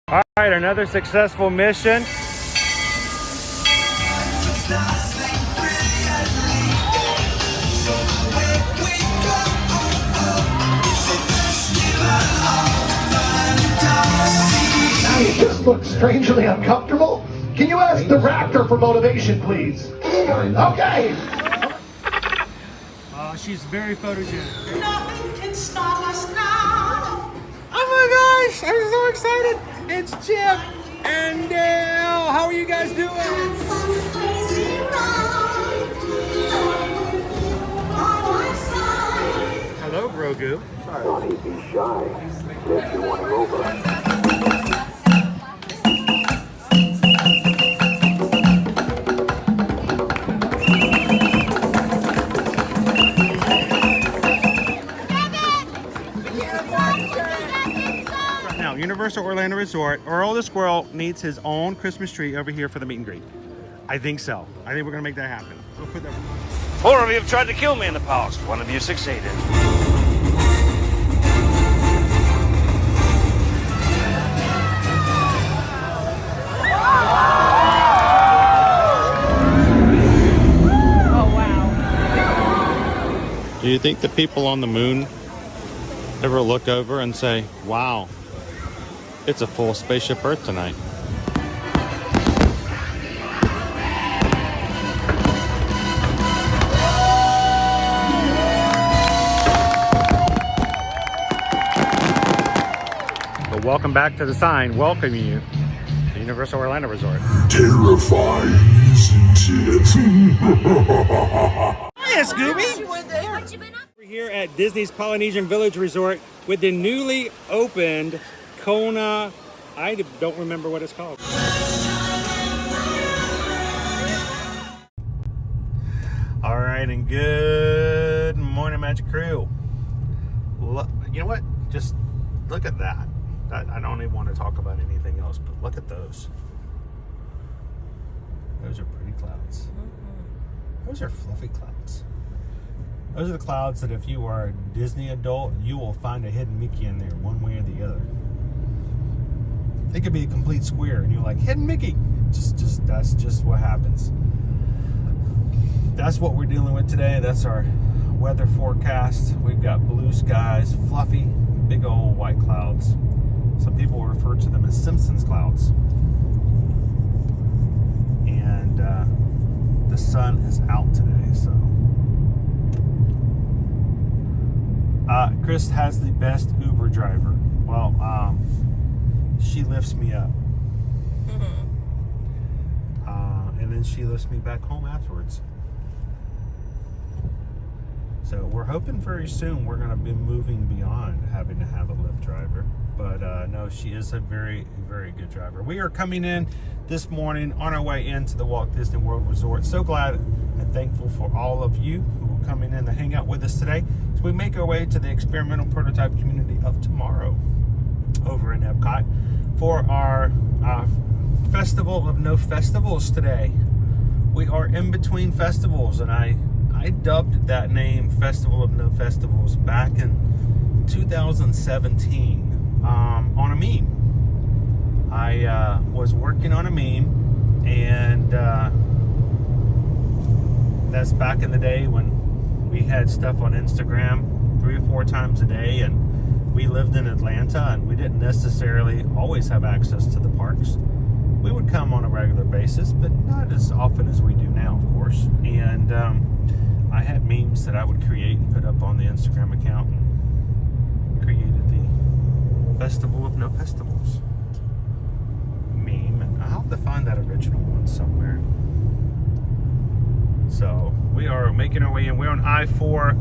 All right, another successful mission. You just look strangely uncomfortable. Can you ask the raptor for motivation, please? Okay. She's very photogenic. Nothing can stop us now. Oh my gosh, I'm so excited. It's Chip and Dale. How are you guys doing? Hello, Grogu. Don't he be shy? Makes you want to go over. Universal Orlando Resort, Earl the Squirrel needs his own Christmas tree over here for the meet and greet. I think so. I think we're gonna make that happen. We'll put that. 4 of you have tried to kill me in the past. 1 of you succeeded. Oh, wow. Do you think the people on the moon ever look over and say, wow, it's a full Spaceship Earth tonight? But welcome back to the sign welcoming you to Universal Orlando Resort. Terrifying, isn't it? Hiya, Scooby! We're here at Disney's Polynesian Village Resort with the newly opened Kona, I don't remember what it's called. All right, and good morning, Magic Crew. Look, you know what? Just look at that. I don't even want to talk about anything else, but look at those. Those are pretty clouds. Those are fluffy clouds. Those are the clouds that if you are a Disney adult, you will find a hidden Mickey in there one way or the other. It could be a complete square and you're like, hidden Mickey. That's just what happens. That's what we're dealing with today. That's our weather forecast. We've got blue skies, fluffy, big old white clouds. Some people refer to them as Simpsons clouds. And the sun is out today, so. Chris has the best Uber driver. Well, she lifts me up. And then she lifts me back home afterwards. So we're hoping very soon we're going to be moving beyond having to have a Lyft driver. But no, she is a very, very good driver. We are coming in this morning on our way into the Walt Disney World Resort. So glad and thankful for all of you who are coming in to hang out with us today. So we make our way to the experimental prototype community of tomorrow over in Epcot for our Festival of No Festivals today. We are in between festivals, and I dubbed that name Festival of No Festivals back in 2017 on a meme. I was working on a meme, and that's back in the day when we had stuff on Instagram 3 or 4 times a day, and we lived in Atlanta, and we didn't necessarily always have access to the parks. We would come on a regular basis, but not as often as we do now, of course. And I had memes that I would create and put up on the Instagram account, and created the Festival of No Festivals meme, and I'll have to find that original one somewhere. So we are making our way in. We're on I-4,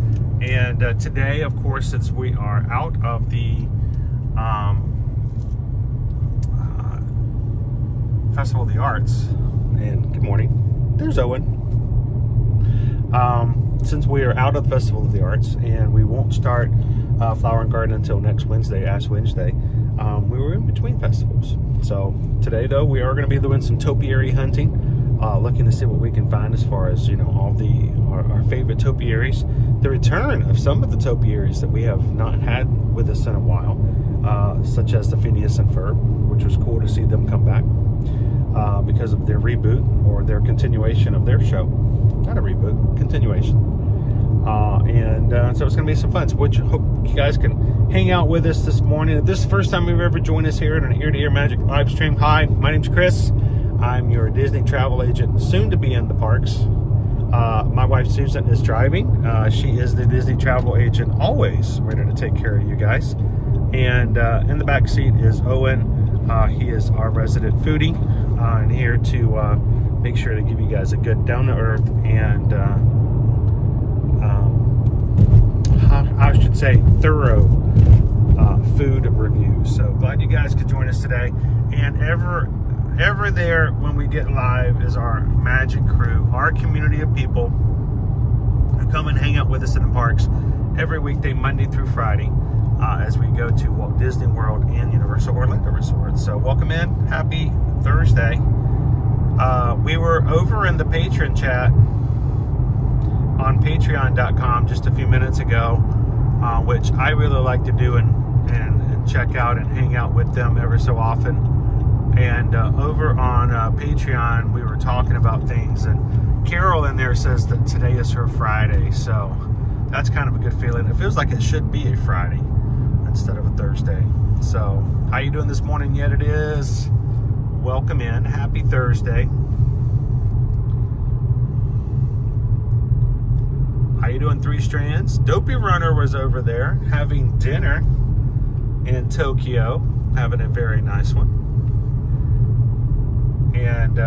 and today, of course, since we are out of the Festival of the Arts, and good morning, there's Owen. Since we are out of the Festival of the Arts and we won't start Flower and Garden until next Wednesday, Ash Wednesday, we were in between festivals. So today, though, we are going to be doing some topiary hunting, looking to see what we can find as far as, you know, all our favorite topiaries. The return of some of the topiaries that we have not had with us in a while, such as the Phineas and Ferb, which was cool to to see them come back because of their reboot or their continuation of their show. Not a reboot, continuation. So it's going to be some fun. So which hope you guys can hang out with us this morning. If this is the first time you've ever joined us here in an Ear-to-Ear Magic live stream, hi, my name's Chris. I'm your Disney travel agent, soon to be in the parks. My wife Susan is driving. She is the Disney travel agent, always ready to take care of you guys. And in the back seat is Owen. He is our resident foodie, and here to make sure to give you guys a good down-to-earth and I should say thorough food review. So glad you guys could join us today. And ever there when we get live is our magic crew, our community of people who come and hang out with us in the parks every weekday, Monday through Friday, as we go to Walt Disney World and Universal Orlando Resort. So welcome in. Happy Thursday. We were over in the patron chat on patreon.com just a few minutes ago, which I really like to do and check out and hang out with them ever so often. And over on Patreon, we were talking about things, and Carol in there says that today is her Friday, so that's kind of a good feeling. It feels like it should be a Friday instead of a Thursday. So how you doing this morning? Yet it is. Welcome in. Happy Thursday. How you doing, Three Strands? Dopey Runner was over there having dinner in Tokyo, having a very nice one. And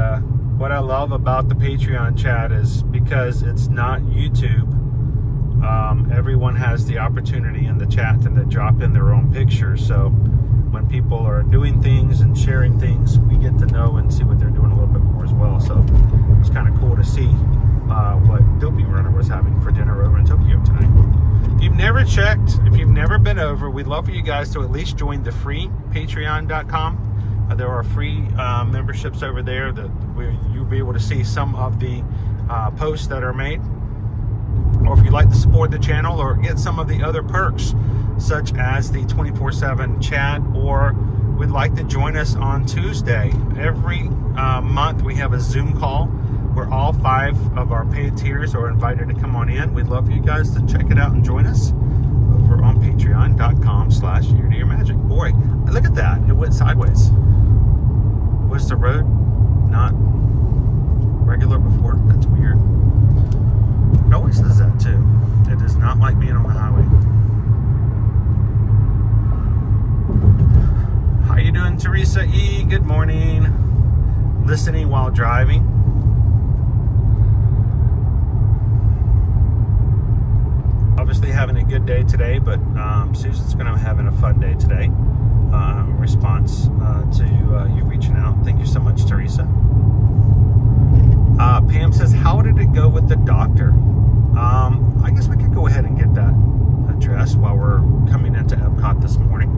what I love about the Patreon chat is because it's not YouTube, everyone has the opportunity in the chat to drop in their own pictures. So when people are doing things and sharing things, we get to know and see what they're doing a little bit more as well. So it's kind of cool to see what Dopey Runner was having for dinner over in Tokyo tonight. If you've never checked, if you've never been over, we'd love for you guys to at least join the free patreon.com. There are free memberships over there that you'll be able to see some of the posts that are made. Or if you'd like to support the channel or get some of the other perks, such as the 24/7 chat, or would like to join us on Tuesday. Every month we have a Zoom call where all 5 of our paid tiers are invited to come on in. We'd love for you guys to check it out and join us over on patreon.com/ear-to-ear-magic. Boy, look at that. It went sideways. Was the road not regular before? That's weird. It always does that too. It does not like being on the highway. How you doing, Teresa E? Good morning. Listening while driving. Obviously having a good day today, but Susan's going to be having a fun day today. In response to you reaching out. Thank you so much, Teresa. Pam says, how did it go with the doctor? I guess we could go ahead and get that addressed while we're coming into Epcot this morning.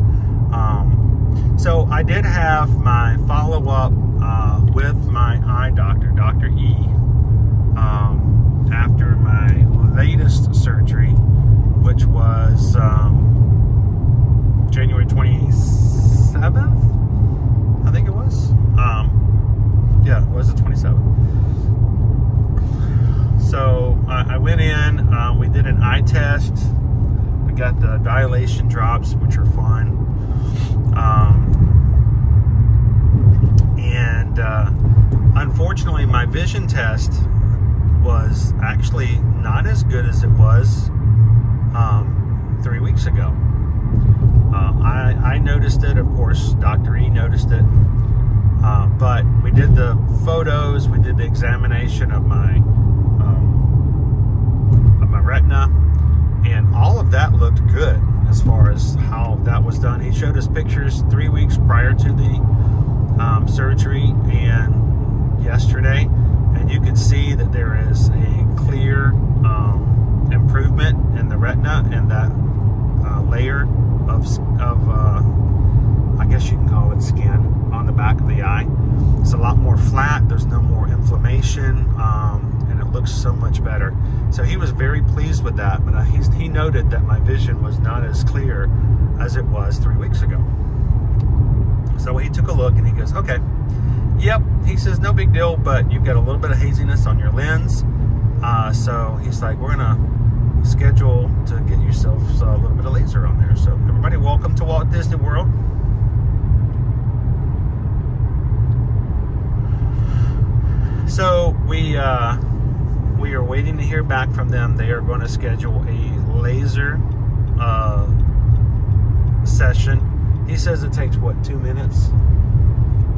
So I did have my follow-up with my eye doctor, Dr. E, after my latest surgery, which was January 27th, I think it was. Yeah, it was the 27th. So I went in, we did an eye test. We got the dilation drops, which are fun. Unfortunately, my vision test was actually not as good as it was 3 weeks ago. I noticed it, of course, Dr. E noticed it, but we did the photos, we did the examination of my retina, and all of that looked good as far as how that was done. He showed us pictures 3 weeks prior to the surgery and yesterday, and you could see that there is a clear improvement in the retina and that layer of I guess you can call it skin on the back of the eye. It's a lot more flat, there's no more inflammation, and it looks so much better. So he was very pleased with that, but he noted that my vision was not as clear as it was 3 weeks ago. So he took a look and he goes, okay, yep. He says, no big deal, but you've got a little bit of haziness on your lens. So he's like, we're gonna schedule to get yourself a little bit of laser on there. So everybody, welcome to Walt Disney World. So we are waiting to hear back from them. They are going to schedule a laser session. He says it takes, what, 2 minutes?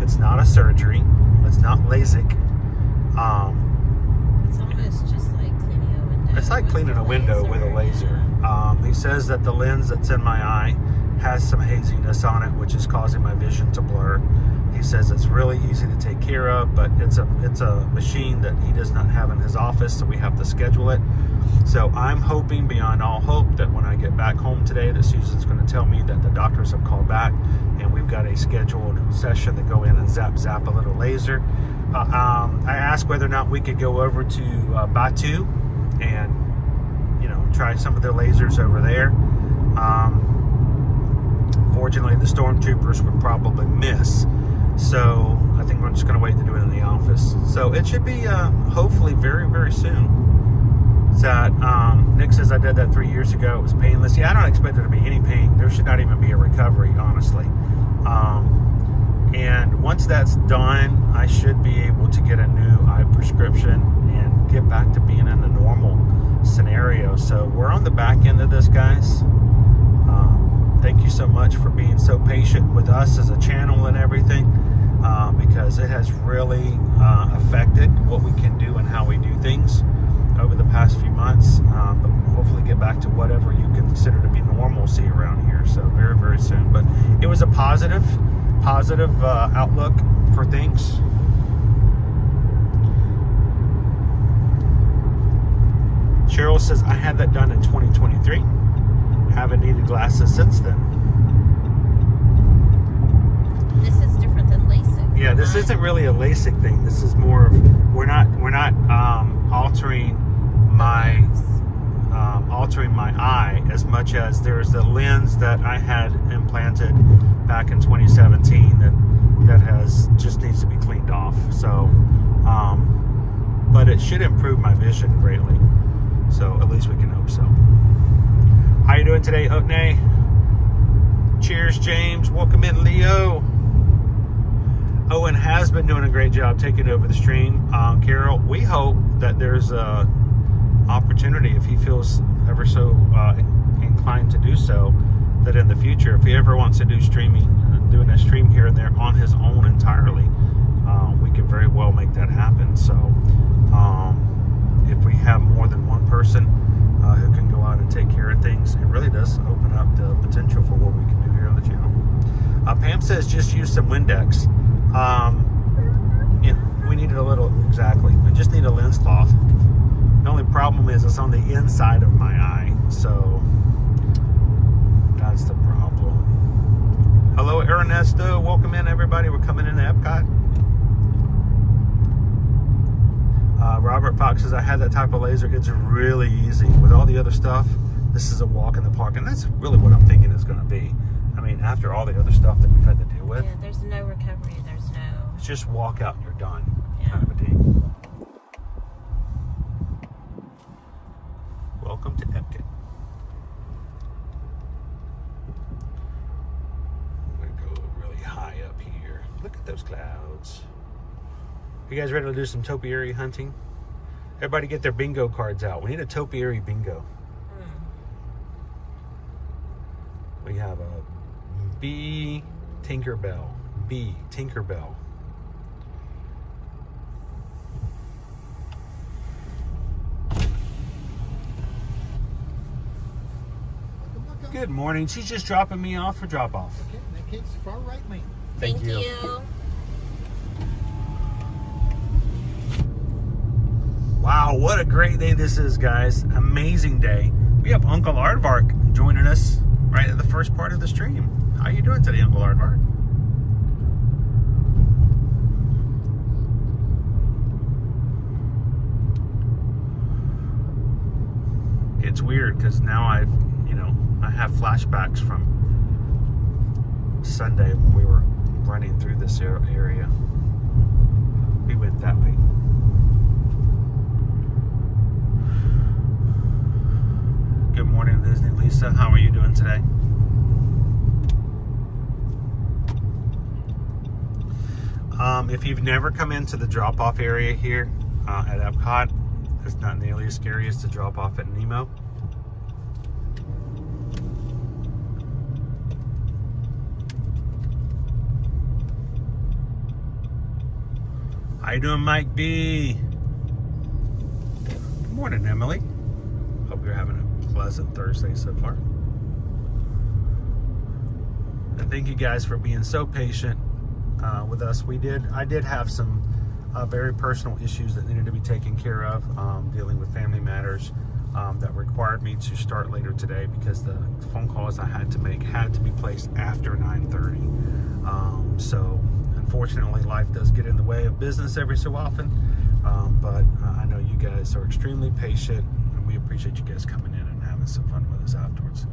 It's not a surgery. It's not LASIK. It's almost just like cleaning a window. It's like cleaning a window with a laser. He says that the lens that's in my eye has some haziness on it, which is causing my vision to blur. He says it's really easy to take care of, but it's a machine that he does not have in his office, so we have to schedule it. So I'm hoping beyond all hope that when I get back home today, that Susan's going to tell me that the doctors have called back and we've got a scheduled session to go in and zap a little laser. I asked whether or not we could go over to Batu and, you know, try some of their lasers over there. Fortunately, the stormtroopers would probably miss. So I think we're just going to wait to do it in the office. So it should be hopefully very, very soon. That Nick says I did that 3 years ago. It was painless. Yeah, I don't expect there to be any pain. There should not even be a recovery, honestly. And once that's done, I should be able to get a new eye prescription and get back to being in a normal scenario. So we're on the back end of this, guys. Thank you so much for being so patient with us as a channel and everything, because it has really affected what we can do and how we do things over the past few months, but hopefully get back to whatever you consider to be normalcy around here. So very, very soon. But it was a positive outlook for things. Cheryl says, I had that done in 2023. Haven't needed glasses since then. This is different than LASIK. Yeah, this isn't really a LASIK thing. This is more of, we're not altering my eye as much as there's the lens that I had implanted back in 2017 that has just needs to be cleaned off. So, but it should improve my vision greatly. So at least we can hope so. How you doing today, Oakney? Cheers, James. Welcome in, Leo. Owen has been doing a great job taking over the stream. Carol, we hope that there's a opportunity, if he feels ever so inclined to do so, that in the future, if he ever wants to do streaming, doing a stream here and there on his own entirely, we could very well make that happen. So if we have more than one person who can go out and take care of things, it really does open up the potential for what we can do here on the channel. Pam says just use some Windex. Yeah, we needed a little, exactly. We just need a lens cloth. The only problem is it's on the inside of my eye, so that's the problem. Hello, Ernesto. Welcome in, everybody. We're coming into Epcot. Robert Fox says, I had that type of laser. It's really easy. With all the other stuff, this is a walk in the park, and that's really what I'm thinking it's going to be. I mean, after all the other stuff that we've had to deal with. Yeah, there's no recovery. There's no... It's just walk out and you're done, Yeah. kind of a thing. Welcome to Epcot. I'm going to go really high up here. Look at those clouds. You guys ready to do some topiary hunting? Everybody get their bingo cards out. We need a topiary bingo. We have a B Tinkerbell. B Tinkerbell. Good morning. She's just dropping me off for drop off. Okay, in that case, far right lane. Thank you. Wow, what a great day this is, guys. Amazing day. We have Uncle Aardvark joining us right at the first part of the stream. How are you doing today, Uncle Aardvark? It's weird because now I have flashbacks from Sunday when we were running through this area. We went that way. Good morning, Disney. Lisa, how are you doing today? If you've never come into the drop-off area here at Epcot, it's not nearly as scary as the drop-off at Nemo. How you doing, Mike B? Good morning, Emily. Hope you're having a pleasant Thursday so far. And thank you guys for being so patient with us. I did have some very personal issues that needed to be taken care of, dealing with family matters that required me to start later today because the phone calls I had to make had to be placed after 9:30. So unfortunately, life does get in the way of business every so often, but I know you guys are extremely patient, and we appreciate you guys coming in and having some fun with us afterwards.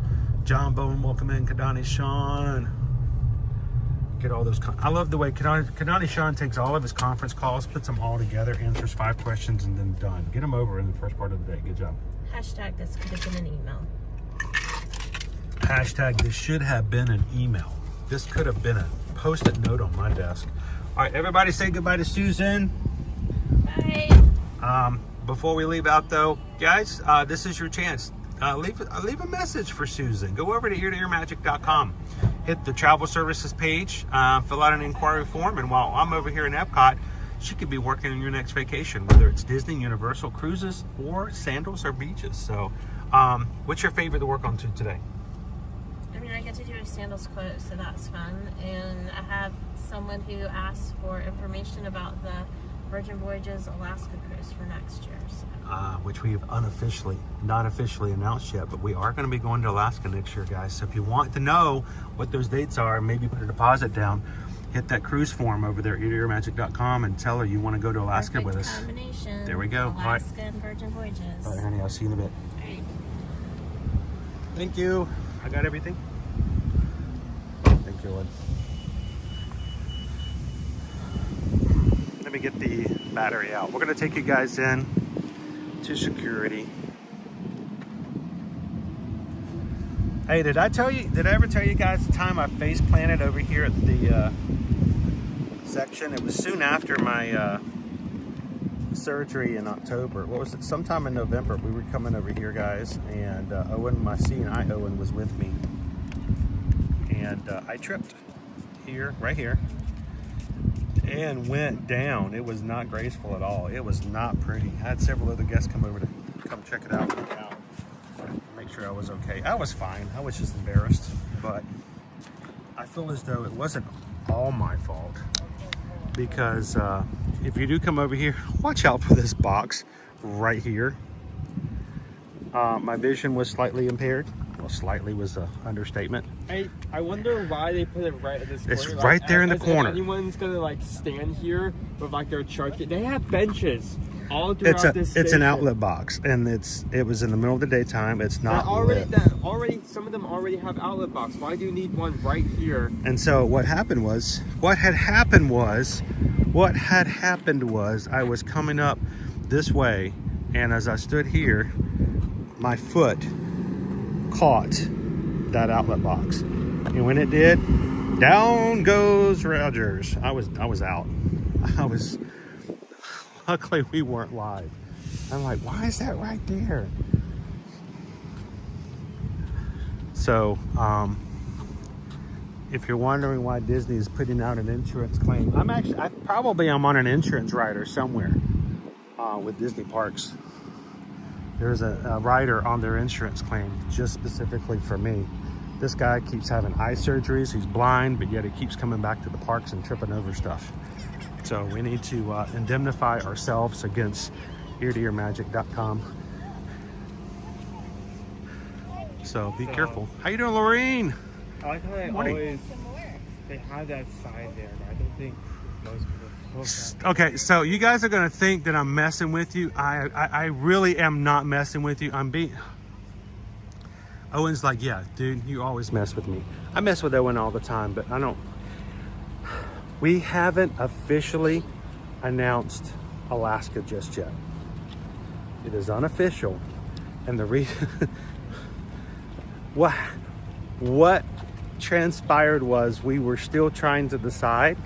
John Bowen, welcome in. Kadani Sean. Get all those. I love the way Kadani Sean takes all of his conference calls, puts them all together, answers 5 questions, and then done. Get them over in the first part of the day. Good job. Hashtag this could have been an email. Hashtag this should have been an email. This could have been a post-it note on my desk. All right, everybody say goodbye to Susan. Bye. Before we leave out though, guys, this is your chance. Leave a message for Susan. Go over to eartoearmagic.com. Hit the travel services page, fill out an inquiry form, and while I'm over here in Epcot, she could be working on your next vacation, whether it's Disney, Universal, cruises, or sandals or beaches. So, what's your favorite to work on to today? I mean, I get to do a sandals quote, so that's fun. And I have someone who asked for information about the Virgin Voyages Alaska cruise for next year. So. Which we've not officially announced yet, but we are going to be going to Alaska next year, guys. So if you want to know what those dates are, maybe put a deposit down, hit that cruise form over there at eartoearmagic.com and tell her you want to go to Alaska with us. Combination. There we go. Alaska and Virgin Voyages. All right, honey, I'll see you in a bit. All right. Thank you. I got everything. Thank you, Lynn. Let me get the battery out. We're going to take you guys in to security. Hey, did I ever tell you guys the time I face planted over here at the section? It was soon after my surgery in October. What was it? Sometime in November, we were coming over here, guys, and Owen, my C&I Owen, was with me. And I tripped here, right here, and went down. It was not graceful at all. It was not pretty. I had several other guests come over to come check it out, make sure I was okay. I was fine. I was just embarrassed, but I feel as though it wasn't all my fault, because if you do come over here, watch out for this box right here. My vision was slightly impaired. Well, slightly was an understatement. I wonder why they put it right in this corner. It's right there in the corner. If anyone's gonna like stand here with like their chart, they have benches all throughout this station. It's an outlet box, and it was in the middle of the daytime. It's not lit. Some of them already have outlet box. Why do you need one right here? And so what had happened was I was coming up this way, and as I stood here, my foot caught that outlet box, and when it did, down goes Rogers. I was out. Luckily we weren't live. I'm like, why is that right there? So if you're wondering why Disney is putting out an insurance claim, I'm on an insurance rider somewhere with Disney Parks. There's a rider on their insurance claim just specifically for me. This guy keeps having eye surgeries. He's blind, but yet he keeps coming back to the parks and tripping over stuff. So we need to indemnify ourselves against eartoearmagic.com. So be careful. How you doing, Lorraine? I like how they have that sign there, but I don't think most people. Okay, so you guys are gonna think that I'm messing with you. I really am not messing with you. Owen's like, yeah, dude, you always mess with me. I mess with Owen all the time, but I don't. We haven't officially announced Alaska just yet. It is unofficial. And the reason what transpired was we were still trying to decide,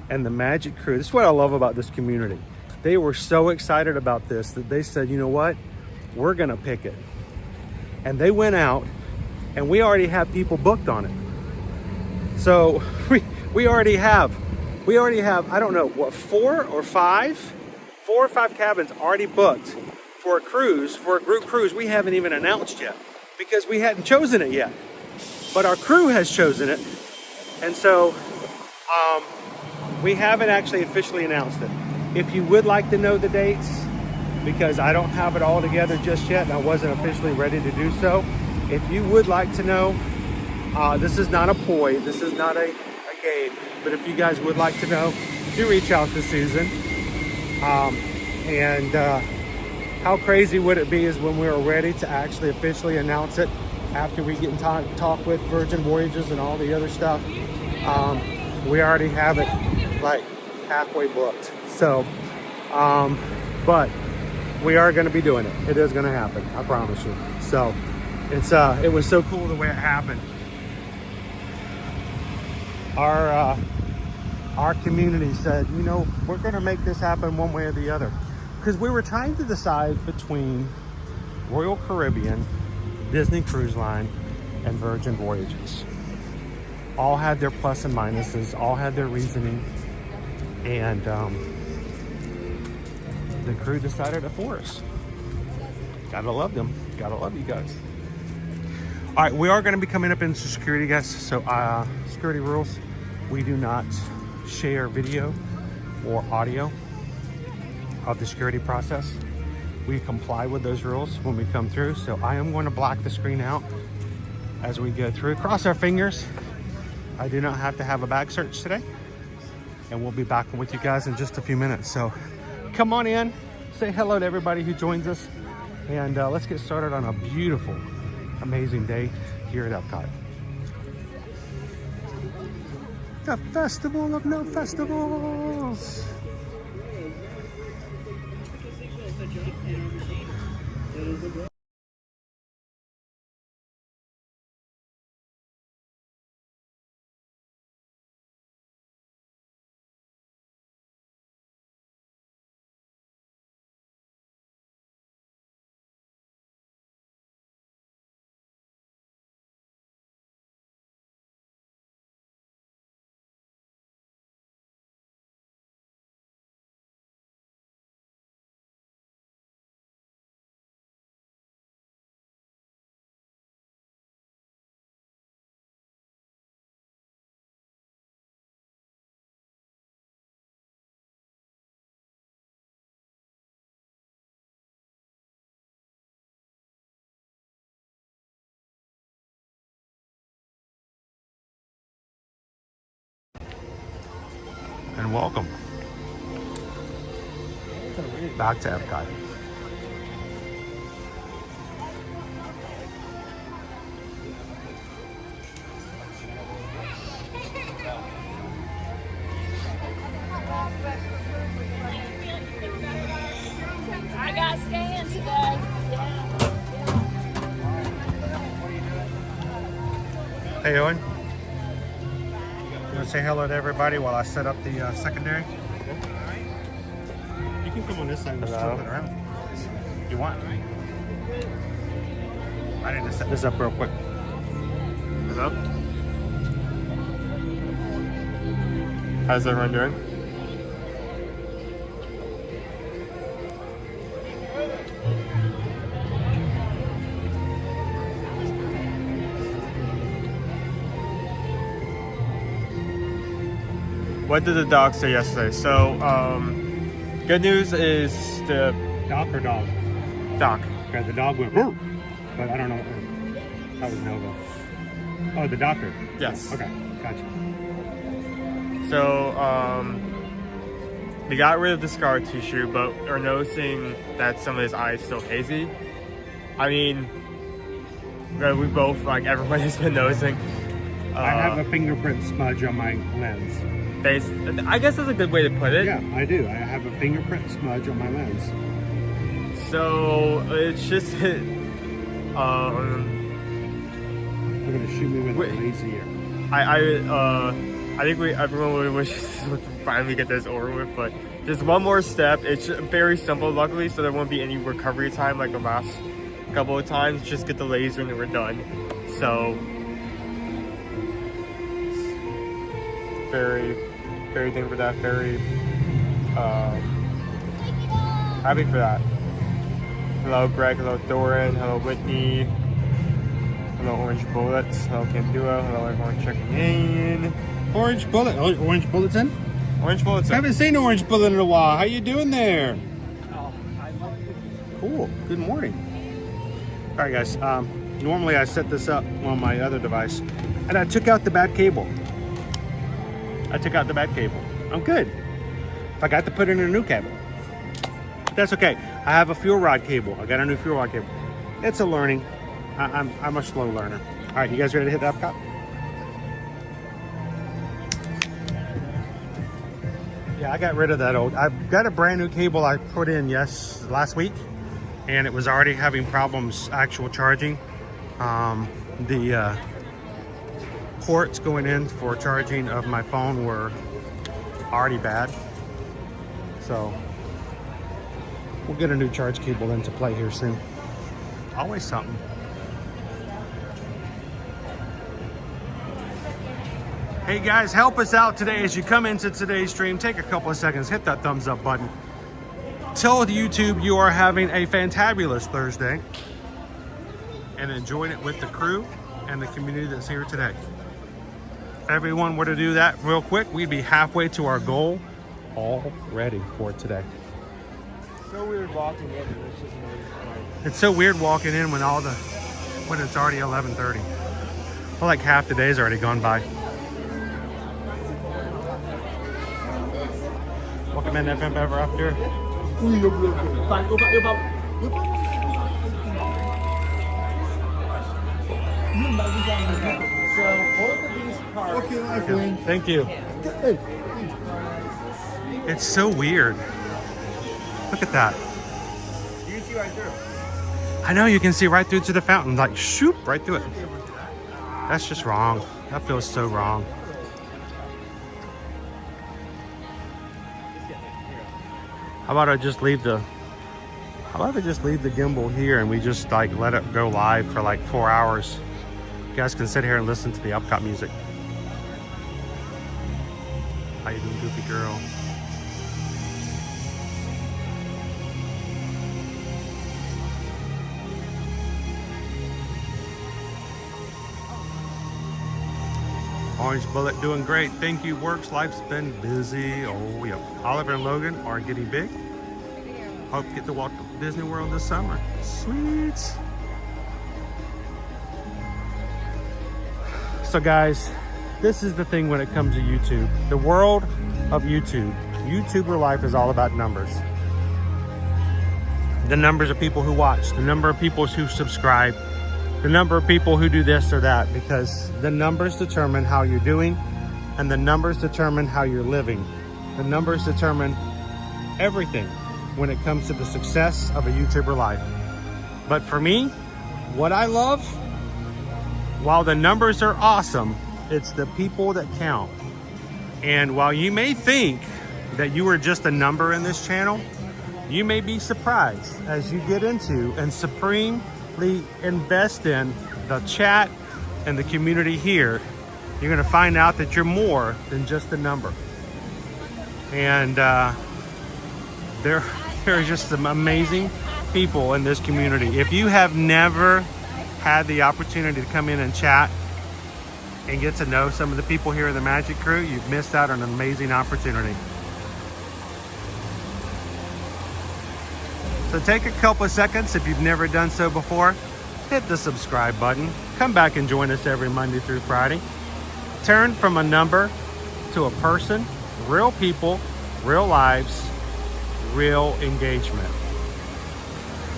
and the Magic Crew, this is what I love about this community. They were so excited about this that they said, you know what, we're gonna pick it. And they went out, and we already have people booked on it. So we already have, I don't know, what, 4 or 5 cabins already booked for a cruise, for a group cruise we haven't even announced yet because we hadn't chosen it yet. But our crew has chosen it. And so we haven't actually officially announced it. If you would like to know the dates, because I don't have it all together just yet and I wasn't officially ready to do so. If you would like to know, this is not a ploy, this is not a game, but if you guys would like to know, do reach out to Susan. How crazy would it be is when we are ready to actually officially announce it after we get in talk with Virgin Voyages and all the other stuff. We already have it like halfway booked. So, but we are going to be doing it. It is going to happen. I promise you. So it was so cool the way it happened. Our community said, you know, we're going to make this happen one way or the other. Because we were trying to decide between Royal Caribbean, Disney Cruise Line, and Virgin Voyages. All had their plus and minuses, all had their reasoning. And the crew decided it for us. Gotta love them. Gotta love you guys. All right, we are going to be coming up into security, guys. So security rules, we do not share video or audio of the security process. We comply with those rules when we come through. So I am going to block the screen out as we go through. Cross our fingers. I do not have to have a bag search today. And we'll be back with you guys in just a few minutes. So come on in, say hello to everybody who joins us. And let's get started on a beautiful, amazing day here at Epcot. The festival of no festivals. And welcome back to Epcot. I got scanned today. Hey, Owen. You want to say hello to everybody while I set up the secondary? You can come on this side and just flip it around. You want? I need to set this up real quick. Hello? How's everyone doing? What did the doc say yesterday? So, good news is the Doc or dog? doc. Okay, the dog went, "Woo!" But I don't know. That was Nova. Oh, the doctor. Yes. Okay, gotcha. So, they got rid of the scar tissue, but are noticing that some of his eyes still hazy. I mean, we both, like, everybody's been noticing. I have a fingerprint smudge on my lens. I guess that's a good way to put it. Yeah, I do. I have a fingerprint smudge on my lens. So it's just They're gonna shoot me with a lazy ear. I think everyone would wish to finally get this over with, but just one more step. It's very simple, luckily, so there won't be any recovery time like the last couple of times. Just get the laser and then we're done. So very thankful for that. Very happy for that. Hello Greg, hello Doran, hello Whitney, hello Orange Bullets, hello Kim Duo, hello everyone checking in. Orange Bullet. Oh, Orange Bulletin? Orange Bullets. I haven't seen Orange Bullet in a while. How you doing there? Cool. Good morning. All right, guys. Normally I set this up on my other device, and I took out the bad cable. I'm good. I got to put in a new cable. That's okay. I have a fuel rod cable. I got a new fuel rod cable. It's a learning. I'm a slow learner. All right, you guys ready to hit the Epcot? Yeah, I got rid of that old. I've got a brand new cable I put in last week, and it was already having problems actual charging. The ports going in for charging of my phone were already bad, so we'll get a new charge cable into play here soon. Always something. Hey guys, help us out today as you come into today's stream. Take a couple of seconds, hit that thumbs up button. Tell YouTube you are having a fantabulous Thursday and enjoying it with the crew and the community that's here today. If everyone were to do that real quick, we'd be halfway to our goal already for today. So weird walking in. It's so weird walking in when it's already 11:30. Well, like half the day's already gone by. Welcome in FM Ever After. Thank you. It's so weird. Look at that. You can see right through. I know you can see right through to the fountain, like shoot right through it. That's just wrong. That feels so wrong. How about I just leave the gimbal here and we just like let it go live for like 4 hours. You guys can sit here and listen to the Epcot music. How you doing, goofy girl? Orange Bullet doing great. Thank you. Works. Life's been busy. Oh, yeah. Oliver and Logan are getting big. Hope to get to walk Disney World this summer. Sweet. So guys, this is the thing when it comes to YouTube. The world of YouTube. YouTuber life is all about numbers. The numbers of people who watch, the number of people who subscribe, the number of people who do this or that, because the numbers determine how you're doing and the numbers determine how you're living. The numbers determine everything when it comes to the success of a YouTuber life. But for me, what I love, while the numbers are awesome, it's the people that count. And while you may think that you are just a number in this channel, you may be surprised as you get into and supremely invest in the chat and the community here. You're gonna find out that you're more than just a number. And there are just some amazing people in this community. If you have never had the opportunity to come in and chat and get to know some of the people here in the Magic Crew, you've missed out on an amazing opportunity. So take a couple of seconds, if you've never done so before, hit the subscribe button. Come back and join us every Monday through Friday. Turn from a number to a person, real people, real lives, real engagement.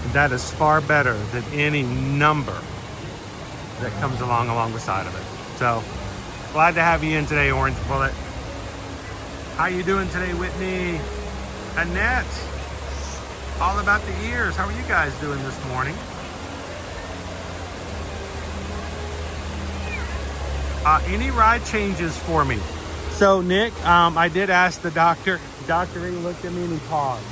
And that is far better than any number that comes along beside of it. So glad to have you in today, Orange Bullet. How you doing today, Whitney? Annette, all about the ears. How are you guys doing this morning? Any ride changes for me? So Nick, I did ask the doctor. Dr. Regal looked at me and he paused.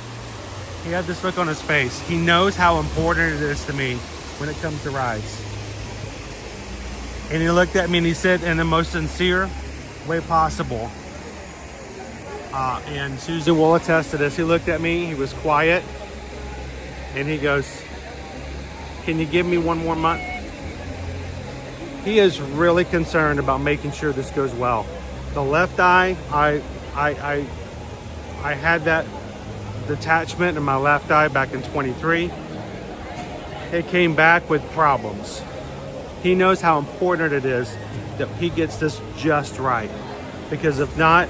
He had this look on his face. He knows how important it is to me when it comes to rides. And he looked at me and he said in the most sincere way possible. And Susan will attest to this. He looked at me, he was quiet, and he goes, "Can you give me one more month?" He is really concerned about making sure this goes well. The left eye, I had that detachment in my left eye back in 23. It came back with problems. He knows how important it is that he gets this just right, because if not,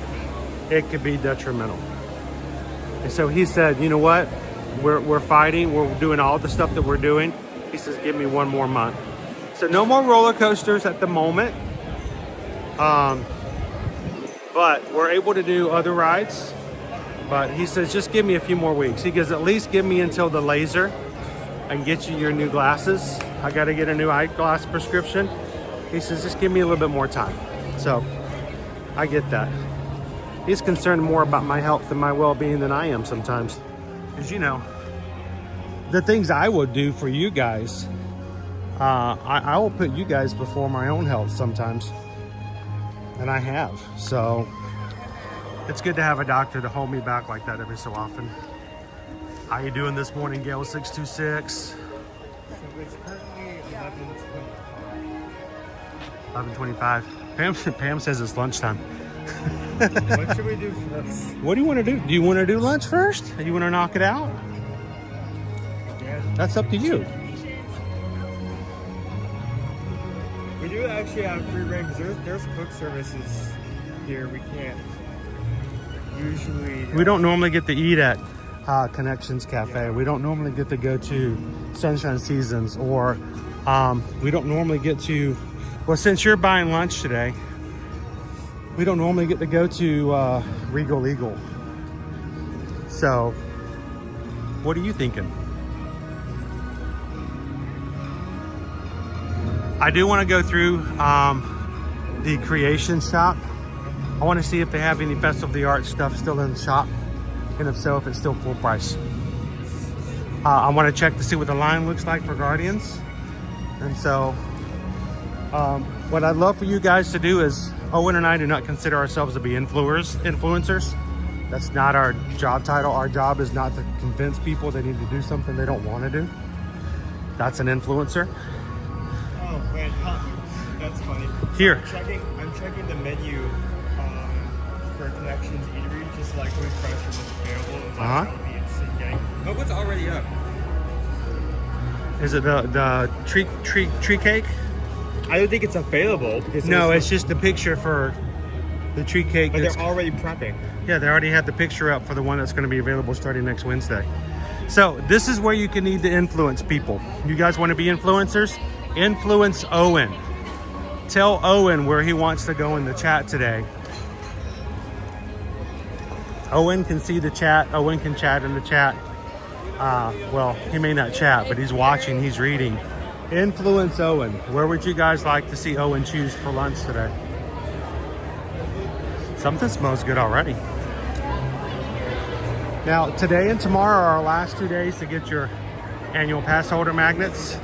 it could be detrimental. And so he said, you know what? We're fighting. We're doing all the stuff that we're doing. He says, give me one more month. So no more roller coasters at the moment. But we're able to do other rides. But he says, just give me a few more weeks. He goes, at least give me until the laser and get you your new glasses. I got to get a new eyeglass prescription. He says, just give me a little bit more time. So I get that. He's concerned more about my health and my well-being than I am sometimes. Because, you know, the things I would do for you guys, I will put you guys before my own health sometimes. And I have. So it's good to have a doctor to hold me back like that every so often. How you doing this morning, Gail 626? So it's currently 11:25. Pam says it's lunchtime. What should we do first? What do you want to do? Do you want to do lunch first? Or you want to knock it out? Yeah. That's up to you. We do actually have free reign because there's cook services here. We can't usually. We don't normally get to eat at Connections Cafe. Yeah. We don't normally get to go to Sunshine Seasons, or we don't normally get to. Well, since you're buying lunch today, we don't normally get to go to Regal Eagle. So, what are you thinking? I do want to go through the creation shop. I want to see if they have any Festival of the Arts stuff still in the shop, and if so, if it's still full price. I want to check to see what the line looks like for Guardians. And so, what I'd love for you guys to do is, Owen and I do not consider ourselves to be influencers. That's not our job title. Our job is not to convince people they need to do something they don't want to do. That's an influencer. Oh, wait, that's funny. Here. I'm checking the menu for Connections Eatery, just like which restaurant is available. And I'll be interested in getting. But what's already up? Is it the tree cake? I don't think it's available. Because No, it's just the picture for the tree cake. But they're already prepping. Yeah, they already have the picture up for the one that's going to be available starting next Wednesday. So this is where you can need to influence people. You guys want to be influencers? Influence Owen. Tell Owen where he wants to go in the chat today. Owen can see the chat. Owen can chat in the chat. Well, he may not chat, but he's watching, he's reading. Influence Owen. Where would you guys like to see Owen choose for lunch today? Something smells good already. Now, today and tomorrow are our last 2 days to get your annual pass holder magnets.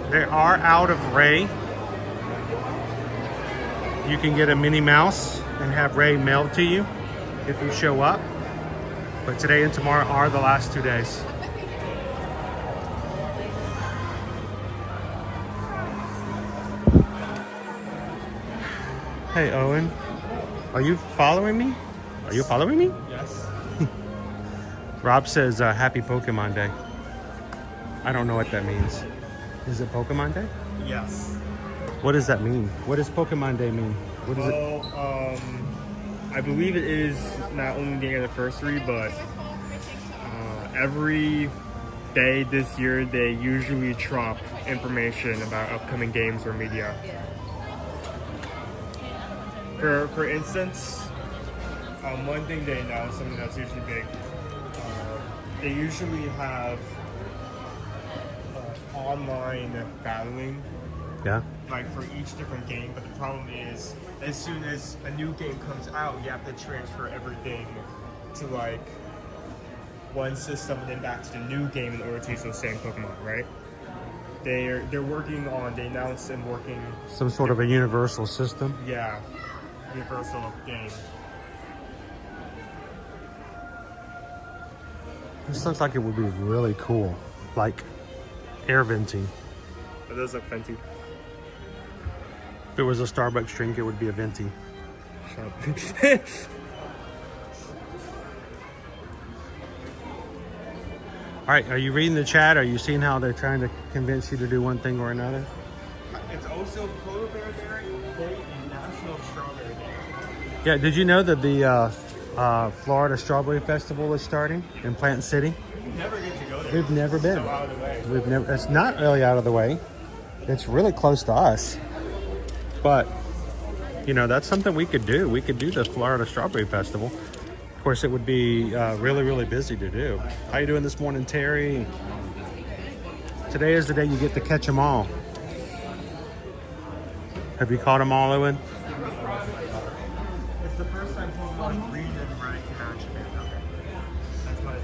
They are out of Ray. You can get a Minnie Mouse and have Ray mailed to you if you show up. But today and tomorrow are the last 2 days. Hey Owen, are you following me? Are you following me? Yes. Rob says happy Pokemon Day. I don't know what that means. Is it Pokemon Day? Yes. What does that mean? What does Pokemon Day mean? What is it? I believe it is not only the anniversary, but every day this year they usually drop information about upcoming games or media. For instance, One thing they announced, something that's usually big, they usually have online battling, Yeah. like for each different game. But the problem is, as soon as a new game comes out, you have to transfer everything to like one system and then back to the new game in order to use those same Pokemon, right? They're working on. They announced and working. Some sort of a universal system. Yeah, universal game. This looks like it would be really cool, like air venting. It does look fancy. If it was a Starbucks drink, it would be a venti. All right, are you reading the chat? Are you seeing how they're trying to convince you to do one thing or another? It's also Polar Bear Day and National Strawberry Day. Yeah, did you know that the Florida Strawberry Festival is starting in Plant City? We never get to go there. We've never been. So out of the way. We've never. It's not really out of the way. It's really close to us. But you know, that's something we could do. We could do the Florida Strawberry Festival. Of course, it would be really, really busy to do. How you doing this morning, Terry? Today is the day you get to catch them all. Have you caught them all, Owen? It's the first time Pokemon Green and Red came out in Japan. Okay. That's what I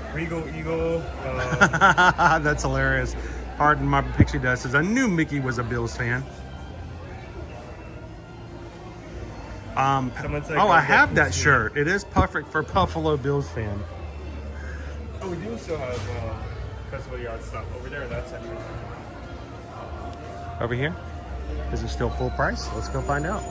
thought. Regal Eagle. That's hilarious. Pardon my pixie dust, as I knew Mickey was a Bills fan. Someone's like, Oh, I have that shirt. It is perfect for Buffalo Bills fan. Oh, we do still have Festival Yard stuff over there in that section. Over here? Is it still full price? Let's go find out.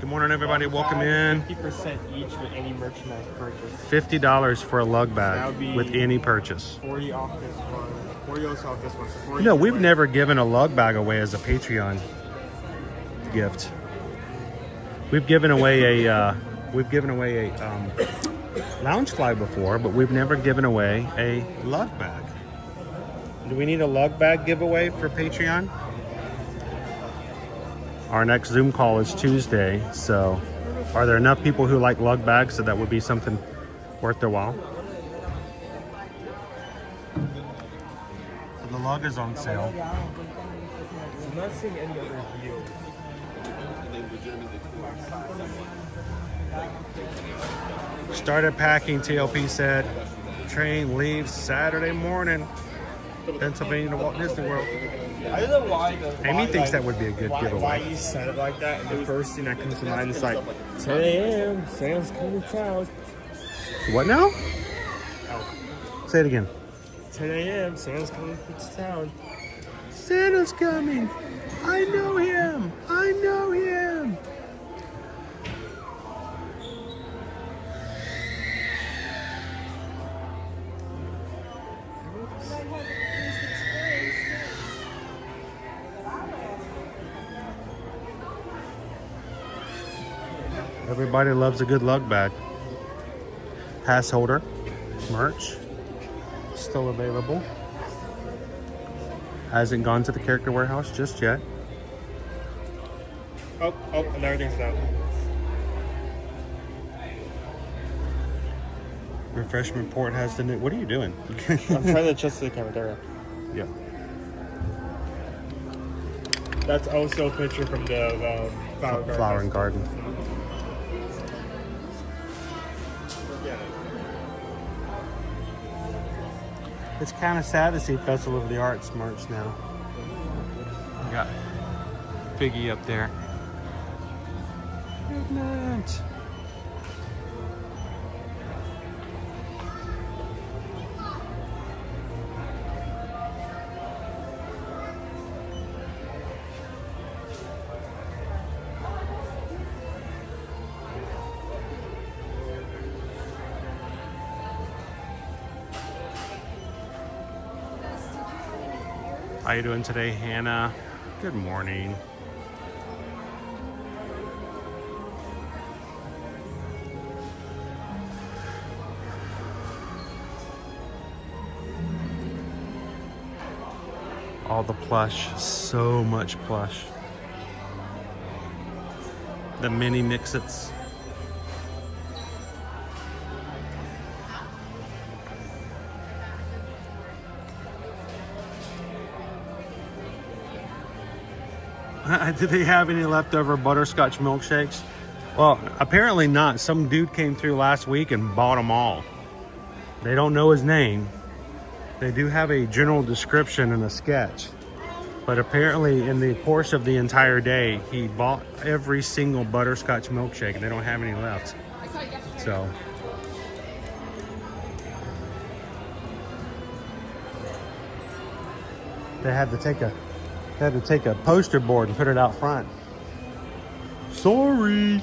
Good morning, everybody. Welcome in. 50% each with any merchandise purchase. $50 for a lug That bag would be with any purchase. 40 off this one. 40 also off this one. So 40 You know, we've never given a lug bag away as a Patreon gift. We've given away a lounge fly before, but we've never given away a lug bag. Do we need a lug bag giveaway for Patreon? Our next Zoom call is Tuesday, so are there enough people who like lug bags so that would be something worth their while? So the lug is on sale. I'm not seeing any other deals. Started packing, TLP said. Train leaves Saturday morning. Pennsylvania to Walt Disney World. I don't know why. Amy thinks that would be a good Why giveaway. you said it like that, and the first thing that comes to mind is like 10 a.m. Sam's coming to town. What now? Say it again. 10 a.m. Sam's coming to town. Santa's coming. I know him. I know him. Everybody loves a good lug bag. Pass holder, merch, still available. Hasn't gone to the character warehouse just yet. Oh, and everything's out. Refreshment port has the new. What are you doing? I'm trying to adjust the camera there. Yeah. That's also a picture from the Flower and garden. It's kind of sad to see Festival of the Arts merch now. We got Figgy up there. Goodnight. How you doing today, Hannah? Good morning. All the plush, so much plush. The mini Mix-Its. Did they have any leftover butterscotch milkshakes? Well, apparently not. Some dude came through last week and bought them all. They don't know his name. They do have a general description and a sketch. But apparently in the course of the entire day, he bought every single butterscotch milkshake and they don't have any left. So. They had to take a poster board and put it out front. Sorry.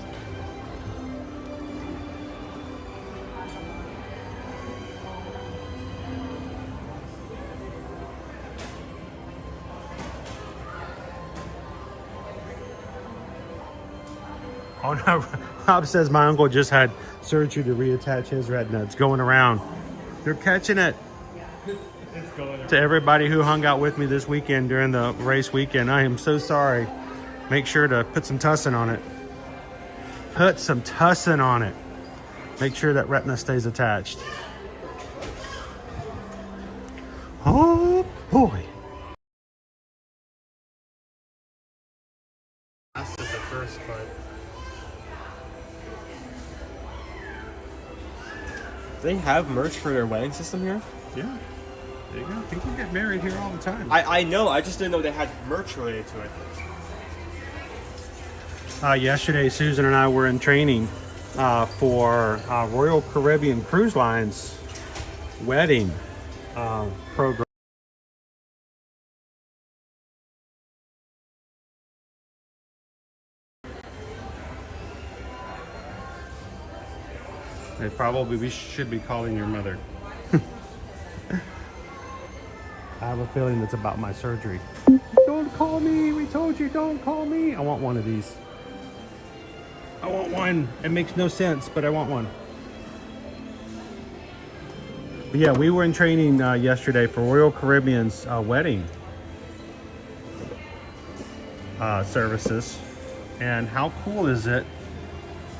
Oh no, Rob says my uncle just had surgery to reattach his retina. It's going around. They're catching it. To everybody who hung out with me this weekend during the race weekend, I am so sorry. Make sure to put some tussin on it. Put some tussin on it. Make sure that retina stays attached. Oh boy. That's just the first part. Do they have merch for their wedding system here? Yeah. There you go. People get married here all the time. I know. I just didn't know they had merch related to it. Yesterday, Susan and I were in training for Royal Caribbean Cruise Line's wedding program. We should be calling your mother. I have a feeling it's about my surgery. Don't call me. We told you don't call me. I want one of these. I want one. It makes no sense, but I want one. But yeah, we were in training yesterday for Royal Caribbean's wedding services. And how cool is it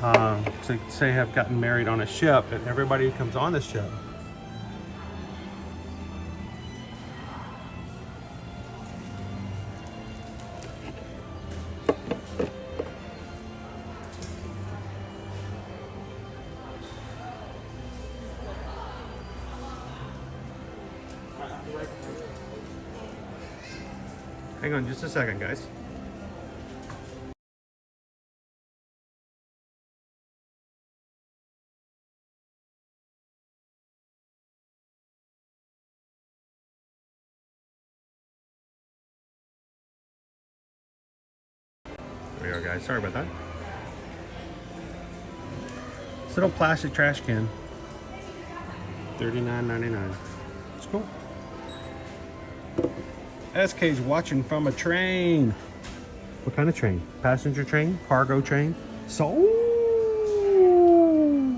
to say have gotten married on a ship, and everybody who comes on the ship hang on just a second, guys. There we are, guys. Sorry about that. This little plastic trash can, $39.99. It's cool. SK's watching from a train. What kind of train? Passenger train? Cargo train? Soul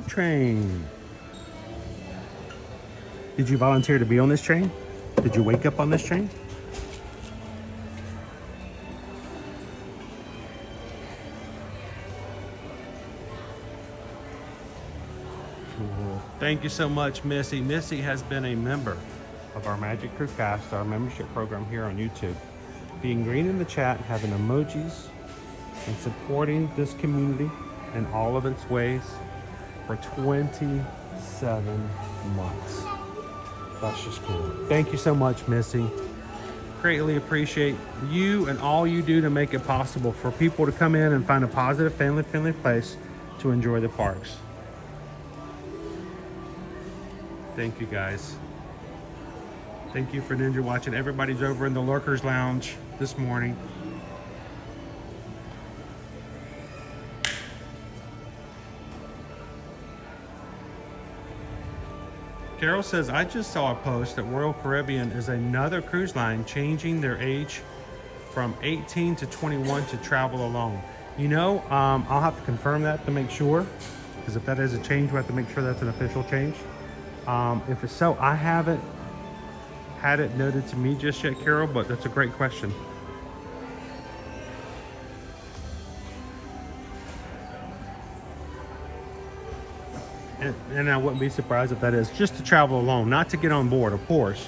train. Did you volunteer to be on this train? Did you wake up on this train? Cool. Thank you so much, Missy. Missy has been a member of our Magic Crew Cast, our membership program here on YouTube. Being green in the chat, having emojis, and supporting this community in all of its ways for 27 months. That's just cool. Thank you so much, Missy. Greatly appreciate you and all you do to make it possible for people to come in and find a positive, family-friendly place to enjoy the parks. Thank you, guys. Thank you for Ninja watching. Everybody's over in the Lurkers Lounge this morning. Carol says, I just saw a post that Royal Caribbean is another cruise line changing their age from 18 to 21 to travel alone. You know, I'll have to confirm that to make sure, because if that is a change, we have to make sure that's an official change. If it's so, I haven't had it noted to me just yet, Carol, but that's a great question. And I wouldn't be surprised if that is just to travel alone, not to get on board, of course,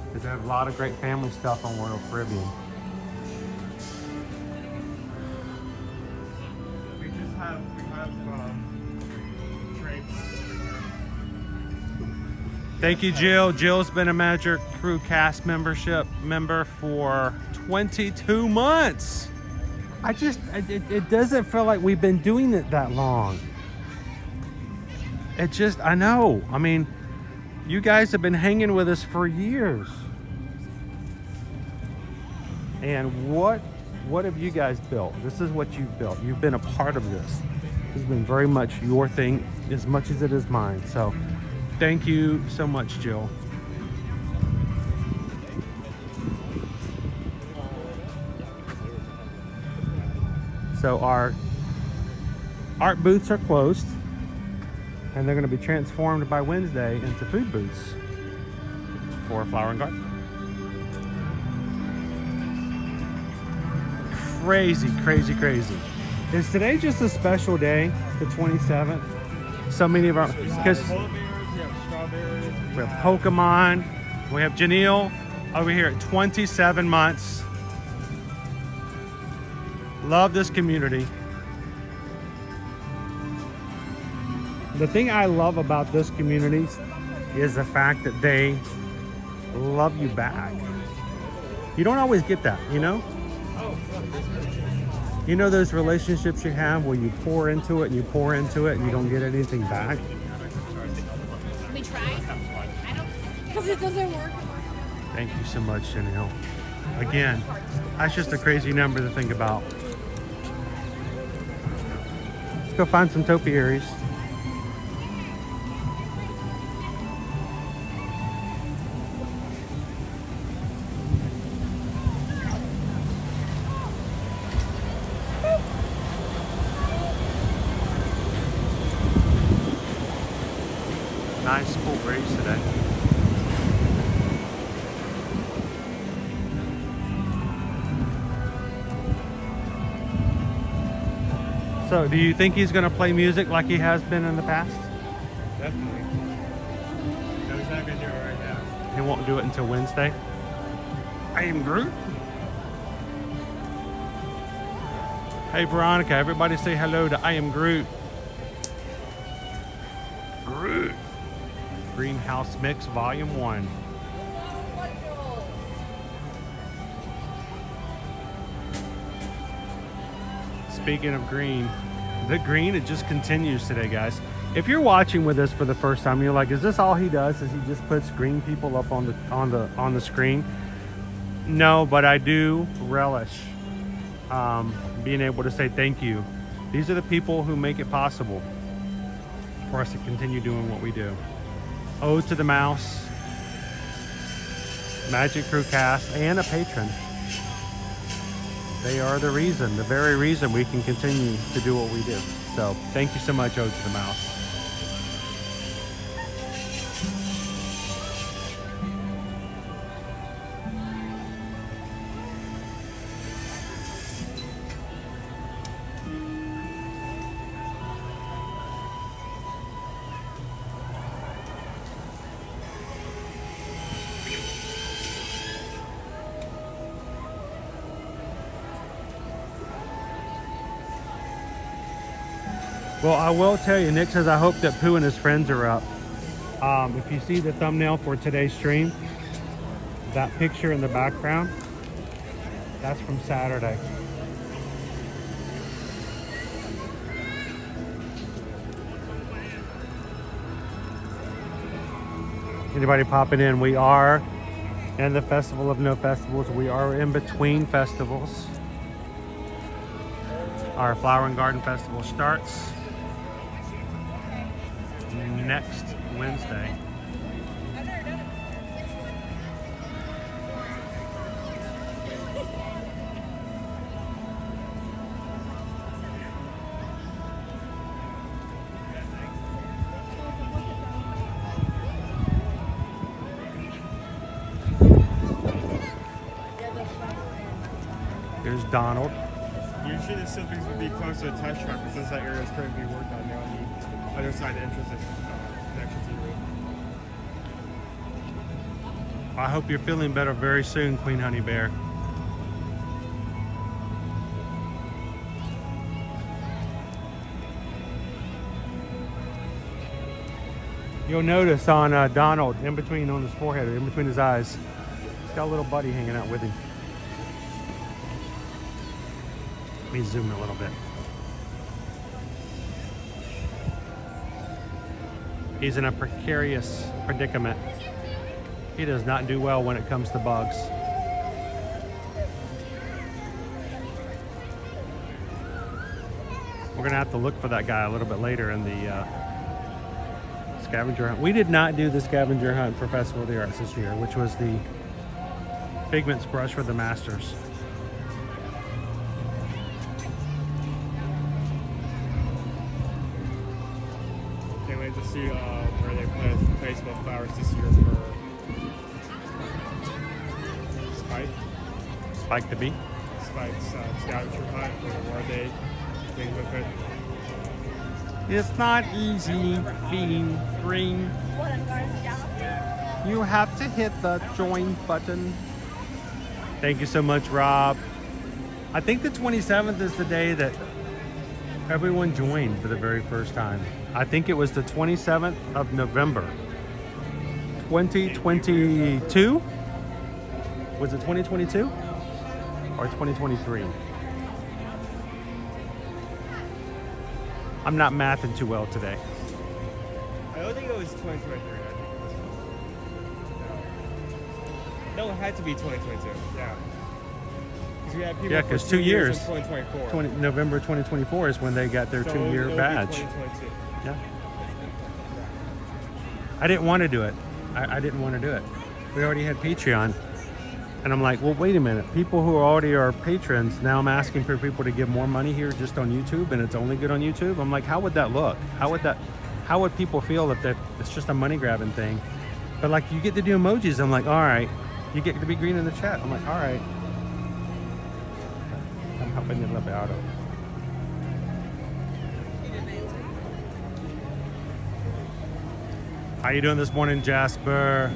because they have a lot of great family stuff on Royal Caribbean. We have Thank you, Jill. Jill's been a Magic Crew cast member for 22 months. It doesn't feel like we've been doing it that long. I know. I mean, you guys have been hanging with us for years. And what have you guys built? This is what you've built. You've been a part of this. This has been very much your thing as much as it is mine. So thank you so much, Jill. So our art booths are closed, and they're going to be transformed by Wednesday into food booths for Flower and Garden. Crazy, crazy, crazy. Is today just a special day, the 27th? So many of our, because we have Pokemon, we have Janelle over here at 27 months. Love this community. The thing I love about this community is the fact that they love you back. You don't always get that, you know? You know those relationships you have where you pour into it and you pour into it and you don't get anything back? Can we try? I don't, because it doesn't work. Thank you so much, Janelle. Again, that's just a crazy number to think about. Let's go find some topiaries. Nice cool breeze today. So, do you think he's going to play music like he has been in the past? Definitely. No, he's not going to do it right now. He won't do it until Wednesday. I am Groot. Hey, Veronica, everybody say hello to I Am Groot. Groot. Greenhouse Mix Volume 1. Speaking of green, the green, it just continues today, guys. If you're watching with us for the first time, you're like, is this all he does? Is he just puts green people up on the screen? No, but I do relish being able to say thank you. These are the people who make it possible for us to continue doing what we do. Ode to the Mouse, Magic Crew cast, and a patron. They are the reason, the very reason we can continue to do what we do. So thank you so much, Ode to the Mouse. Well, I will tell you, Nick says, I hope that Pooh and his friends are up. If you see the thumbnail for today's stream, that picture in the background, that's from Saturday. Anybody popping in? We are in the Festival of No Festivals. We are in between festivals. Our Flower and Garden Festival starts next Wednesday. Here's Donald. Usually the siblings would be close to the test track, but since that area is currently being worked on, they're on the other side of the entrance connection to the room. I hope you're feeling better very soon, Queen Honey Bear. You'll notice on Donald, in between on his forehead, or in between his eyes, he's got a little buddy hanging out with him. Let me zoom a little bit. He's in a precarious predicament. He does not do well when it comes to bugs. We're gonna have to look for that guy a little bit later in the scavenger hunt. We did not do the scavenger hunt for Festival of the Arts this year, which was the Figment's Brush for the Masters. Can't wait to see where they place both flowers this year for Spike. Spike the Bee. Spike's scavenger hunt, where they things with it. It's not easy being green. You have to hit the join button. Thank you so much, Rob. I think the 27th is the day that everyone joined for the very first time. I think it was the 27th of November, 2022? Was it 2022 or 2023? I'm not mathing too well today. I don't think it was 2023. I think it was. No, it had to be 2022. Yeah. Because we had people. Yeah, because 2 years. In 2024. November 2024 is when they got their So 2-year it'll be badge. 2022. Yeah. I didn't want to do it. I didn't want to do it. We already had Patreon. And I'm like, well, wait a minute. People who already are patrons, now I'm asking for people to give more money here just on YouTube, and it's only good on YouTube. I'm like, how would that look? How would people feel if it's just a money grabbing thing? But like, you get to do emojis. I'm like, all right. You get to be green in the chat. I'm like, all right. I'm helping you a little bit out of it. How you doing this morning, Jasper?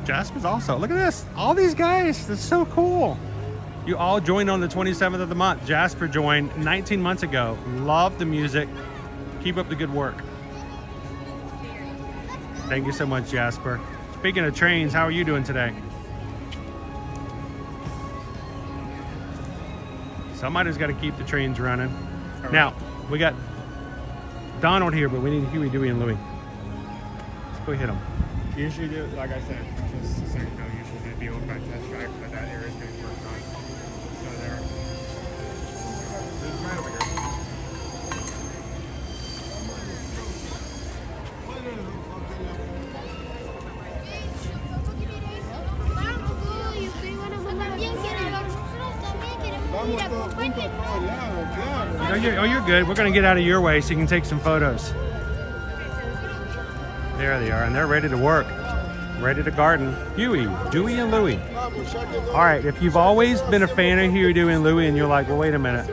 Jasper's also, look at this. All these guys, that's so cool. You all joined on the 27th of the month. Jasper joined 19 months ago. Love the music. Keep up the good work. Thank you so much, Jasper. Speaking of trains, how are you doing today? Somebody's got to keep the trains running. Right. Now, we got Donald here, but we need Huey, Dewey, and Louie. Let's go hit them. Usually, like I said, just a second ago, usually they'd be open by test track, but that area is getting worked on. So they're right over here. Oh, you're good. We're going to get out of your way so you can take some photos. There they are, and they're ready to work. Ready to garden. Huey, Dewey, and Louie. All right, if you've always been a fan of Huey, Dewey, and Louie, and you're like, well, wait a minute.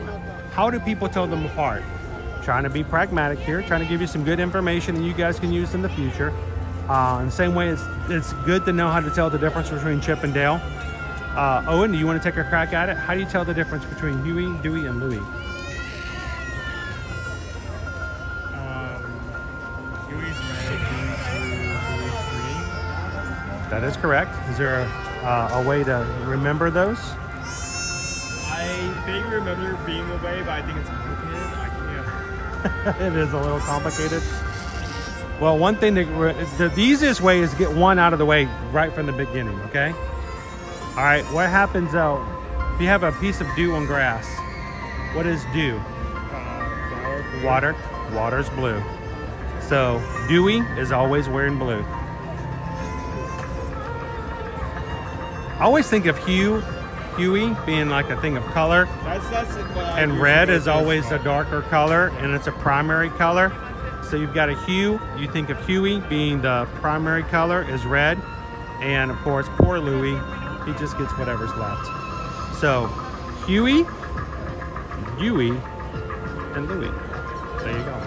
How do people tell them apart? Trying to be pragmatic here, trying to give you some good information that you guys can use in the future. In the same way, it's good to know how to tell the difference between Chip and Dale. Owen, do you want to take a crack at it? How do you tell the difference between Huey, Dewey, and Louie? Huey's red, Dewey's green. That is correct. Is there a way to remember those? I think I remember being the way, but I think it's complicated. I can't. It is a little complicated. Well, one thing the easiest way is to get one out of the way right from the beginning, okay? All right, what happens if you have a piece of dew on grass? What is dew? Water. Water's blue. So Dewey is always wearing blue. I always think of Huey being like a thing of color. That's And red is always a darker color, and it's a primary color. So you've got a hue. You think of Huey being the primary color is red. And of course, poor Louie, he just gets whatever's left. So Huey, Huey, and Louie. There you go.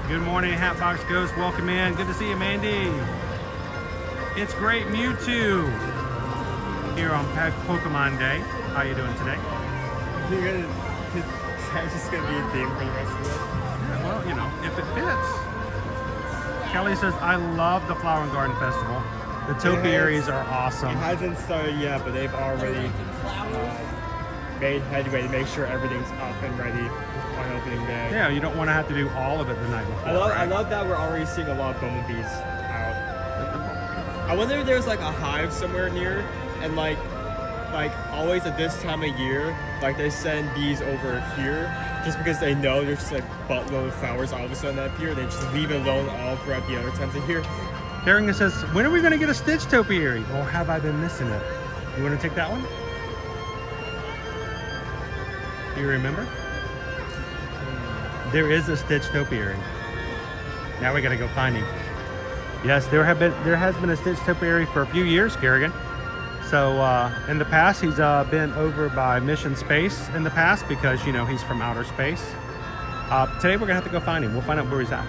Good morning, Hatbox Ghost. Welcome in. Good to see you, Mandy. It's Great Mewtwo here on Pokemon Day. How you doing today? It's just gonna be a theme for the rest of it. Yeah, well, you know, if it fits. Kelly says, I love the Flower and Garden Festival. The topiaries are awesome. It hasn't started yet, but they've already made headway to make sure everything's up and ready on opening day. Yeah, you don't want to have to do all of it the night before. I love that we're already seeing a lot of bumblebees out. I wonder if there's like a hive somewhere near, and like always at this time of year, like they send bees over here just because they know there's just like buttload of flowers all of a sudden that appear. They just leave it alone all throughout the other times of year. Kerrigan says, when are we going to get a Stitch topiary? Or have I been missing it? You want to take that one? Do you remember? There is a Stitch topiary. Now we got to go find him. Yes, there has been a Stitch topiary for a few years, Kerrigan. So in the past, he's been over by Mission Space in the past because, you know, he's from outer space. Today we're gonna have to go find him. We'll find out where he's at.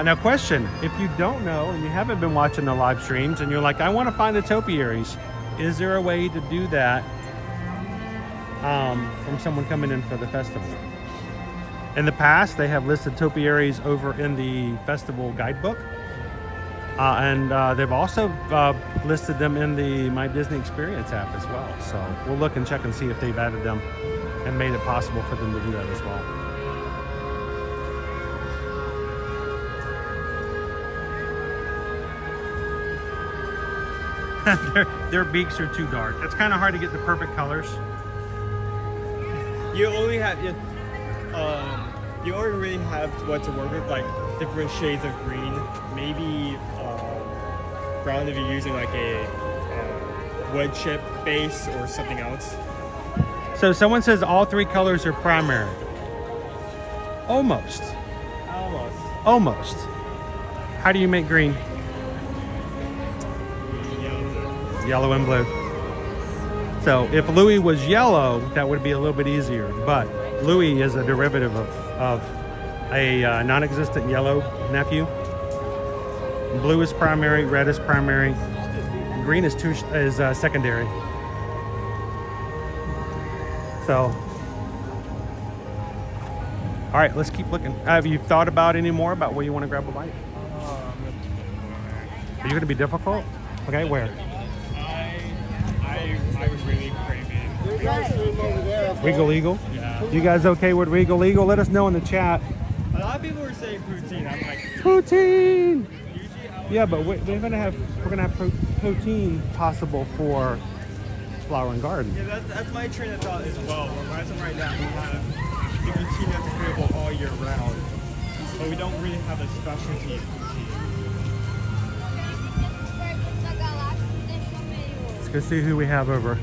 Now question, if you don't know and you haven't been watching the live streams and you're like, I want to find the topiaries, is there a way to do that from someone coming in for the festival? In the past, they have listed topiaries over in the festival guidebook. And they've also listed them in the My Disney Experience app as well. So we'll look and check and see if they've added them and made it possible for them to do that as well. their beaks are too dark. It's kind of hard to get the perfect colors. You only really have what to work with, like different shades of green, maybe brown if you're using like a wood chip base or something else. So someone says all three colors are primary. Almost. Almost. How do you make green? Yellow and blue. So if Louie was yellow, that would be a little bit easier. But Louie is a derivative of a non-existent yellow nephew. Blue is primary, red is primary, green is secondary. So, all right, let's keep looking. Have you thought about any more about where you want to grab a bite? Are you going to be difficult? Okay, where? I was really craving Regal Eagle? Yeah. You guys okay with Regal Eagle? Let us know in the chat. A lot of people were saying poutine. I'm like, Poutine! Yeah, but we're gonna have poutine possible for Flower and Garden. yeah, that's my train of thought as well. As of right now, we have the poutine that's available all year round, but we don't really have a specialty poutine. Let's go see who we have over.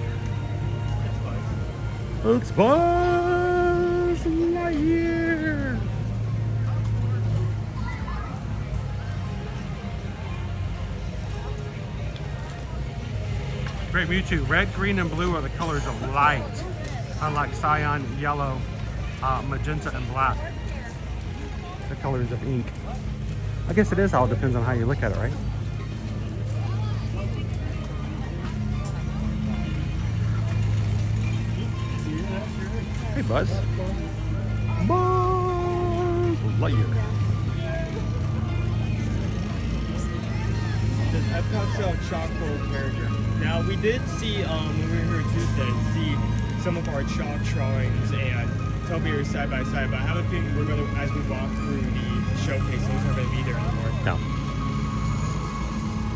It's Buzz Lightyear! Great Mewtwo. Red, green, and blue are the colors of light, unlike cyan, yellow, magenta, and black. The colors of ink. I guess it is all depends on how you look at it, right? Hey, Buzz. Buzz Lightyear. Does Epcot sell a chocolate character? Now, we did see, when we were here Tuesday, see some of our chalk drawings and topiaries side by side, but I have a feeling we're going to, as we walk through the showcase, those aren't going to be there anymore. No.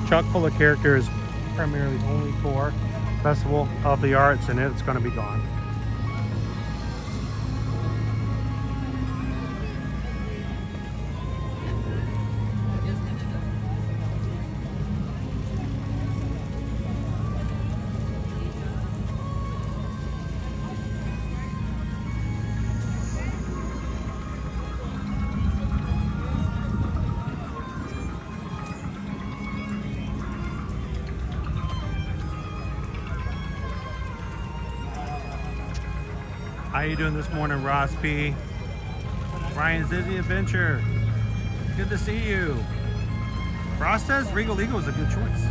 Chock full of characters, primarily only for Festival of the Arts, and it's going to be gone. How you doing this morning, Ross P? Ryan's Disney Adventure. Good to see you. Ross says Regal Eagle is a good choice.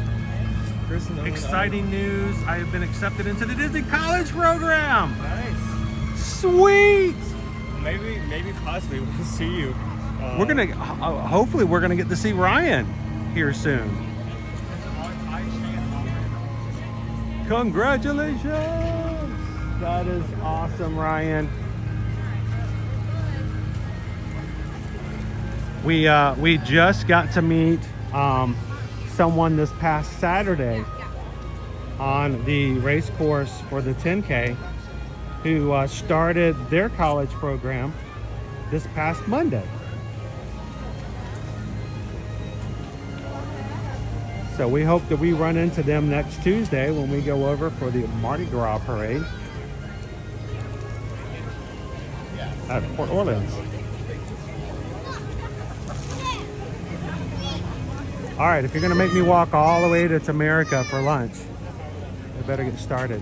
Chris and Owen. Exciting news. I have been accepted into the Disney College program. Nice. Sweet. Maybe possibly we'll see you. We're gonna, hopefully we're gonna get to see Ryan here soon. Congratulations. That is awesome, Ryan. We just got to meet someone this past Saturday on the race course for the 10K who started their college program this past Monday. So we hope that we run into them next Tuesday when we go over for the Mardi Gras parade at Port Orleans. All right, if you're gonna make me walk all the way to Tamarica for lunch, we better get started.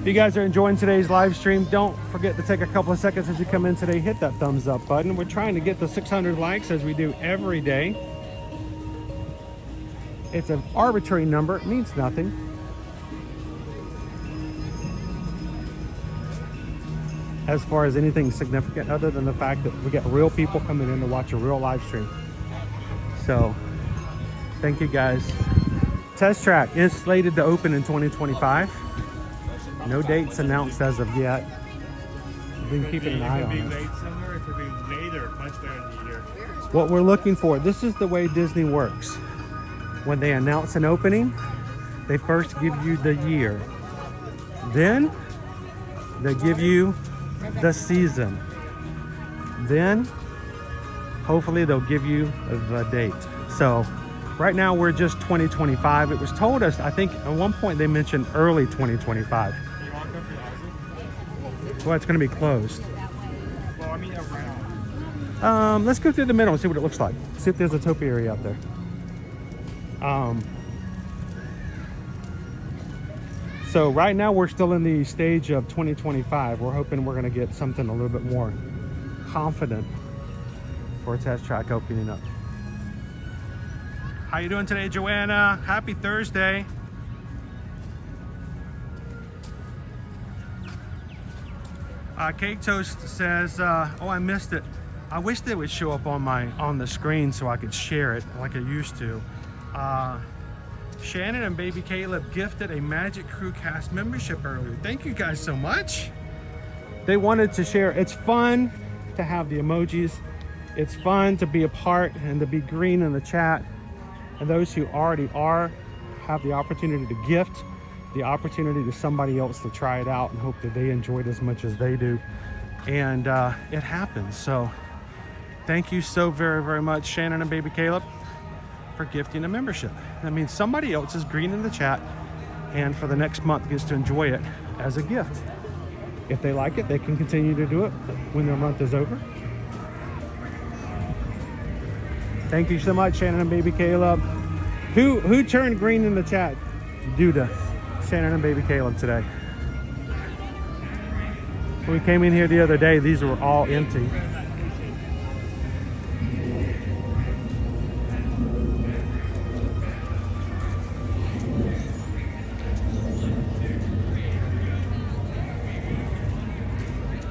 If you guys are enjoying today's live stream, don't forget to take a couple of seconds as you come in today, hit that thumbs up button. We're trying to get the 600 likes as we do every day. It's an arbitrary number, it means nothing. As far as anything significant other than the fact that we get real people coming in to watch a real live stream. So, thank you guys. Test track is slated to open in 2025. No dates announced as of yet. We've been keeping an eye on it. It could be late summer, it could be later, much later in the year. What we're looking for, this is the way Disney works. When they announce an opening, they first give you the year. Then, they give you the season. Then, hopefully they'll give you the date. So right now we're just 2025. It was told us, I think at one point they mentioned early 2025. Well, it's gonna be closed. Well, I mean around. Let's go through the middle and see what it looks like. See if there's a topiary out there. So right now we're still in the stage of 2025. We're hoping we're gonna get something a little bit more confident for a test track opening up. How you doing today, Joanna? Happy Thursday. Cake Toast says, oh, I missed it. I wish they would show up on the screen so I could share it like I used to. Shannon and baby Caleb gifted a Magic Crew cast membership earlier. Thank you guys so much. They wanted to share. It's fun to have the emojis. It's fun to be a part and to be green in the chat. And those who already are have the opportunity to gift the opportunity to somebody else to try it out and hope that they enjoy it as much as they do. And it happens. So thank you so very, very much, Shannon and baby Caleb, for gifting a membership. That means somebody else is green in the chat and for the next month gets to enjoy it as a gift. If they like it, they can continue to do it when their month is over. Thank you so much, Shannon and baby Caleb. Who turned green in the chat due to Shannon and baby Caleb today? When we came in here the other day, these were all empty.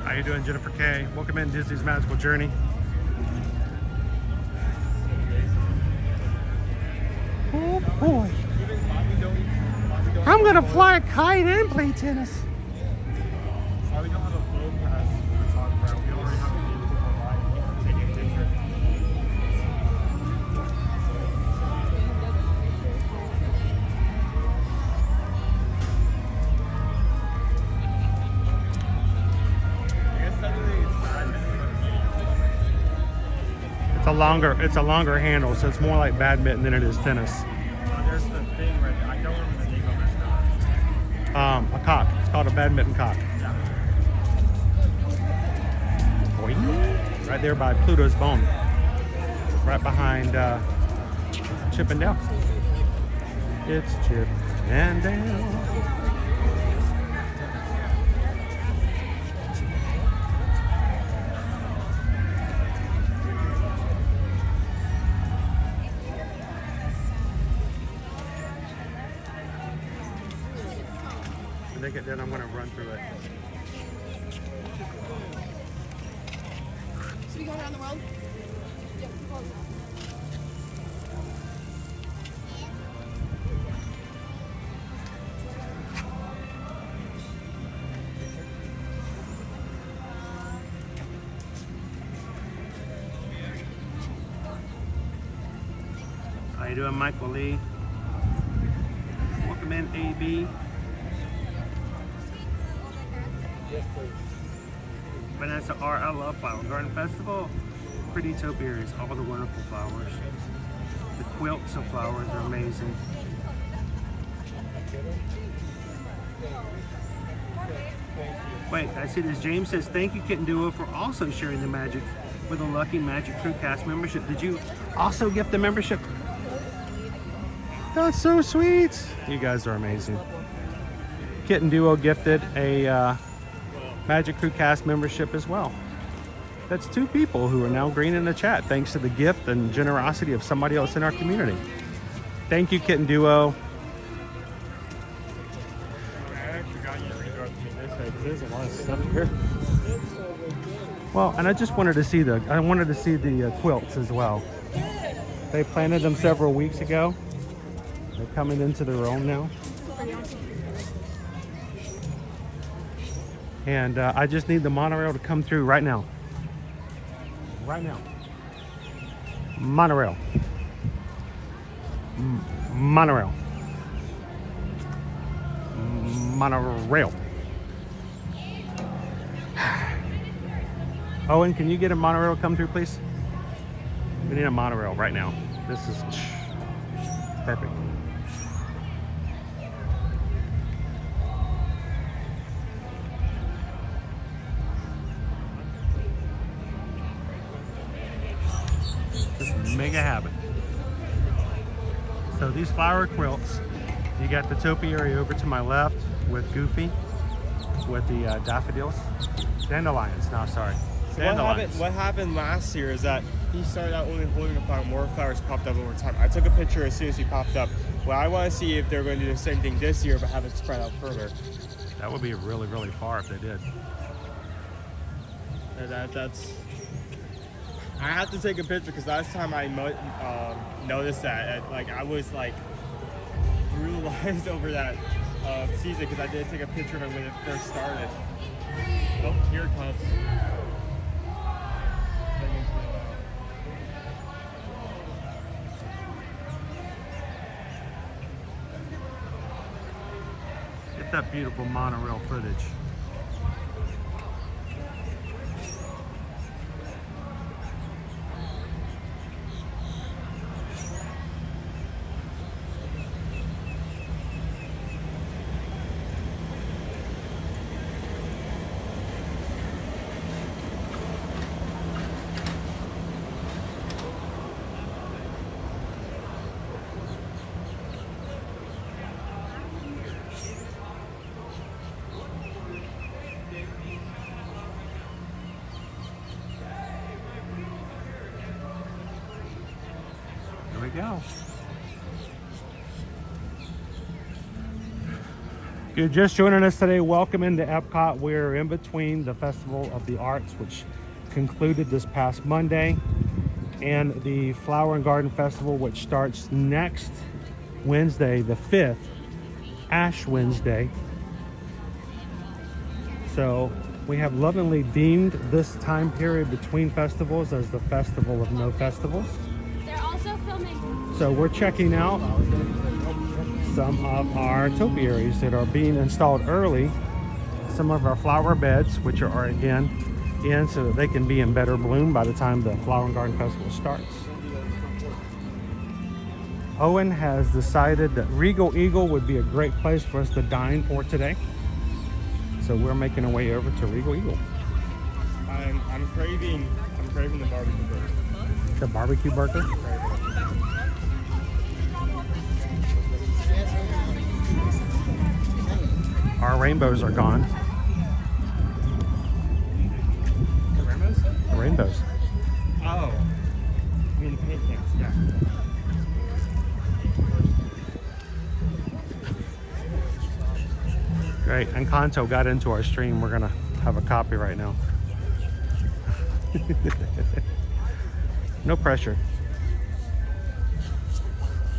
How you doing, Jennifer K? Welcome in Disney's Magical Journey. Oh boy. I'm gonna fly a kite and play tennis. We don't have a boat that has a photographer. We already have a beautiful line taking a picture. I guess technically It's a longer handle, so it's more like badminton than it is tennis. there's the thing right there. I don't remember the name of it. A cock. It's called a badminton cock. Boing. Right there by Pluto's Bone. Right behind Chip and Dale. It's Chip and Dale. ticket, then I'm gonna run through it. Should we go around the world? Yep. How you doing, Michael Lee? Welcome in, AB. Vanessa R. I love Flower Garden Festival. Pretty topiaries, all the wonderful flowers. The quilts of flowers are amazing. Wait, I see this. James says, thank you, Kitten Duo, for also sharing the magic with a lucky Magic Crew Cast membership. Did you also gift the membership? That's so sweet. You guys are amazing. Kitten Duo gifted a Magic Crew Cast membership as well. That's 2 people who are now green in the chat thanks to the gift and generosity of somebody else in our community. Thank you, Kitten Duo. There's a lot of stuff here. Well, and I just wanted to see the quilts as well. They planted them several weeks ago. They're coming into their own now. And I just need the monorail to come through right now. Right now. Monorail. Monorail. Monorail. Owen, can you get a monorail to come through, please? We need a monorail right now. This is perfect. Just make it happen. So these flower quilts, you got the topiary over to my left with Goofy, with the daffodils. Dandelions, no, sorry. What happened last year is that he started out only holding a flower, more flowers popped up over time. I took a picture as soon as he popped up. Well, I want to see if they're going to do the same thing this year, but have it spread out further. That would be really, really far if they did. That's. I have to take a picture because last time I noticed that, like, I was like brutalized over that season because I did take a picture of it when it first started. Oh, here it comes. Get that beautiful monorail footage. Go. If you're just joining us today, welcome into Epcot. We're in between the Festival of the Arts, which concluded this past Monday, and the Flower and Garden Festival, which starts next Wednesday, the 5th, Ash Wednesday. So we have lovingly deemed this time period between festivals as the Festival of No Festivals. So we're checking out some of our topiaries that are being installed early. Some of our flower beds, which are again in so that they can be in better bloom by the time the Flower and Garden Festival starts. Owen has decided that Regal Eagle would be a great place for us to dine for today. So we're making our way over to Regal Eagle. I'm craving the barbecue burger. The barbecue burger? Our rainbows are gone. The rainbows? The rainbows. Oh. I mean the paint cans, yeah. Great. Encanto got into our stream. We're gonna have a copy right now. No pressure.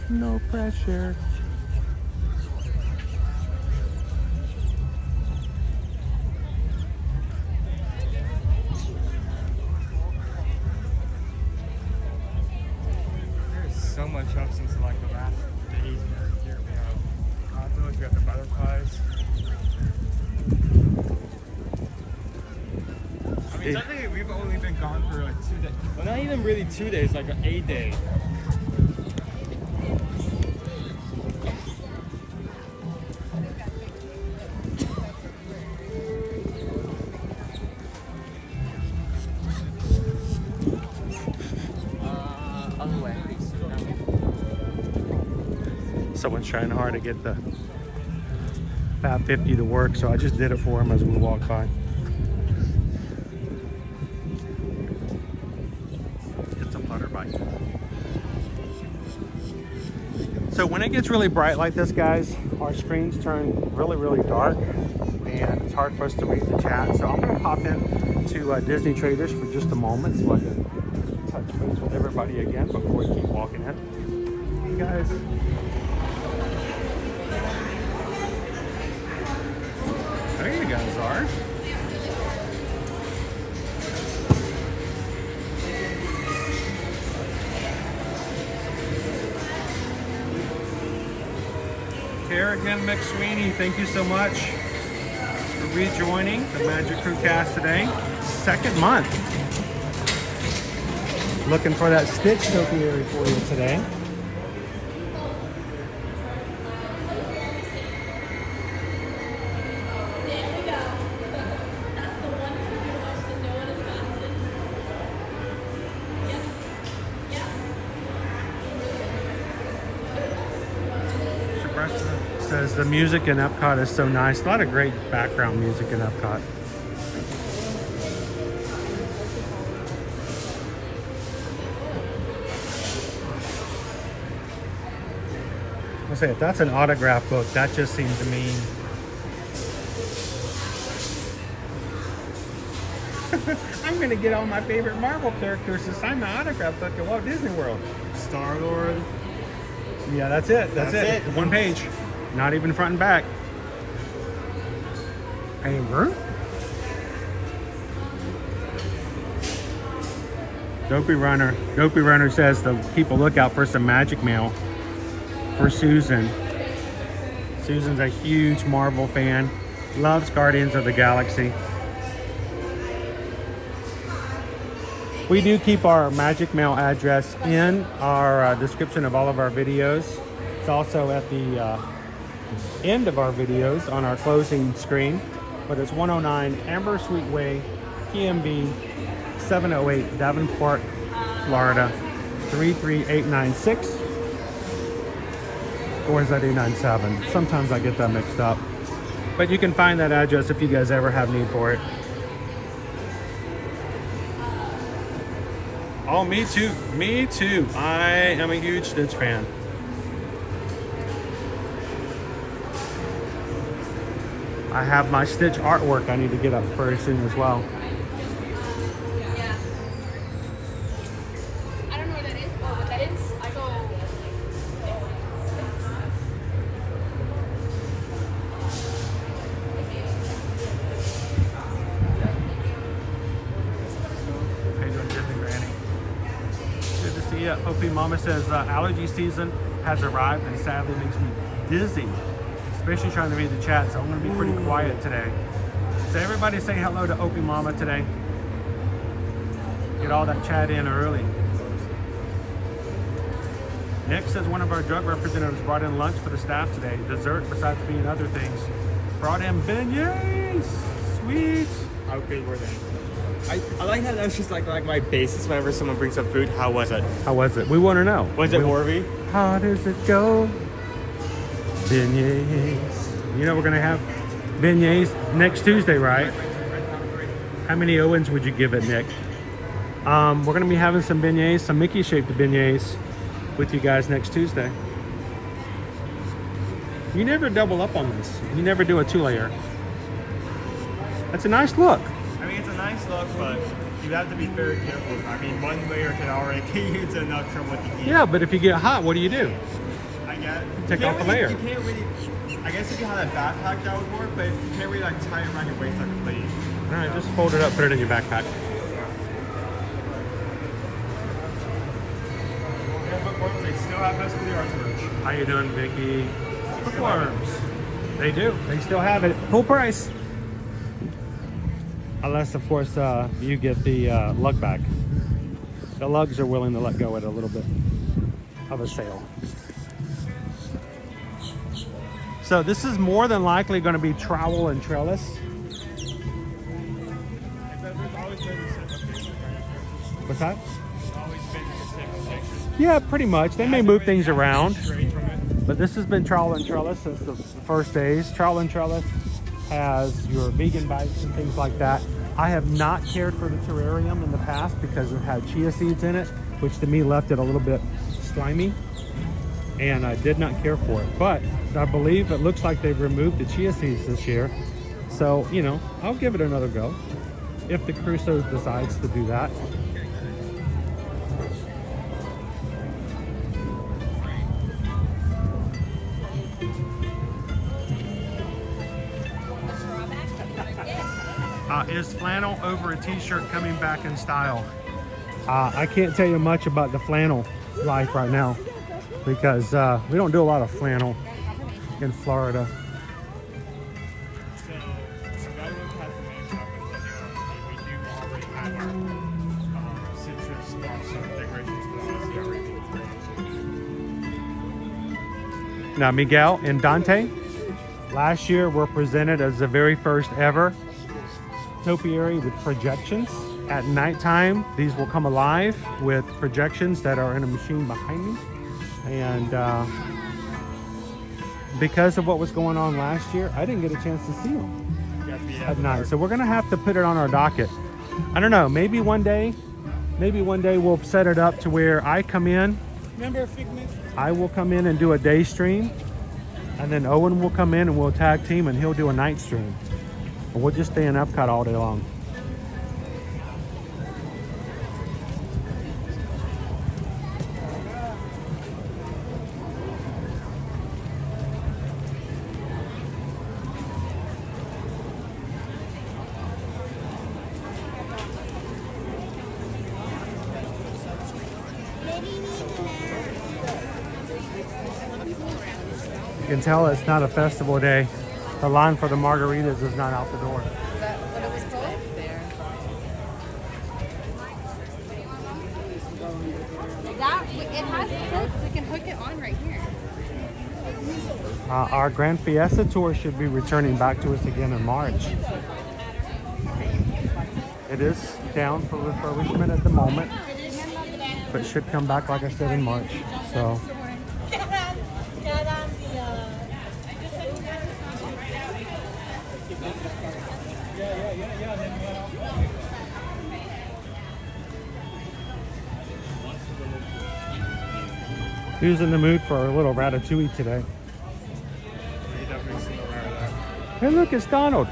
No pressure. There's so much up since like the last days. Here we have condos, we got the butterflies. I mean, technically we've only been gone for like 2 days. Well, not even really 2 days, like an 8-day. Other way. Someone's trying hard to get the 550 to work, so I just did it for him as we walked by. It's a putter bike. So when it gets really bright like this, guys, our screens turn really dark and it's hard for us to read the chat. So I'm gonna pop in to Disney Traders for just a moment so I can touch base with everybody again before we keep walking in. Hey guys. There you guys are. Kerrigan McSweeney, thank you so much for rejoining the Magic Crew cast today. Second month. Looking for that Stitch topiary for you today. Says the music in Epcot is so nice. A lot of great background music in Epcot. I'll say if that's an autograph book, that just seems to mean. I'm gonna get all my favorite Marvel characters to sign my autograph book at Walt Disney World. Star-Lord. Yeah, that's it. That's it. One page. Not even front and back. Amber. Dopey Runner says to keep a lookout for some magic mail for Susan. Susan's a huge Marvel fan. Loves Guardians of the Galaxy. We do keep our magic mail address in our description of all of our videos. It's also at the end of our videos on our closing screen, but it's 109 Ambersweet Way, PMB 708, Davenport, Florida 33896, or is that 897? Sometimes I get that mixed up, but you can find that address if you guys ever have need for it. Oh, me too. I am a huge Stitch fan. I have my Stitch artwork I need to get up very soon as well. Yeah. I don't know what that is, but that is. I go. How you doing, Disney Granny? Good to see you. OP Mama says allergy season has arrived and sadly makes me dizzy. Especially trying to read the chat, so I'm going to be pretty quiet today. So everybody say hello to Opie Mama today. Get all that chat in early. Nick says one of our drug representatives brought in lunch for the staff today. Dessert, besides being other things. Brought in beignets. Sweet. How good were they? I like how that's just like my basis whenever someone brings up food. How was it? How was it? We want to know. Was it Orby? How does it go? Beignets. You know we're gonna have beignets next Tuesday, right? How many Owens would you give it, Nick? We're gonna be having some beignets, some Mickey-shaped beignets, with you guys next Tuesday. You never double up on this. You never do a 2-layer. That's a nice look. I mean, it's a nice look, but you have to be very careful. I mean, 1 layer can already get you to enough trouble with the heat. Yeah, but if you get hot, what do you do? I guess. Take off the layer. You can't really. I guess if you had a backpack, that would work, but you can't really like tie it around your waist like a plate. All right, just fold it up, put it in your backpack. Yeah, bookworms, they still have us with the arts merch. How you doing, Vicky? Bookworms. They do. They still have it. Full price. Unless, of course, you get the lug bag. The lugs are willing to let go at a little bit of a sale. So this is more than likely going to be trowel and trellis. What's that? Yeah, pretty much. They may move things around. But this has been trowel and trellis since the first days. Trowel and trellis has your vegan bites and things like that. I have not cared for the terrarium in the past because it had chia seeds in it, which to me left it a little bit slimy. And I did not care for it. But I believe it looks like they've removed the chia seeds this year. So, you know, I'll give it another go if the Crusoe decides to do that. Is flannel over a t-shirt coming back in style? I can't tell you much about the flannel life right now because we don't do a lot of flannel in Florida. Now Miguel and Dante last year were presented as the very first ever topiary with projections. At nighttime, these will come alive with projections that are in a machine behind me. And because of what was going on last year, I didn't get a chance to see them at night. So we're gonna have to put it on our docket. I don't know, maybe one day we'll set it up to where I come in. I will come in and do a day stream, and then Owen will come in and we'll tag team and he'll do a night stream. And we'll just stay in Epcot all day long. You can tell it's not a festival day. The line for the margaritas is not out the door. Is that what it was called? There. That it has hooks. We can hook it on right here. Our Grand Fiesta tour should be returning back to us again in March. It is down for refurbishment at the moment, but should come back, like I said, in March. So. Who's in the mood for a little ratatouille today? Hey, look, it's Donald.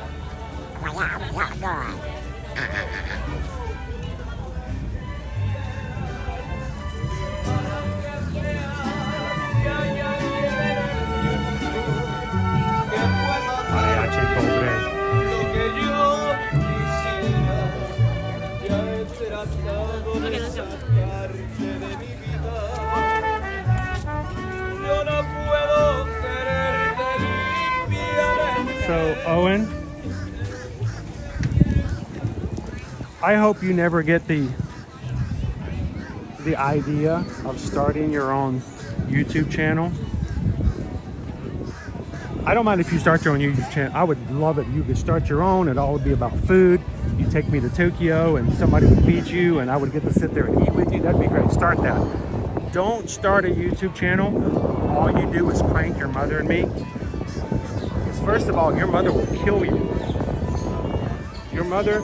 So, Owen, I hope you never get the idea of starting your own YouTube channel. I don't mind if you start your own YouTube channel. I would love it. You could start your own. It all would be about food. You take me to Tokyo and somebody would feed you and I would get to sit there and eat with you. That'd be great. Start that. Don't start a YouTube channel. All you do is prank your mother and me. First of all, your mother will kill you. Your mother,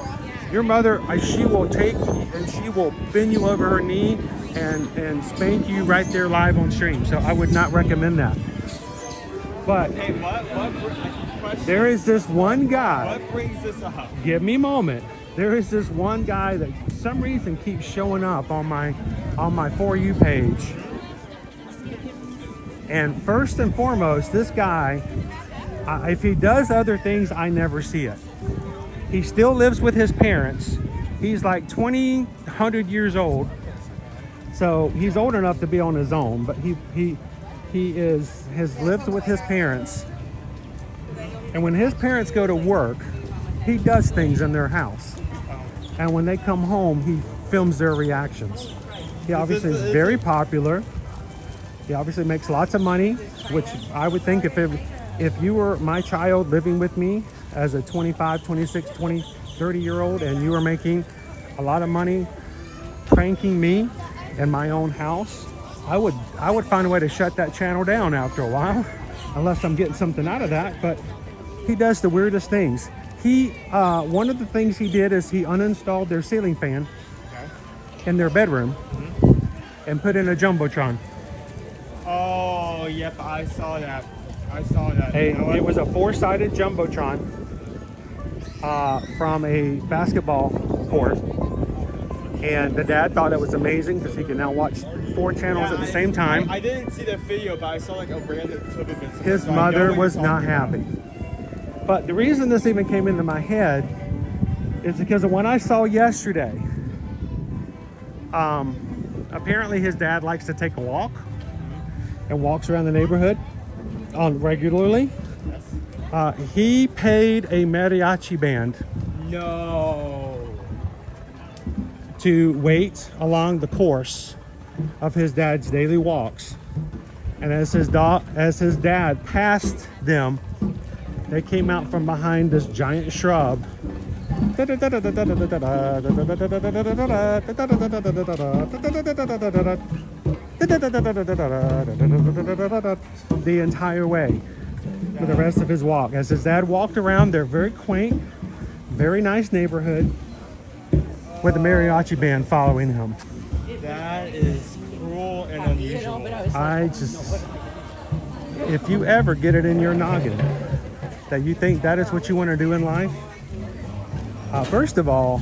she will take and she will bend you over her knee and spank you right there live on stream. So I would not recommend that. But Hey, question. there is this one guy. What brings this up? Give me a moment. There is this one guy that for some reason keeps showing up on my For You page. And first and foremost, this guy, if he does other things, I never see it. He still lives with his parents. He's like 100 years old. So he's old enough to be on his own, but he has lived with his parents. And when his parents go to work, he does things in their house. And when they come home, he films their reactions. He obviously is very popular. He obviously makes lots of money, which I would think if you were my child living with me as a 25, 26, 20, 30-year-old, and you were making a lot of money pranking me in my own house, I would find a way to shut that channel down after a while, unless I'm getting something out of that. But he does the weirdest things. One of the things he did is he uninstalled their ceiling fan in their bedroom and put in a Jumbotron. Oh, yep, I saw that. It was a 4-sided Jumbotron from a basketball court. And the dad thought it was amazing because he can now watch 4 channels at the same time. I didn't see the video, but I saw like a random clip of it. His mother was not happy. But the reason this even came into my head is because of what I saw yesterday. Apparently his dad likes to take a walk and walks around the neighborhood regularly. He paid a mariachi band to wait along the course of his dad's daily walks. And as his dad passed them, they came out from behind this giant shrub. The entire way for the rest of his walk. As his dad walked around their very quaint, very nice neighborhood with a mariachi band following him. That is cruel and unusual. If you ever get it in your noggin that you think that is what you want to do in life, first of all,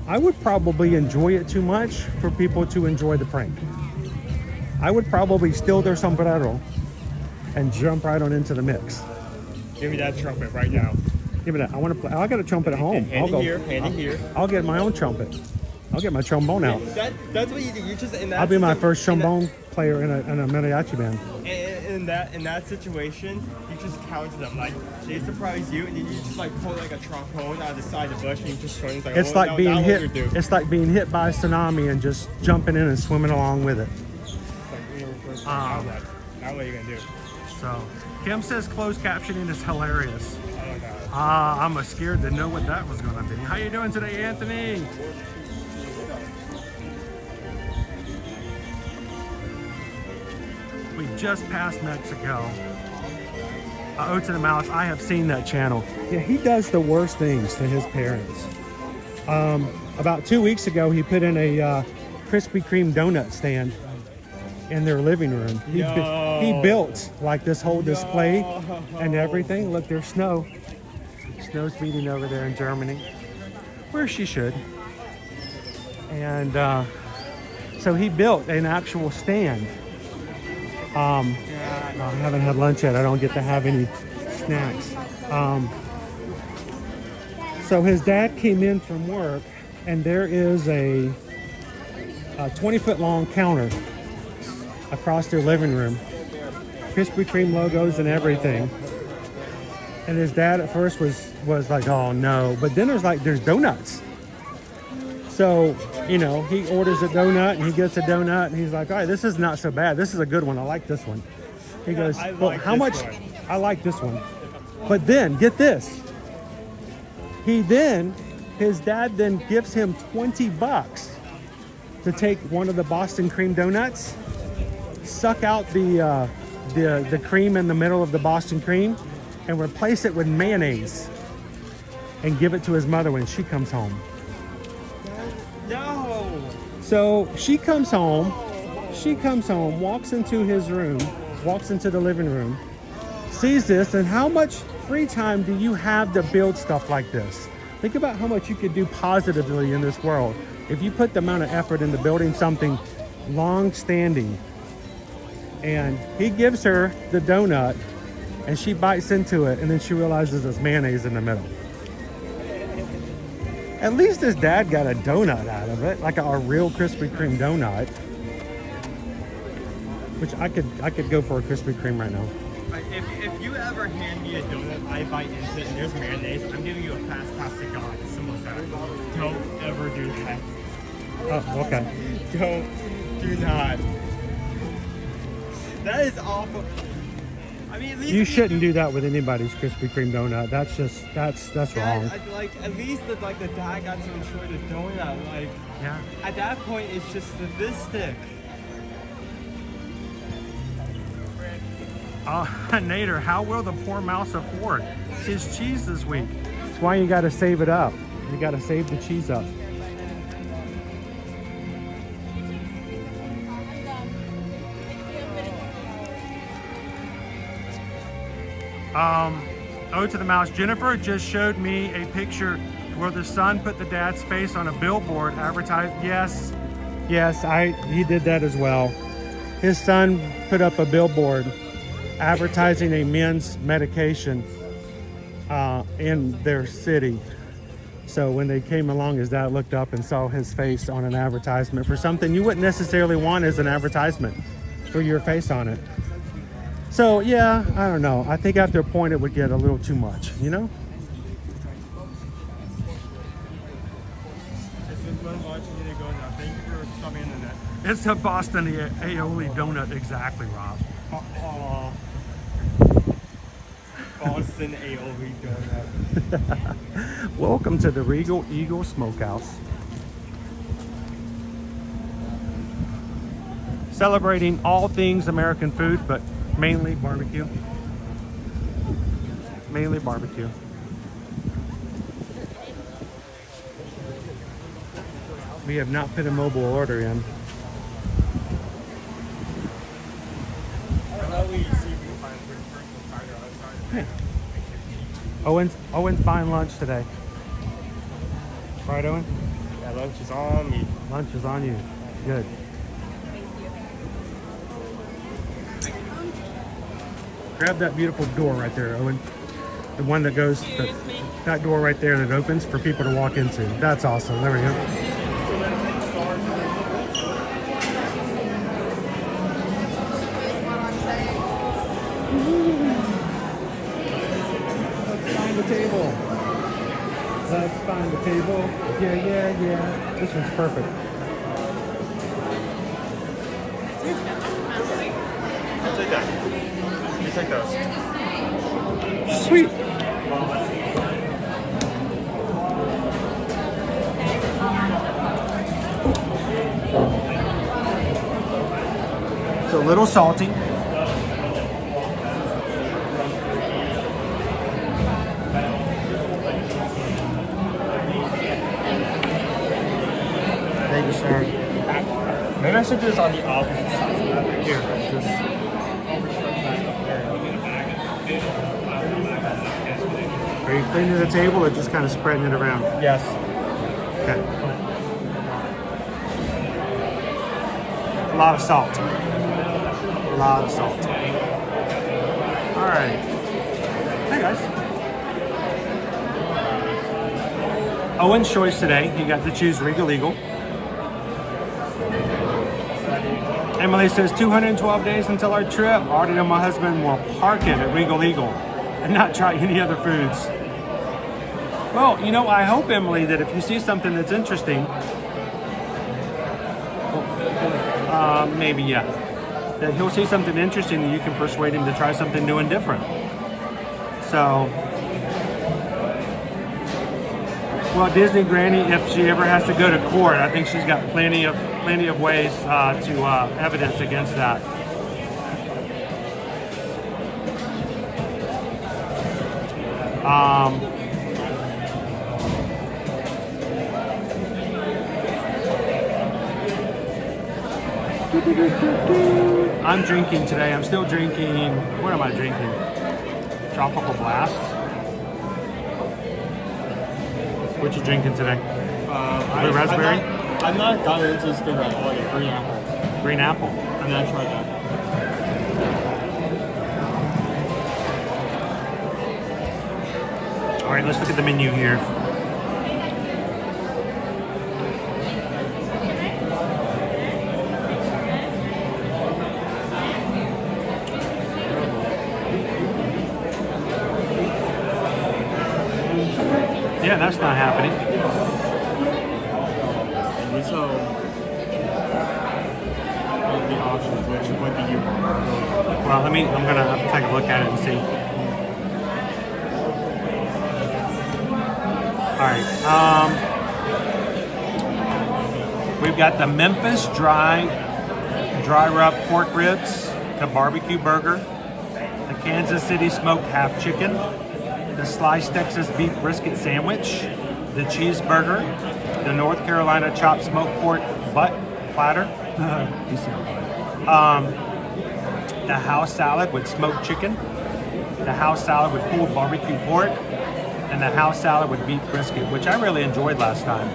I would probably enjoy it too much for people to enjoy the prank. I would probably steal their sombrero and jump right on into the mix. Give me that trumpet right now. Give me that. I want to play. I got a trumpet at home. Hand it here. I'll get my own trumpet. I'll get my trombone out. That's what you do. You just in that. I'll be my first trombone player in a mariachi band. In that situation, you just counter them. Like they surprise you, and then you just like pull like a trombone out of the side of the bush, and you just swing. It's like being hit. It's like being hit by a tsunami and just jumping in and swimming along with it. Now what are you gonna do? So Kim says closed captioning is hilarious. Oh no. I'm scared to know what that was going to be. How you doing today, Anthony? We just passed Mexico. Oats in the Mouse, I have seen that channel. Yeah, he does the worst things to his parents. About 2 weeks ago, he put in a Krispy Kreme donut stand in their living room. He built like this whole display and everything. Look, there's snow. Snow's beating over there in Germany, where she should. And so he built an actual stand. I haven't had lunch yet. I don't get to have any snacks. So his dad came in from work, and there is a 20-foot long counter across their living room. Krispy Kreme logos and everything. And his dad at first was like, oh no. But then there's donuts. So, you know, he orders a donut and he gets a donut and he's like, all right, this is not so bad. This is a good one. I like this one. He goes, well, how much? I like this one. But then, get this. His dad then gives him $20 to take one of the Boston cream donuts, suck out the cream in the middle of the Boston cream, and replace it with mayonnaise and give it to his mother when she comes home. No. So she comes home, walks into his room, walks into the living room, sees this, and how much free time do you have to build stuff like this? Think about how much you could do positively in this world if you put the amount of effort into building something long-standing. And he gives her the donut, and she bites into it, and then she realizes there's mayonnaise in the middle. At least his dad got a donut out of it, like a real Krispy Kreme donut. Which I could go for a Krispy Kreme right now. If you ever hand me a donut, I bite into it, and there's mayonnaise, I'm giving you a pass to God. Simple as that. Don't ever do that. Oh, okay. Do not. That is awful. I mean, at least You shouldn't do that with anybody's Krispy Kreme donut. That's just that's wrong. Like at least the dad got to enjoy the donut. Like Yeah. at that point, it's just this stick. Nader, how will the poor mouse afford his cheese this week? That's why you got to save it up. You got to save the cheese up. Ode to the Mouse. Jennifer just showed me a picture where the son put the dad's face on a billboard advertised. Yes, he did that as well. His son put up a billboard advertising a men's medication in their city. So when they came along, his dad looked up and saw his face on an advertisement for something you wouldn't necessarily want as an advertisement for your face on it. So yeah, I don't know. I think after a point it would get a little too much, you know? It's a Boston aioli donut, exactly, Rob. Boston aioli donut. Welcome to the Regal Eagle Smokehouse. Celebrating all things American food, but mainly barbecue. Mainly barbecue. We have not put a mobile order in. Yeah. Owen's buying lunch today. Right, Owen? Yeah, lunch is on me. Lunch is on you. Good. Grab that beautiful door right there, Owen. The one that goes, that door right there that opens for people to walk into. That's awesome. There we go. Table. Let's find the table. Yeah. This one's perfect. I'll take that. You take those. Sweet. It's a little salty. Thank you, sir. Maybe I should do this on the opposite side. Here, just. Are you cleaning the table or just kind of spreading it around? Yes. Okay. A lot of salt. A lot of salt. All right. Hey, guys. Owen's choice today. He got to choose Regal Eagle. Emily says 212 days until our trip. Already know my husband will park it at Regal Eagle and not try any other foods. Well, you know, I hope, Emily, that if you see something that's interesting, maybe, yeah, that he'll see something interesting and you can persuade him to try something new and different. So, well, Disney Granny, if she ever has to go to court, I think she's got plenty of ways to evidence against that. I'm drinking today. I'm still drinking. What am I drinking? Tropical Blast. What you drinking today? Blue raspberry? I'm not gotten into this thing like green apple. Green apple. I'm not trying that. All right, let's look at the menu here. Yeah, that's not happening. So, the options, what do you want? Well, I'm gonna have to take a look at it and see. All right. We've got the Memphis dry rub pork ribs, the barbecue burger, the Kansas City smoked half chicken, the sliced Texas beef brisket sandwich, the cheeseburger, the North Carolina chopped smoked pork butt platter, the house salad with smoked chicken, the house salad with pulled barbecue pork, and the house salad with beef brisket, which I really enjoyed last time.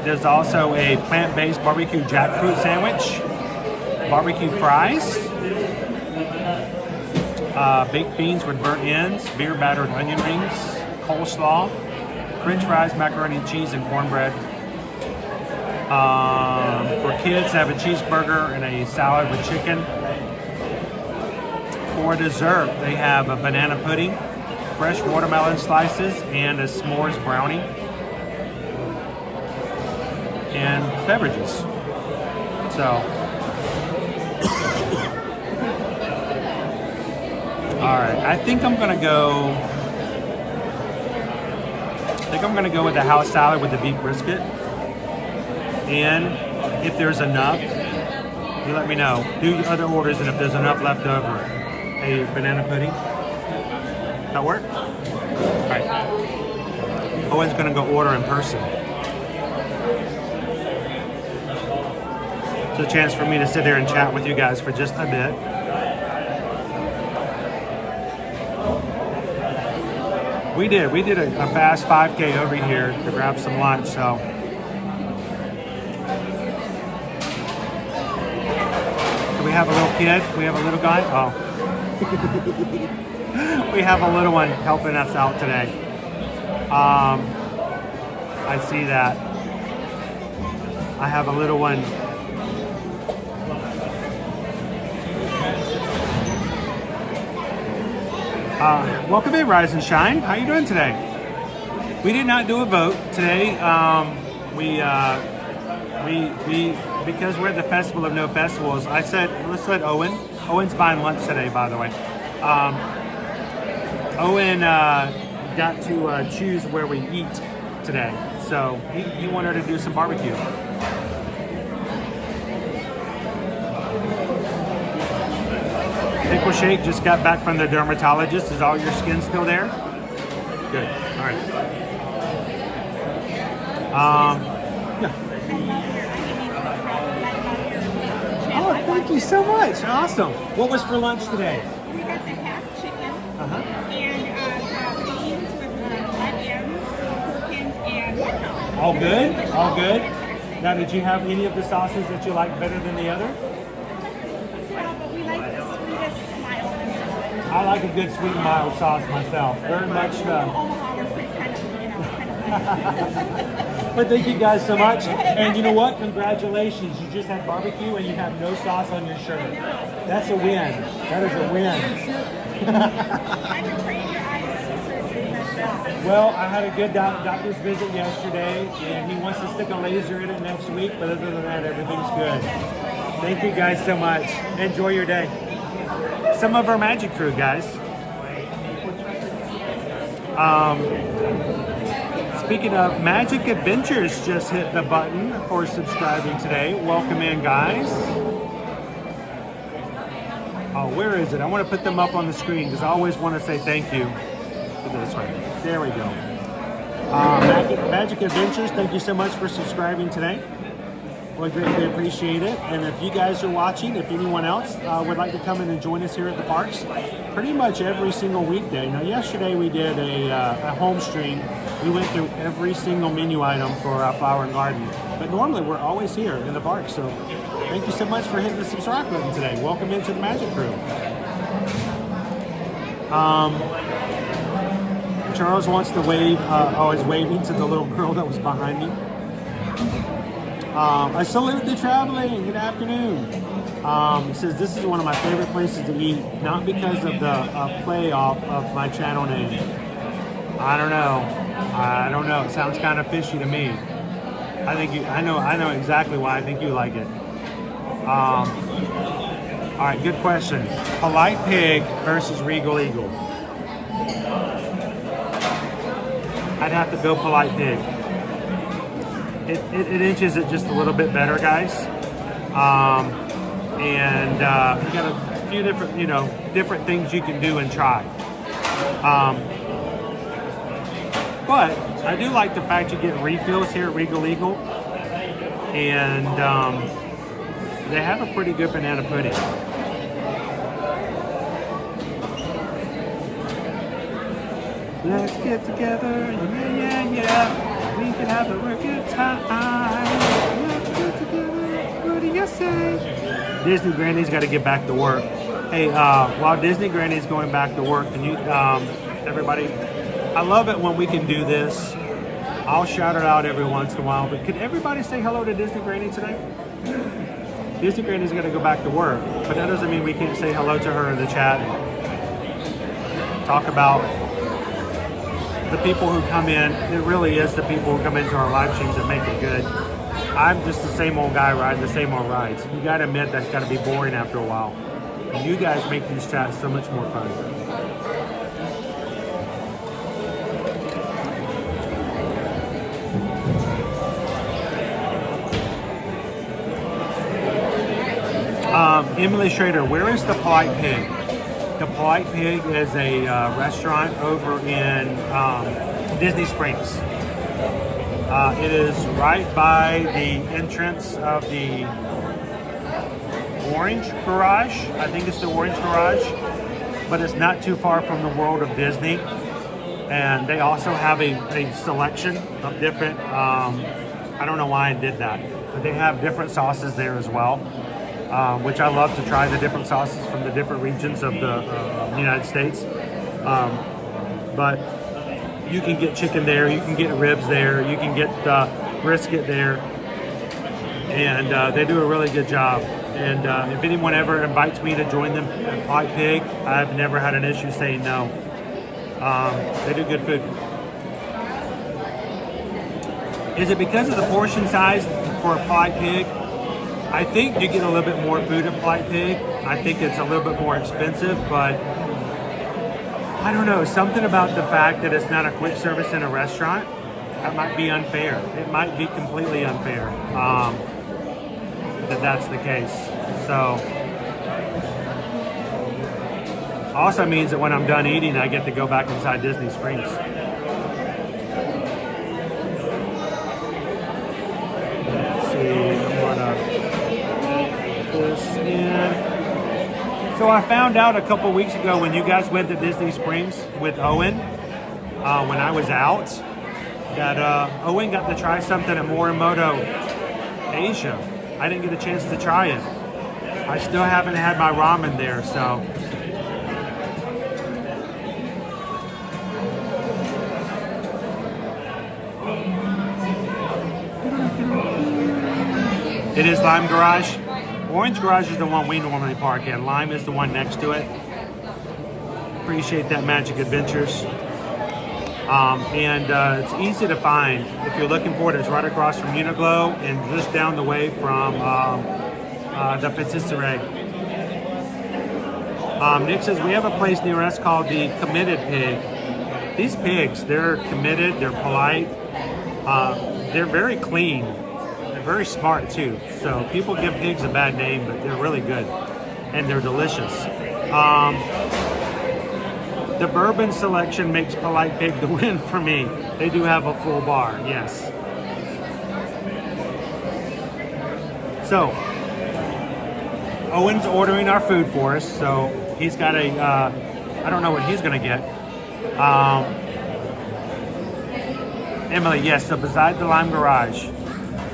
There's also a plant-based barbecue jackfruit sandwich, barbecue fries, baked beans with burnt ends, beer battered onion rings, coleslaw, French fries, macaroni and cheese, and cornbread. For kids, they have a cheeseburger and a salad with chicken. For dessert, they have a banana pudding, fresh watermelon slices, and a s'mores brownie. And beverages. So, all right, I think I'm gonna go with the house salad with the beef brisket. And if there's enough, you let me know. Do other orders, and if there's enough left over, a banana pudding. That work? All right. Owen's gonna go order in person. It's a chance for me to sit there and chat with you guys for just a bit. We did a fast 5K over here to grab some lunch, so. Do we have a little kid? We have a little guy? Oh. We have a little one helping us out today. I see that. I have a little one. Welcome in, Rise and Shine. How you doing today? We did not do a vote today. Because we're at the Festival of No Festivals, I said, let's let Owen. Owen's buying lunch today, by the way. Owen got to choose where we eat today. So he wanted to do some barbecue. Pickle Shake just got back from the dermatologist. Is all your skin still there? Good. All right. Yeah. Oh, thank you so much. Awesome. What was for lunch today? We got the half chicken Uh-huh. and beans with onions, gherkins, and All good? All good? Now, did you have any of the sauces that you like better than the other? well, but we like the sweetest, mild. I like a good sweet and mild sauce myself. Very much. Omaha was kind of. But thank you guys so much. And you know what? Congratulations. You just had barbecue and you have no sauce on your shirt. That's a win. That is a win. I'm afraid your eyes surgery myself. Well, I had a good doctor's visit yesterday, and he wants to stick a laser in it next week. But other than that, everything's good. Thank you guys so much. Enjoy your day. Some of our magic crew, guys. Speaking of Magic Adventures, just hit the button for subscribing today. Welcome in, guys. Oh, where is it? I want to put them up on the screen because I always want to say thank you. Put it this way. There we go. Magic Adventures, thank you so much for subscribing today. We greatly appreciate it. And if you guys are watching, if anyone else would like to come in and join us here at the parks, pretty much every single weekday. Now, yesterday we did a home stream. We went through every single menu item for Flower and Garden. But normally we're always here in the park. So thank you so much for hitting the subscribe button today. Welcome into the Magic Crew. Charles wants to wave. Is waving to the little girl that was behind me. I salute the traveling. Good afternoon. It says this is one of my favorite places to eat, not because of the playoff of my channel name. I don't know. It sounds kind of fishy to me. I know exactly why I think you like it. All right, good question. Polite Pig versus Regal Eagle. I'd have to go Polite Pig. It inches it just a little bit better, guys. You got a few different things you can do and try. But I do like the fact you get refills here at Regal Eagle, and they have a pretty good banana pudding. Let's get together, yeah. We can have a real good time. Let's get together. What do you say? Disney Granny's got to get back to work. Hey, while Disney Granny's going back to work, can you, everybody, I love it when we can do this. I'll shout it out every once in a while, but can everybody say hello to Disney Granny today? Disney Granny's got to go back to work, but that doesn't mean we can't say hello to her in the chat. Talk about the people who come in. It really is the people who come into our live streams that make it good. I'm just the same old guy riding the same old rides. You gotta admit that's gotta be boring after a while. And you guys make these chats so much more fun. Emily Schrader, where is the Polite Pig? The Polite Pig is a restaurant over in Disney Springs. It is right by the entrance of the Orange Garage. I think it's the Orange Garage, but it's not too far from the World of Disney. And they also have a selection of different, I don't know why I did that, but they have different sauces there as well. Which I love to try the different sauces from the different regions of the United States. But you can get chicken there, you can get ribs there, you can get brisket there, and they do a really good job. And if anyone ever invites me to join them at Polite Pig, I've never had an issue saying no. They do good food. Is it because of the portion size for a Polite Pig? I think you get a little bit more food at Polite Pig. I think it's a little bit more expensive, but I don't know, something about the fact that it's not a quick service in a restaurant, that might be unfair. It might be completely unfair that that's the case. So, also means that when I'm done eating, I get to go back inside Disney Springs. Let's see, I'm gonna this in. So I found out a couple weeks ago when you guys went to Disney Springs with Owen, when I was out, that Owen got to try something at Morimoto Asia. I didn't get a chance to try it. I still haven't had my ramen there, so. It is Lime Garage. Orange Garage is the one we normally park in. Lime is the one next to it. Appreciate that, Magic Adventures. It's easy to find. If you're looking for it, it's right across from Uniglow and just down the way from the Patisserie. Nick says, we have a place near us called the Committed Pig. These pigs, they're committed, they're polite, they're very clean. Very smart too. So people give pigs a bad name, but they're really good and they're delicious. The bourbon selection makes Polite Pig the win for me. They do have a full bar, yes. So, Owen's ordering our food for us, so he's got a, I don't know what he's gonna get. Emily, yes, so beside the Lime Garage.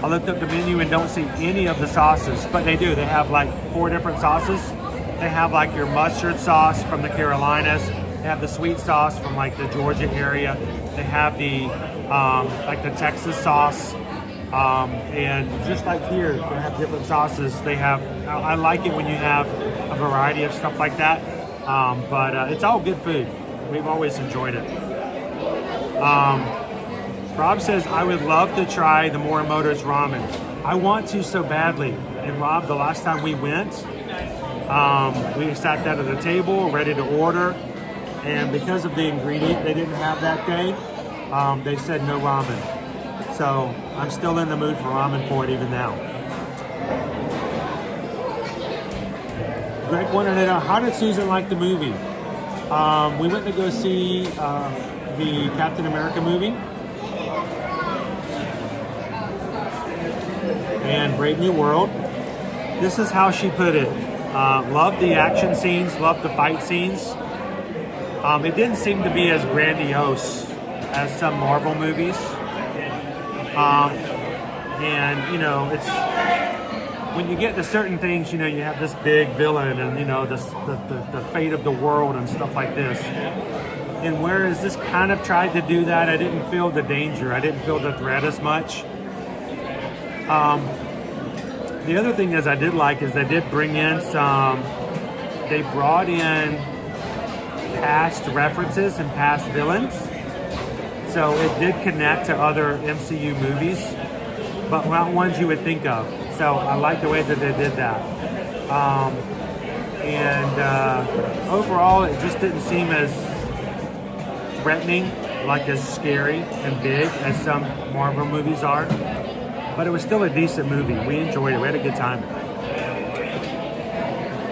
I looked up the menu and don't see any of the sauces, but they do. They have like 4 different sauces. They have like your mustard sauce from the Carolinas. They have the sweet sauce from like the Georgia area. They have the like the Texas sauce. And just like here, they have different sauces. They have, I like it when you have a variety of stuff like that. But it's all good food. We've always enjoyed it. Rob says, I would love to try the Morimoto's ramen. I want to so badly. And Rob, the last time we went, we sat down at the table, ready to order. And because of the ingredient they didn't have that day, they said no ramen. So I'm still in the mood for ramen for it even now. Greg wanted to know, how did Susan like the movie? We went to go see the Captain America movie. And Brave New World. This is how she put it. Loved the action scenes, loved the fight scenes. It didn't seem to be as grandiose as some Marvel movies. And, you know, it's when you get to certain things, you know, you have this big villain and, you know, the fate of the world and stuff like this. And whereas this kind of tried to do that, I didn't feel the danger. I didn't feel the threat as much. The other thing is I did like is they did bring in some, they brought in past references and past villains. So it did connect to other MCU movies, but not ones you would think of. So I like the way that they did that. Overall, it just didn't seem as threatening, like as scary and big as some Marvel movies are. But it was still a decent movie. We enjoyed it. We had a good time.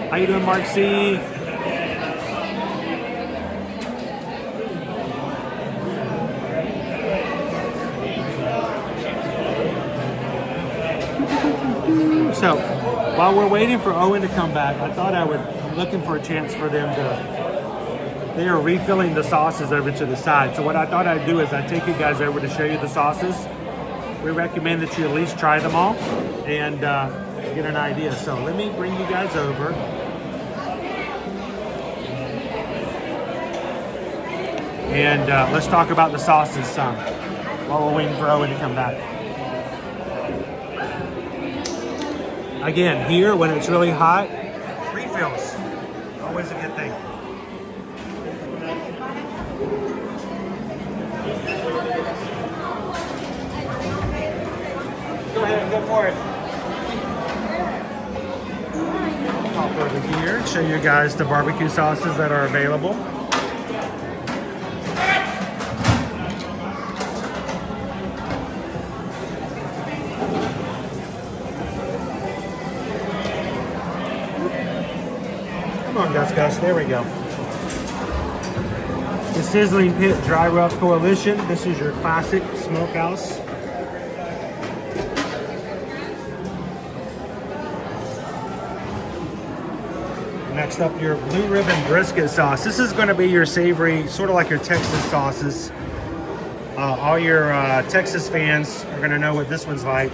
How you doing, Mark C? So, while we're waiting for Owen to come back, I thought I'm looking for a chance for them to, they are refilling the sauces over to the side. So what I thought I'd do is I'd take you guys over to show you the sauces. We recommend that you at least try them all and get an idea. So let me bring you guys over. And let's talk about the sauces some while we're waiting for Owen to come back. Again, here when it's really hot, refills. Always a good thing. Go ahead, go for it. Hop over here and show you guys the barbecue sauces that are available. Come on, Gus. There we go. The Sizzling Pit Dry Rub Coalition. This is your classic smokehouse. Next up, your Blue Ribbon Brisket Sauce. This is going to be your savory, sort of like your Texas sauces. All your Texas fans are going to know what this one's like.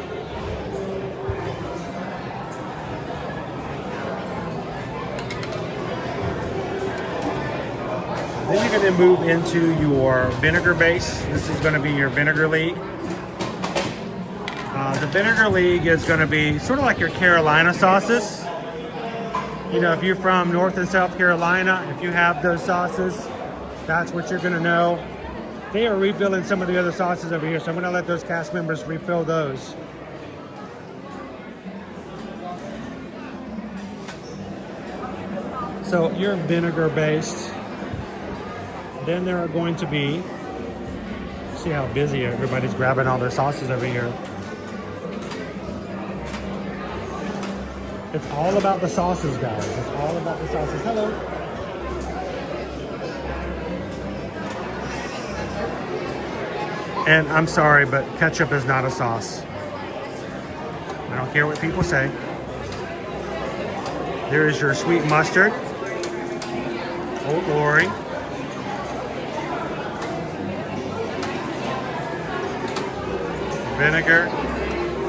Then you're going to move into your vinegar base. This is going to be your Vinegar League. The Vinegar League is going to be sort of like your Carolina sauces. You know, if you're from North and South Carolina, if you have those sauces, that's what you're going to know. They are refilling some of the other sauces over here, so I'm going to let those cast members refill those. So you're vinegar based. Then there are going to be, see how busy everybody's grabbing all their sauces over here. It's all about the sauces, guys. It's all about the sauces. Hello. And I'm sorry, but ketchup is not a sauce. I don't care what people say. There is your sweet mustard. Old Glory. Vinegar.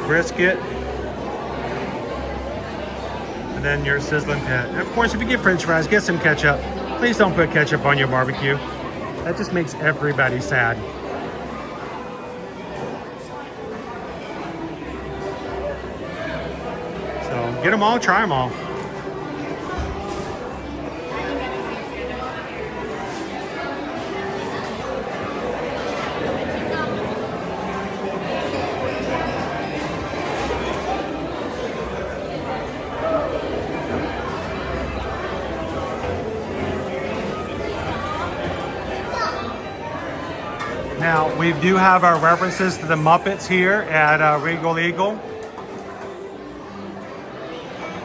Brisket. And then your sizzling pit. And of course, if you get french fries, get some ketchup. Please don't put ketchup on your barbecue. That just makes everybody sad. So get them all, try them all. Now, we do have our references to the Muppets here at Regal Eagle.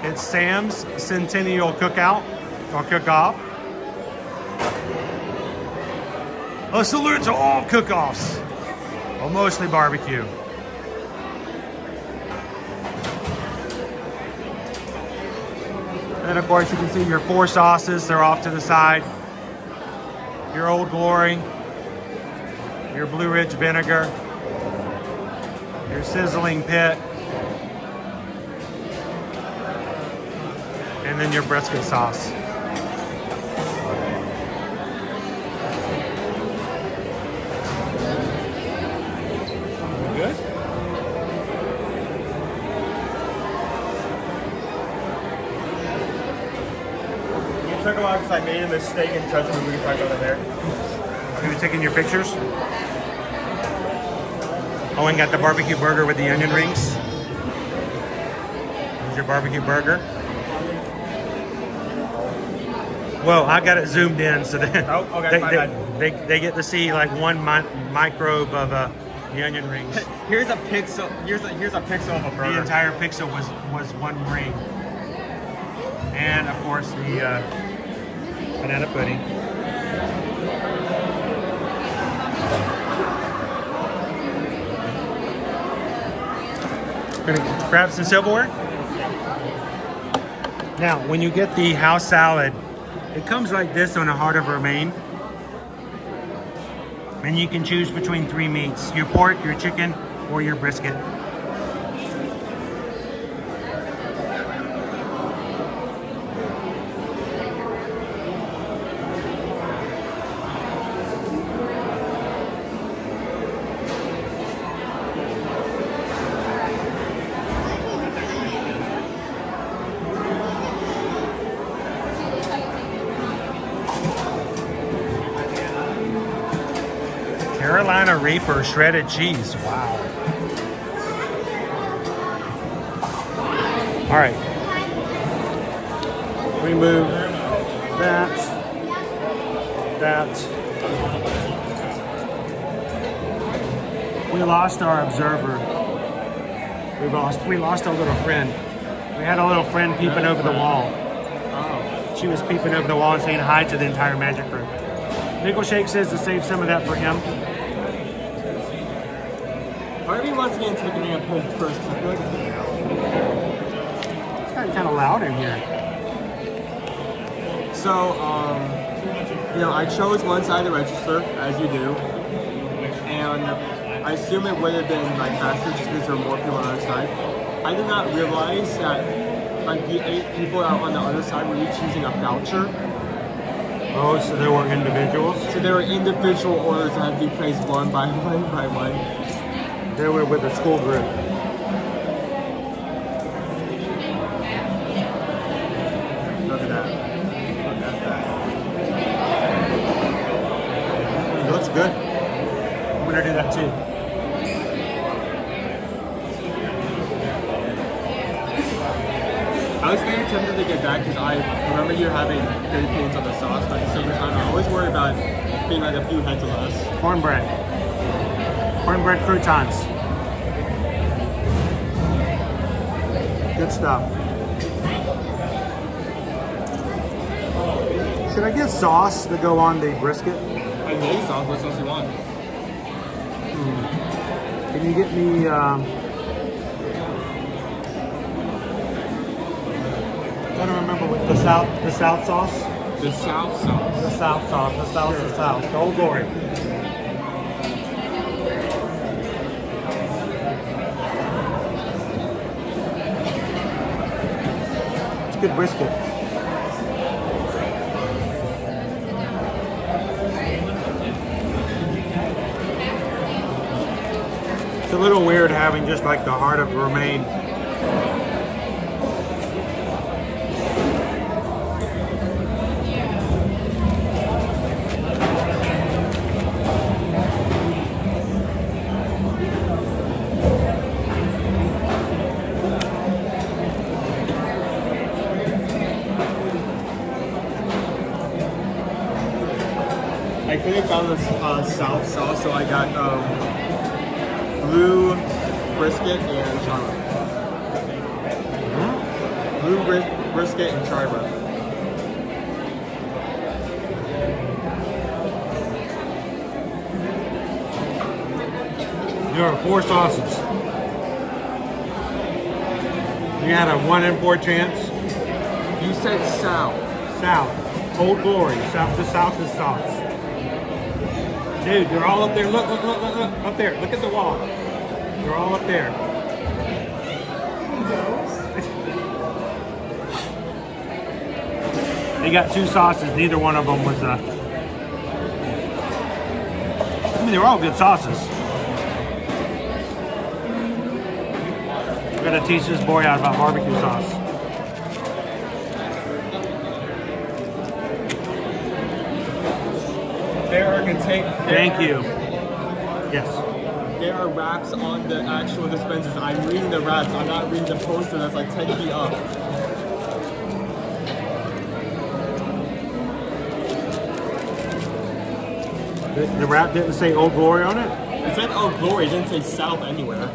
It's Sam's Centennial Cookout, or Cook-Off. A salute to all cook-offs, well, mostly barbecue. And of course, you can see your 4 sauces, they're off to the side. Your Old Glory. Your Blue Ridge vinegar, your sizzling pit, and then your brisket sauce. Good? It took a while because I made a mistake in judgment. We can talk about it there. Are you taking your pictures? Owen got the barbecue burger with the onion rings. Here's your barbecue burger. Well, I got it zoomed in so that they get to see like one microbe of the onion rings. Here's a pixel. Here's a pixel of a burger. The entire pixel was one ring. And of course the banana pudding. Gonna grab some silverware. Now, when you get the house salad, it comes like this on a heart of romaine. And you can choose between 3 meats, your pork, your chicken, or your brisket. Carolina Reaper shredded cheese. Wow. All right. Remove that. We lost our observer. We lost our little friend. We had a little friend peeping over the wall. She was peeping over the wall and saying hi to the entire magic group. Nickel Shake says to save some of that for him. Part of me wants to get into the banana pudding first because I feel like it's getting out. It's gotten kind of loud in here. So, I chose one side of the register, as you do, and I assume it would have been like faster just because there were more people on the other side. I did not realize that like the 8 people out on the other side were each using a voucher. Oh, so there were individuals? So there were individual orders that had to be placed one by one by one. They were with a school group. Look at that. Look at that. It looks good. I'm gonna do that too. I was very tempted to get that because I remember you having good opinions on the sauce, but at the same time, I always worry about being like a few heads of us. Cornbread. Cornbread croutons. Good stuff. Should I get sauce to go on the brisket? I know sauce. What sauce you want? Can you get me, I don't remember what the South sauce? The South sauce. The South sauce, the South, the South, the Old Glory. It's good brisket. It's a little weird having just like the heart of romaine. I couldn't find the South sauce, so I got blue brisket and charma. Blue brisket and charma. There are 4 sauces. You had a 1 in 4 chance. You said South. South. Old Glory. South. The South is sauce. Dude, they're all up there. Look, look, look, look, look. Up there. Look at the wall. They're all up there. They got 2 sauces. Neither one of them was I mean, they were all good sauces. I'm gonna teach this boy out about barbecue sauce. There are Thank you. Yes. There are wraps on the actual dispensers. I'm reading the wraps. I'm not reading the poster that's like 10 feet up. The wrap didn't say Old Glory on it? It said Old Glory. It didn't say South anywhere.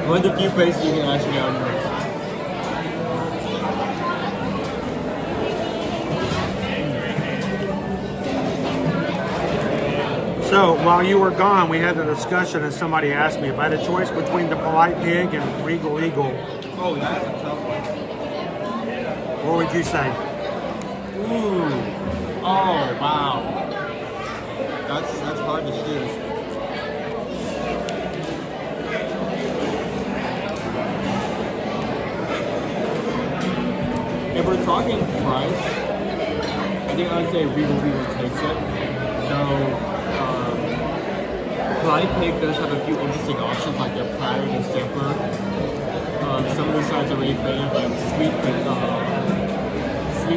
One of the few places you can actually get on your wrist. So while you were gone, we had a discussion and somebody asked me if I had a choice between the Polite Pig and Regal Eagle, Oh, that's a tough one. what would you say? Ooh. Oh, wow. That's hard to choose. If we're talking price, I think I'd say Regal Eagle takes it. Though, Polite Pig does have a few interesting options like their platter and sampler. Some of the sides are really famous, like sweet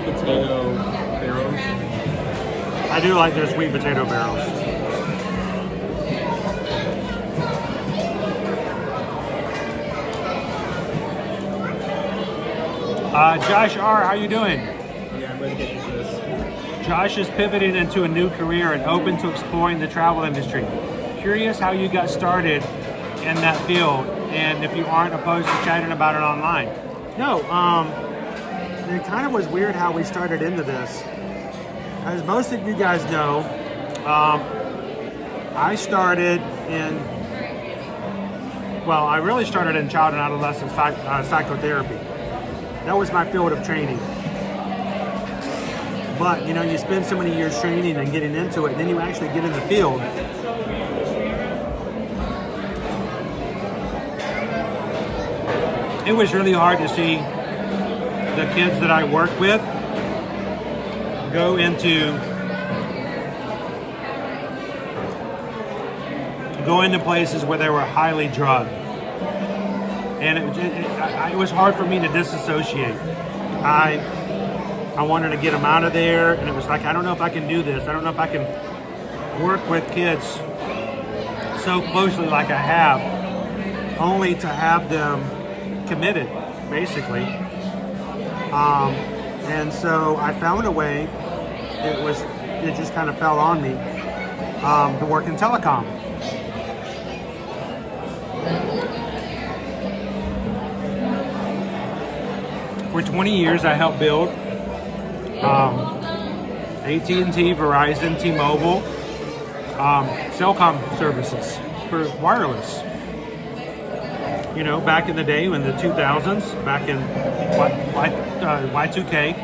potato barrels. I do like their sweet potato barrels. Josh R., how you doing? Yeah, I'm ready to get into this. Josh is pivoting into a new career and open to exploring the travel industry. Curious how you got started in that field and if you aren't opposed to chatting about it online. No, it kind of was weird how we started into this. As most of you guys know, I really started in child and adolescent psychotherapy. That was my field of training. But, you know, you spend so many years training and getting into it, and then you actually get in the field. It was really hard to see the kids that I work with go into places where they were highly drugged. And it was hard for me to disassociate. I wanted to get them out of there, and it was like, I don't know if I can do this. I don't know if I can work with kids so closely like I have, only to have them committed, basically. And so I found a way, it just kind of fell on me, to work in telecom. For 20 years, I helped build AT&T, Verizon, T-Mobile, Cellcom services for wireless. You know, back in the day, in the 2000s, back in Y2K,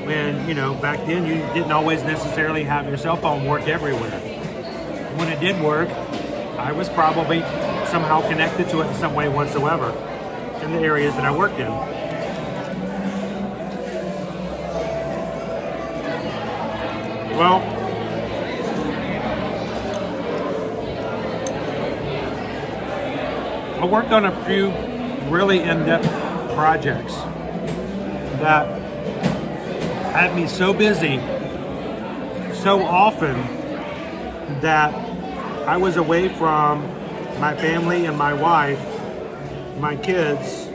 when, you know, back then you didn't always necessarily have your cell phone work everywhere. When it did work, I was probably somehow connected to it in some way whatsoever in the areas that I worked in. Well, I worked on a few really in-depth projects that had me so busy so often that I was away from my family and my wife, my kids,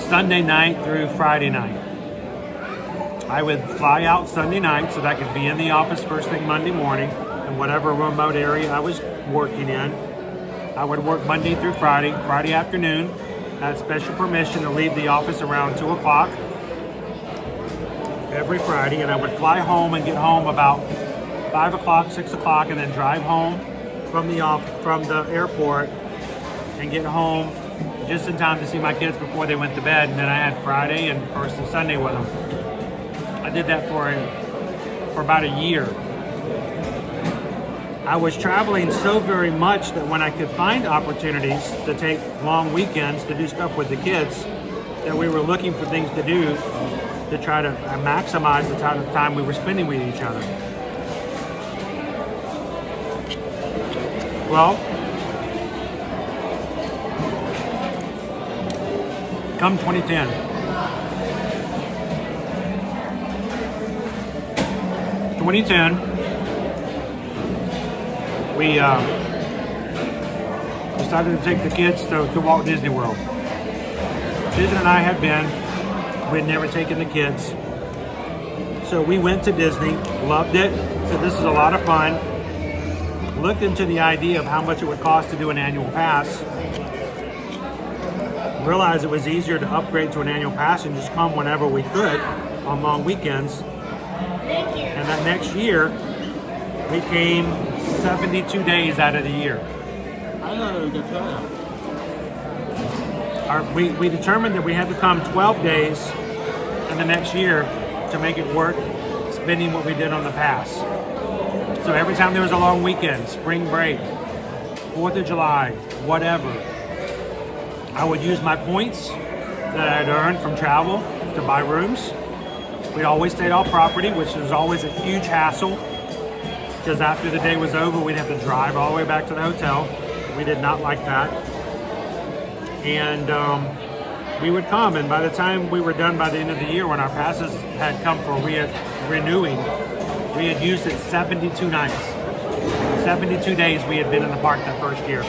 Sunday night through Friday night. I would fly out Sunday night so that I could be in the office first thing Monday morning in whatever remote area I was working in. I would work Monday through Friday. Friday afternoon, I had special permission to leave the office around 2 o'clock every Friday, and I would fly home and get home about 5 o'clock, 6 o'clock, and then drive home from the airport and get home just in time to see my kids before they went to bed. And then I had Friday and first of Sunday with them. I did that for about a year. I was traveling so very much that when I could find opportunities to take long weekends to do stuff with the kids, that we were looking for things to do to try to maximize the time we were spending with each other. Well, come 2010, we decided to take the kids to Walt Disney World. Susan and I had been. We had never taken the kids. So we went to Disney, loved it, said this is a lot of fun. Looked into the idea of how much it would cost to do an annual pass. Realized it was easier to upgrade to an annual pass and just come whenever we could on long weekends. Thank you. And that next year, we came 72 days out of the year. I thought it was a good turnout. We determined that we had to come 12 days in the next year to make it work, spending what we did on the pass. So every time there was a long weekend, spring break, 4th of July, whatever, I would use my points that I'd earned from travel to buy rooms. We always stayed off property, which was always a huge hassle, because after the day was over, we'd have to drive all the way back to the hotel. We did not like that. And we would come, and by the time we were done by the end of the year, when our passes had come for renewing, we had used it 72 nights. 72 days we had been in the park that first year.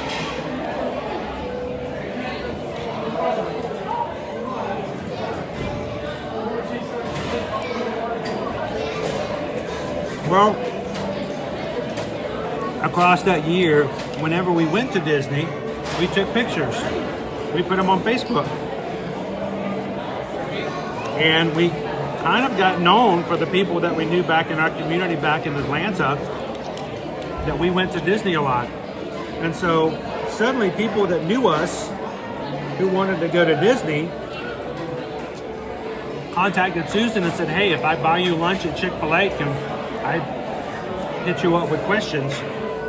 Well, across that year, whenever we went to Disney, we took pictures. We put them on Facebook. And we kind of got known for the people that we knew back in our community back in Atlanta, that we went to Disney a lot. And so suddenly people that knew us who wanted to go to Disney contacted Susan and said, hey, if I buy you lunch at Chick-fil-A, can I hit you up with questions?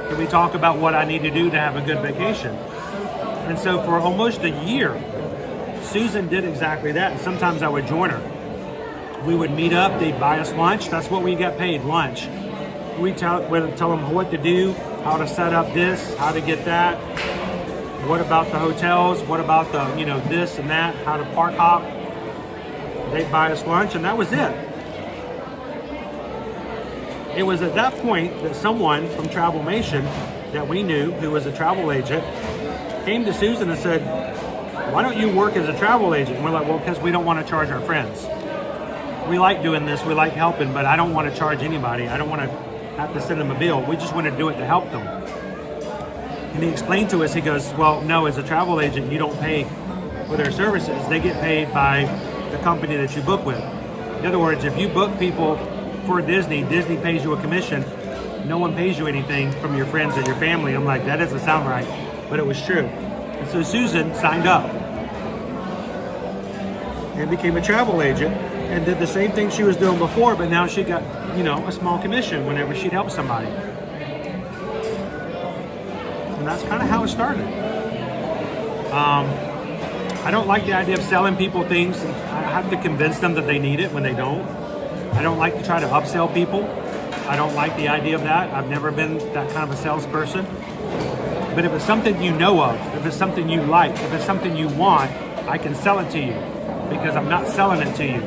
Can we talk about what I need to do to have a good vacation? And so for almost a year, Susan did exactly that. And sometimes I would join her. We would meet up, they'd buy us lunch. That's what we got paid, lunch. We'd tell them what to do, how to set up this, how to get that. What about the hotels? What about the, this and that, how to park hop? They'd buy us lunch, and that was it. It was at that point that someone from Travelmation that we knew, who was a travel agent, came to Susan and said, why don't you work as a travel agent? And we're like, well, because we don't want to charge our friends. We like doing this, we like helping, but I don't want to charge anybody. I don't want to have to send them a bill. We just want to do it to help them. And he explained to us, he goes, well, no, as a travel agent, you don't pay for their services, they get paid by the company that you book with. In other words, if you book people for Disney, Disney pays you a commission. No one pays you anything from your friends or your family. I'm like, that doesn't sound right, but it was true. And so Susan signed up and became a travel agent and did the same thing she was doing before, but now she got, you know, a small commission whenever she'd help somebody. And that's kind of how it started. I don't like the idea of selling people things. I have to convince them that they need it when they don't. I don't like to try to upsell people. I don't like the idea of that. I've never been that kind of a salesperson. But if it's something you know of, if it's something you like, if it's something you want, I can sell it to you because I'm not selling it to you.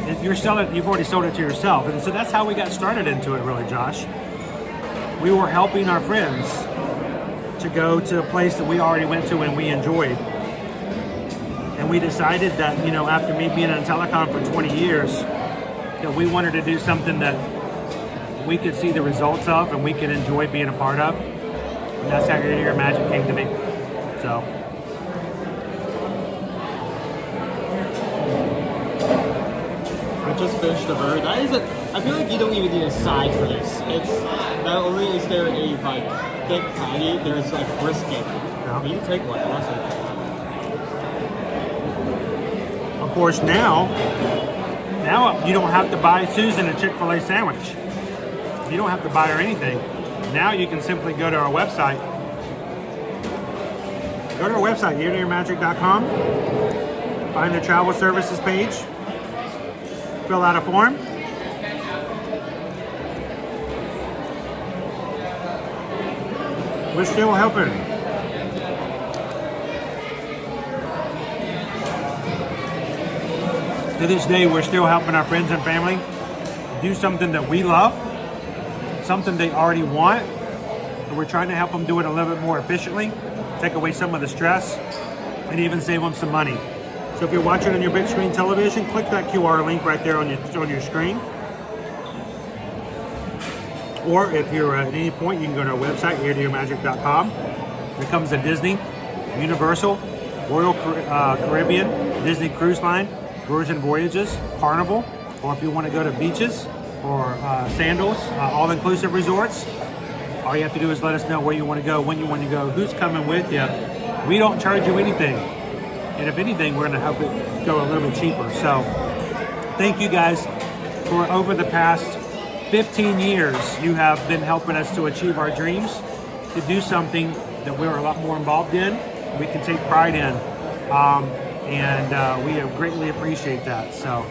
If you're selling, you've already sold it to yourself. And so that's how we got started into it, really, Josh. We were helping our friends to go to a place that we already went to and we enjoyed. And we decided that, you know, after me being in telecom for 20 years, that we wanted to do something that we could see the results of and we could enjoy being a part of. And that's how Your Magic came to me. So. I just finished the burger. That is I feel like you don't even need a side for this. It's not only is there a like thick patty, there's like brisket. Yeah. You can take one, awesome. Of course, now you don't have to buy Susan a Chick-fil-A sandwich. You don't have to buy her anything. Now you can simply go to our website. Go to our website, eartoyourmagic.com. Find the travel services page. Fill out a form. We're still helping. To this day, we're still helping our friends and family do something that we love, something they already want, and we're trying to help them do it a little bit more efficiently, take away some of the stress, and even save them some money. So if you're watching on your big screen television, click that QR link right there on your screen. Or if you're at any point, you can go to our website, eartoyourmagic.com. It comes to Disney, Universal, Royal Caribbean, Disney Cruise Line, Virgin Voyages, Carnival, or if you want to go to beaches or Sandals, all-inclusive resorts, all you have to do is let us know where you want to go, when you want to go, who's coming with you. We don't charge you anything. And if anything, we're going to help it go a little bit cheaper. So thank you guys for over the past 15 years. You have been helping us to achieve our dreams, to do something that we're a lot more involved in, we can take pride in. And we greatly appreciate that. So.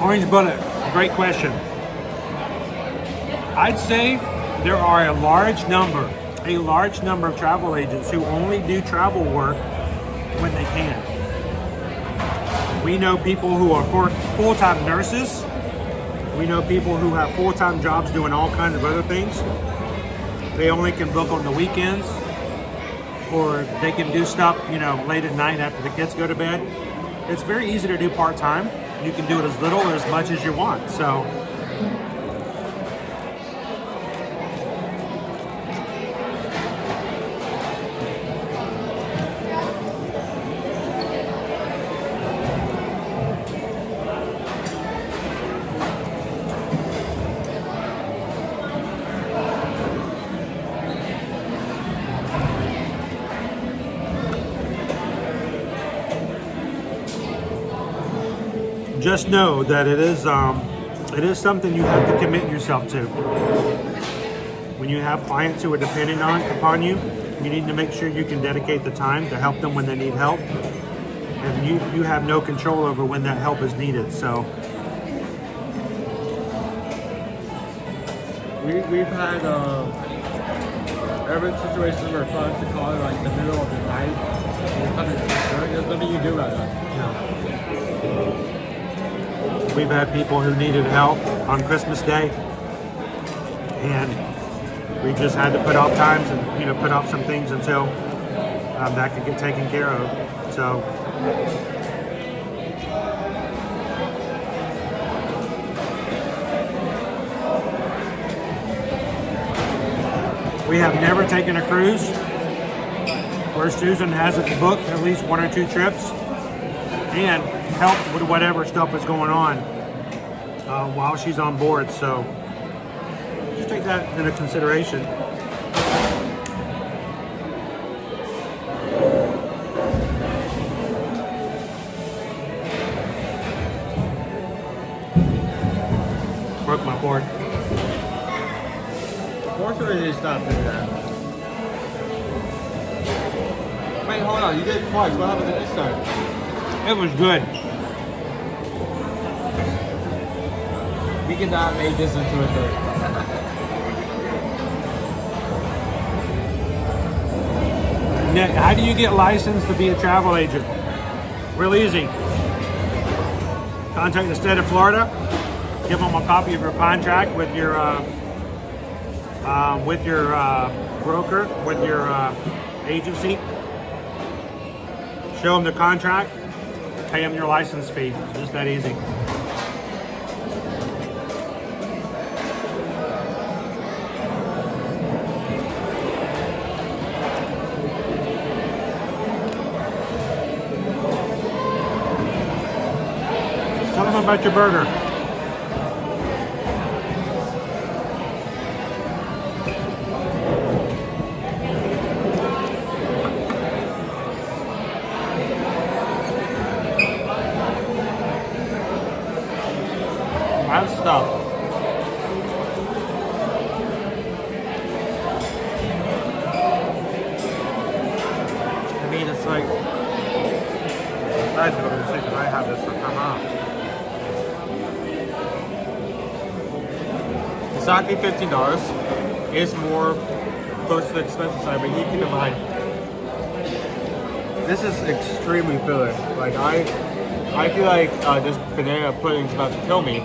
Orange Bullet, great question. I'd say there are a large number of travel agents who only do travel work when they can. We know people who are full-time nurses. We know people who have full-time jobs doing all kinds of other things. They only can book on the weekends, or they can do stuff, you know, late at night after the kids go to bed. It's very easy to do part-time. You can do it as little or as much as you want. So. Just know that it is something you have to commit yourself to. When you have clients who are depending upon you, you need to make sure you can dedicate the time to help them when they need help. And you have no control over when that help is needed. So we've had every situation where clients to call it like the middle of the night. There's nothing you do about that. yeah. We've had people who needed help on Christmas Day, and we just had to put off times and, you know, put off some things until that could get taken care of. So We have never taken a cruise where Susan hasn't booked at least 1 or 2 trips and helped with whatever stuff is going on while she's on board. So just take that into consideration. Broke my fork. Fortunately, they stopped doing that. Wait, hold on. You did it twice. What happened to this time? It was good. We cannot make this into a third. Nick, how do you get licensed to be a travel agent? Real easy. Contact the state of Florida. Give them a copy of your contract with your broker, with your agency. Show them the contract. Pay them your license fee. Just that easy. Tell them about your burger. That's stuff. I mean, it's like I have this for exactly $15. It's more close to the expensive side, but you keep in mind this is extremely filling. Like I feel like this banana pudding is about to kill me.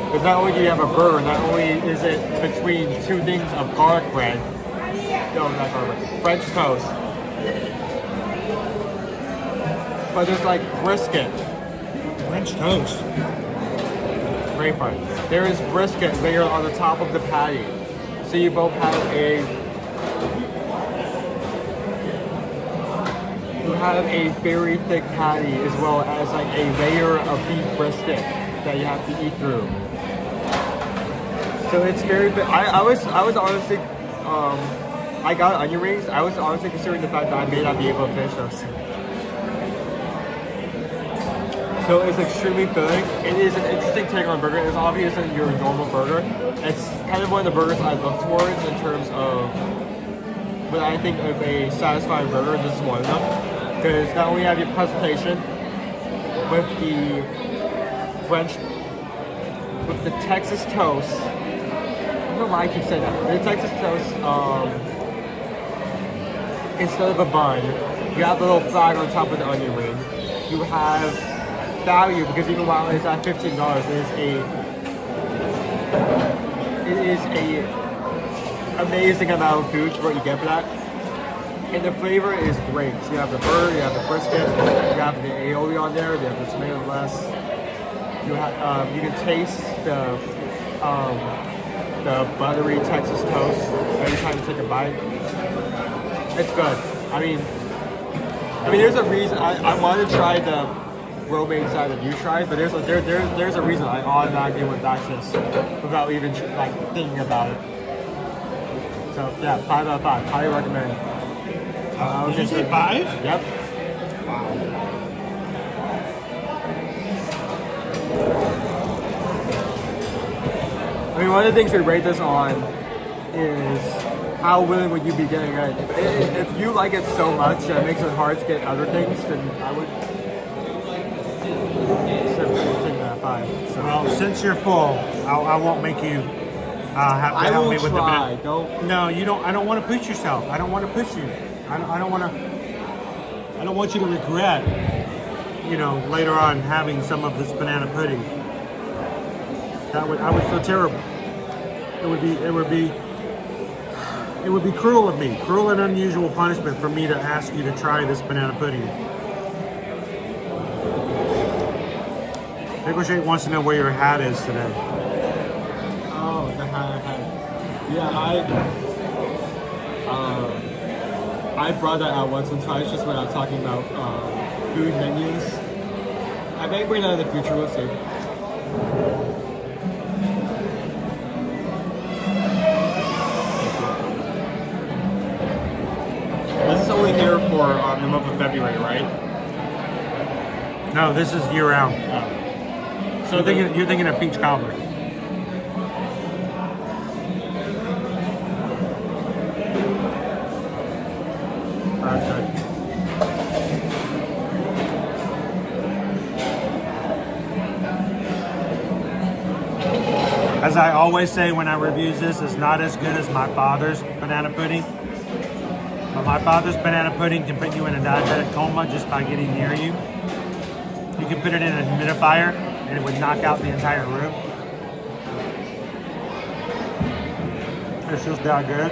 Because not only do you have a burger, not only is it between 2 things of garlic bread, no, not garlic bread, French toast, but there's like brisket. French toast. Great part. There is brisket layered on the top of the patty. So you both have a very thick patty as well as like a layer of beef brisket that you have to eat through. So it's very big. I was honestly, I got onion rings. I was honestly considering the fact that I may not be able to finish those. So it's extremely filling. It is an interesting take on a burger. It's obvious than your normal burger. It's kind of one of the burgers I look towards in terms of when I think of a satisfying burger. This is one of them. Because not only have your presentation with the French, with the Texas toast. I don't know why I keep saying that. The Texas toast, instead of a bun, you have the little flag on top of the onion ring. You have value because even while it's at $15, it is a amazing amount of food for what you get for that. And the flavor is great. So you have the burger, you have the brisket, you have the aioli on there, you have the tomato lettuce. You have you can taste the buttery Texas toast every time you take a bite. It's good. I mean, there's a reason I wanted to try the romaine side that you tried, but there's a reason I automatically went back to this without even like thinking about it. So yeah, 5 out of 5. Highly recommend. Did you say 5? Yep. Wow. I mean, one of the things we rate this on is how willing would you be getting it? If you like it so much that it makes it hard to get other things, then I would take that 5. So. Well, since you're full, I won't make you have to help me with try. the banana. No, you don't. I don't want to push yourself. I don't want to push you. I don't want you to regret, later on having some of this banana pudding. I would feel terrible. It would be cruel of me, cruel and unusual punishment for me to ask you to try this banana pudding. Ricochet wants to know where your hat is today. Oh, the yeah, I brought that out once or twice just when I'm talking about food menus. I may bring that in the future, we'll see. This is only here for the month of February, right? No, this is year round. So You're thinking of peach cobbler. As I always say when I review this, it's not as good as my father's banana pudding. But my father's banana pudding can put you in a diabetic coma just by getting near you. You can put it in a humidifier and it would knock out the entire room. It's just that good.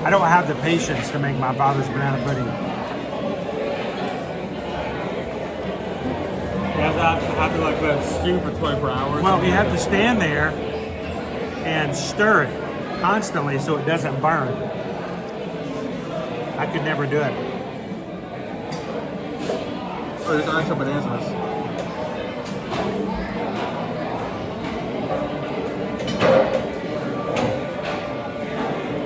I don't have the patience to make my father's banana pudding. You have to like let it stew for 24 hours. Well, you have to stand there and stir it constantly so it doesn't burn. I could never do it. Oh, there's actual bananas.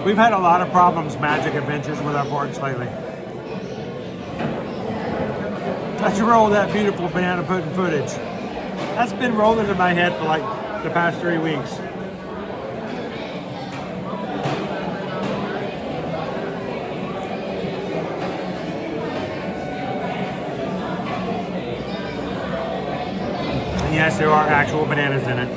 We've had a lot of problems, Magic Adventures, with our forks lately. Let's roll that beautiful banana pudding footage. That's been rolling in my head for like the past 3 weeks. And yes, there are actual bananas in it.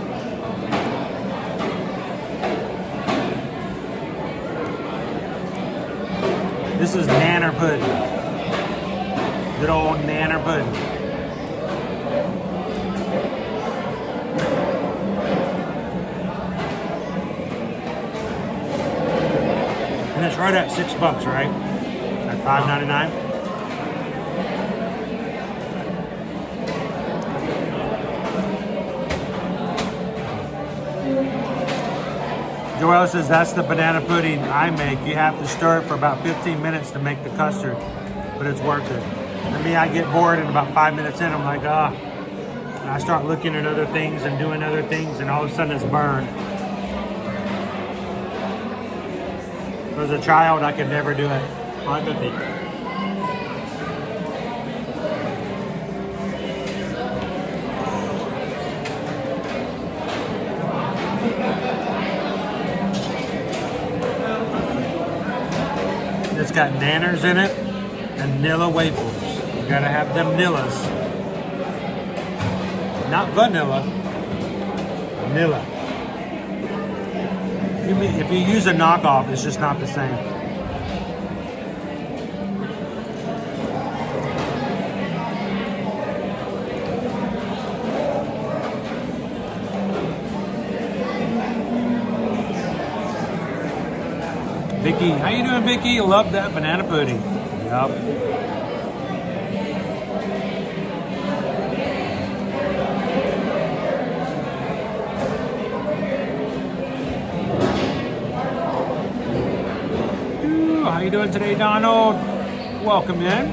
This is nanner pudding. Good old nanner pudding. And it's right at $6, right? At $5.99. Joelle says that's the banana pudding I make. You have to stir it for about 15 minutes to make the custard, but it's worth it. For me, I get bored and about 5 minutes in, I'm like, ah. And I start looking at other things and doing other things, and all of a sudden it's burned. As a child, I could never do it. $5.50. It's got nanners in it and Nilla wafers. You gotta have them Nillas. Not vanilla, Nilla. If you use a knockoff, it's just not the same. Vicky, how you doing, Vicky? Love that banana pudding. Yup. How you doing today, Donald? Welcome in.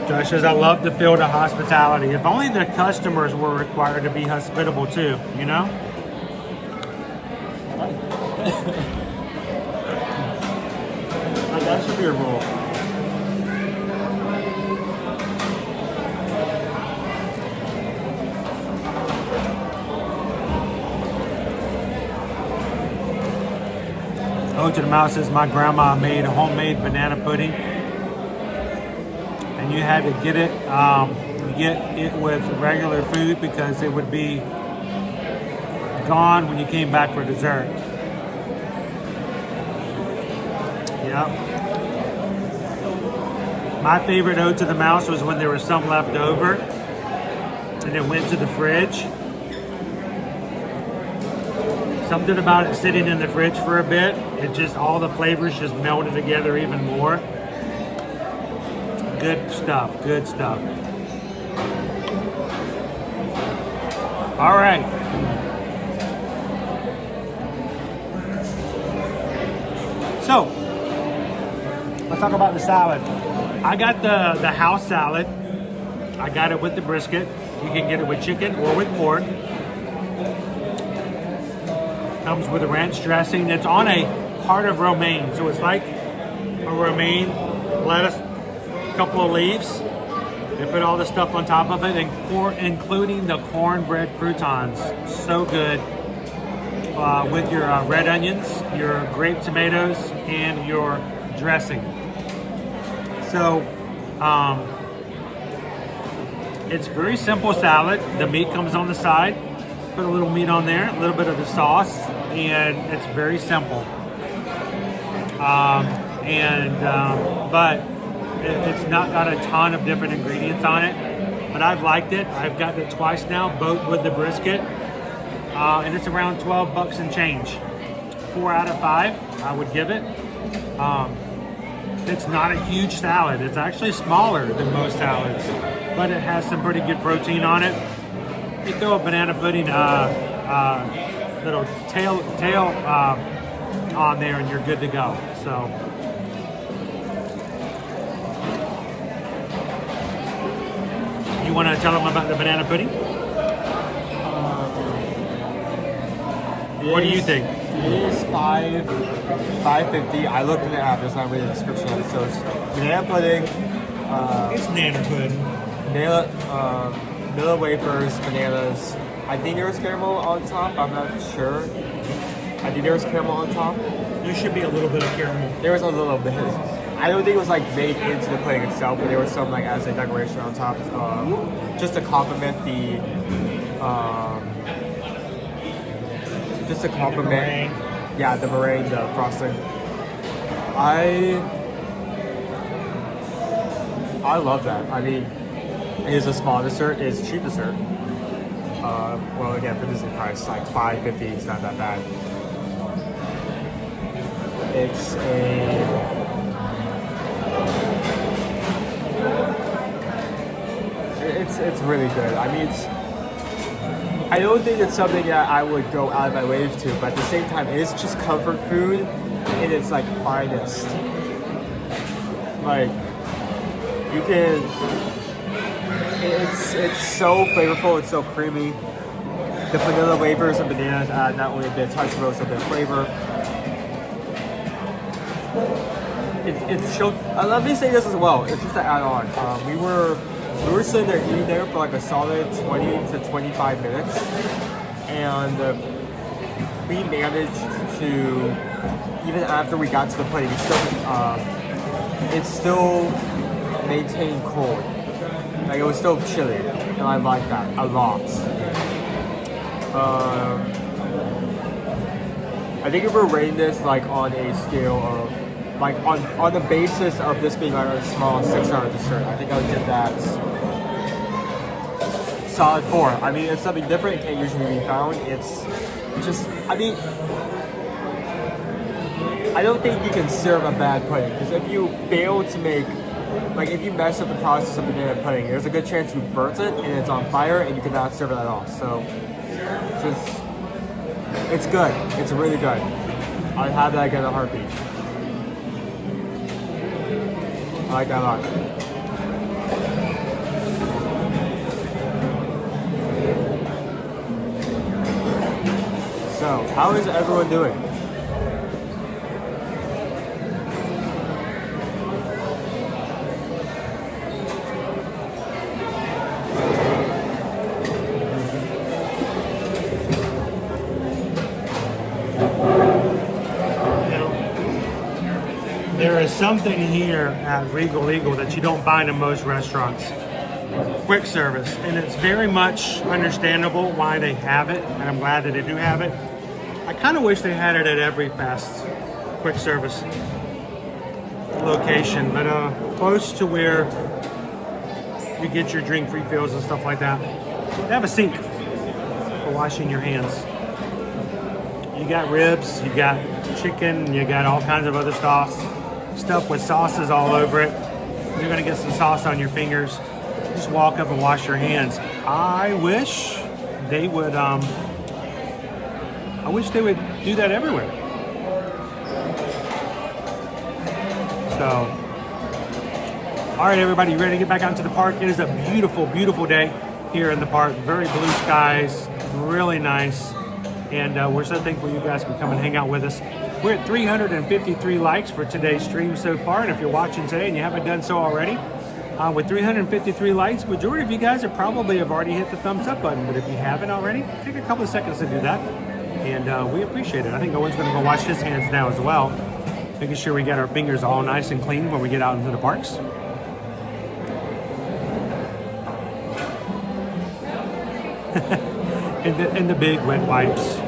Josh says, I love the field of hospitality. If only the customers were required to be hospitable too, you know? That should be a rule. Oh, to the Mouse says, my grandma made a homemade banana pudding. And you had to get it with regular food because it would be gone when you came back for dessert. Yep. My favorite ode to the mouse was when there was some left over and it went to the fridge Something about it sitting in the fridge for a bit, it just, all the flavors just melded together even more. Good stuff, good stuff. All right. So, let's talk about the salad. I got the house salad. I got it with the brisket. You can get it with chicken or with pork. Comes with a ranch dressing. It's on a heart of romaine, so it's like a romaine lettuce, a couple of leaves. They put all the stuff on top of it, including the cornbread croutons. So good. With your red onions, your grape tomatoes, and your dressing. So, it's very simple salad. The meat comes on the side. Put a little meat on there, a little bit of the sauce, and it's very simple. But it's not got a ton of different ingredients on it. But I've liked it. I've gotten it twice now, both with the brisket. And it's around 12 bucks and change. 4 out of 5, I would give it. It's not a huge salad. It's actually smaller than most salads, but it has some pretty good protein on it. You throw a banana pudding little tail on there and you're good to go. So, you want to tell them about the banana pudding? What do you think? It is $5.50. I looked in the app. There's not really a description of it. So it's banana pudding. It's banana pudding. Vanilla wafers, bananas. I think there was caramel on top. I'm not sure. I think there was caramel on top. There should be a little bit of caramel. There was a little bit. I don't think it was like made into the pudding itself, but there was some like as a decoration on top, just to complement the. Just to complement, the meringue, the frosting. I love that. I mean, it is a small dessert. It is a cheap dessert. Well, again, for Disney price, like $5.50, it's not that bad. It's really good. I mean, I don't think it's something that I would go out of my way to, but at the same time, it's just comfort food in its like finest. Like, you can. It's so flavorful. It's so creamy. The vanilla wafers and bananas add not only a bit of touch, but also a bit of flavor. It's so. Let me say this as well. It's just to add on. We were sitting there eating there for like a solid 20 to 25 minutes, and we managed to, even after we got to the plane, it still maintained cold. Like, it was still chilly, and I like that a lot. I think if we're rating this like on a scale of like on the basis of this being like a small 6-hour dessert, I think I would give that solid 4. I mean, it's something different. It can't usually be found. It's just, I mean, I don't think you can serve a bad pudding, because if you fail to make, like if you mess up the process of banana pudding, there's a good chance you burnt it and it's on fire and you cannot serve it at all. So, it's good. It's really good. I'd have that again in a heartbeat. I like that a lot. So, how is everyone doing? There is something here at Regal Eagle that you don't find in most restaurants. Quick service. And it's very much understandable why they have it, and I'm glad that they do have it. I kind of wish they had it at every fast quick service location, but close to where you get your drink refills and stuff like that. They have a sink for washing your hands. You got ribs, you got chicken, you got all kinds of other stuff with sauces all over it. You're gonna get some sauce on your fingers. Just walk up and wash your hands. I wish they would do that everywhere. So, all right, everybody, you ready to get back out into the park? It is a beautiful, beautiful day here in the park. Very blue skies, really nice. And we're so thankful you guys can come and hang out with us. We're at 353 likes for today's stream so far. And if you're watching today and you haven't done so already, with 353 likes, majority of you guys have already hit the thumbs up button. But if you haven't already, take a couple of seconds to do that. And we appreciate it. I think Owen's going to go wash his hands now as well. Making sure we get our fingers all nice and clean when we get out into the parks. and the big wet wipes.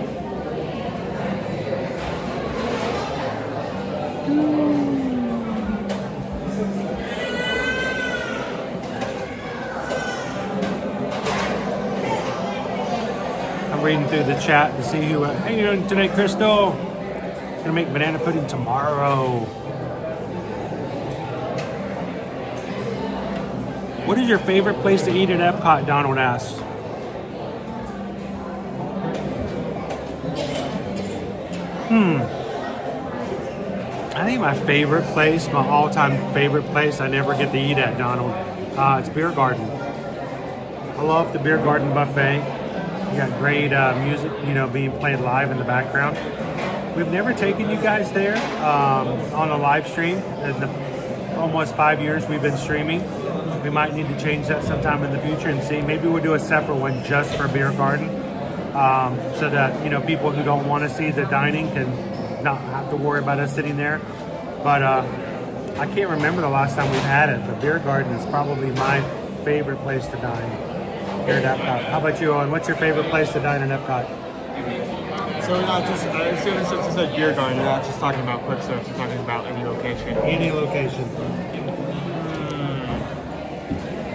I'm reading through the chat to see who. How you doing today, Crystal? Gonna make banana pudding tomorrow. What is your favorite place to eat at Epcot? Donald asked. I think my favorite place, my all-time favorite place I never get to eat at, Donald, it's Beer Garden. I love the Beer Garden buffet. You got great music, being played live in the background. We've never taken you guys there on a live stream. In the almost 5 years we've been streaming. We might need to change that sometime in the future and see. Maybe we'll do a separate one just for Beer Garden, so that people who don't want to see the dining can not have to worry about us sitting there. But I can't remember the last time we've had it. The Beer Garden is probably my favorite place to dine here at Epcot. How about you, Owen? What's your favorite place to dine in Epcot? So you're not just, since you said Beer Garden, you're not just talking about quick service, you're talking about any location. Any location.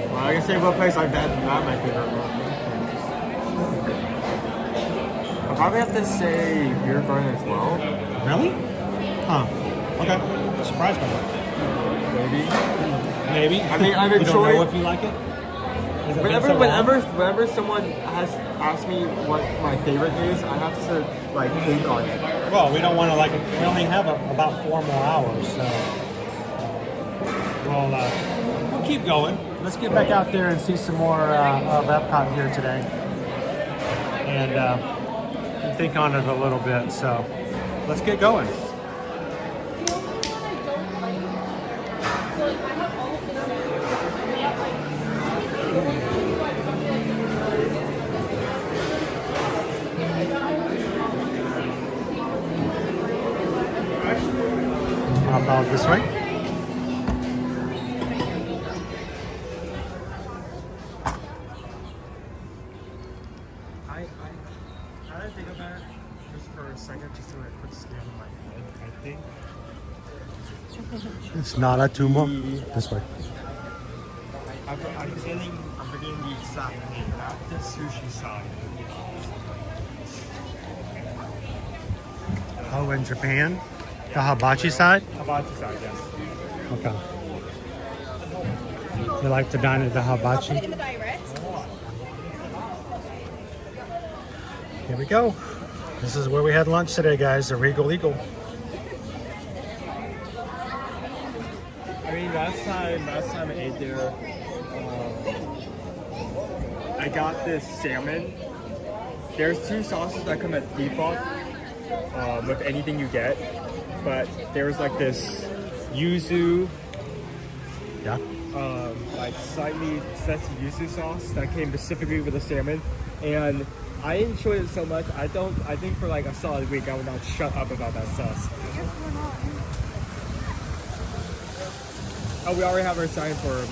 Well, I can say what place I've had not my favorite one. I'll probably have to say Beer Garden as well. Really? Huh. Okay. Surprised by that. Maybe. I mean, I've enjoyed. You don't know if you like it? Whenever someone has asked me what my favorite is, I have to think on it. Well, we don't want to we only have about 4 more hours, so we'll keep going. Let's get back out there and see some more of Epcot here today, and think on it a little bit. So let's get going. Hop out this way. I didn't think about it just for a second, just doing a quick scan in my head. I think It's not a tumor. This way. I'm forgetting the exact name, not the sushi side. Oh, in Japan? The hibachi side? Hibachi side, yes. Okay. You like to dine at the hibachi? In the direct. Here we go. This is where we had lunch today, guys. The Regal Eagle. I mean, last time I ate there, I got this salmon. There's 2 sauces that come at default with anything you get, but there's this yuzu, slightly zesty yuzu sauce that came specifically with the salmon, and I enjoyed it so much. I think for a solid week I would not shut up about that sauce. Oh, we already have our sign for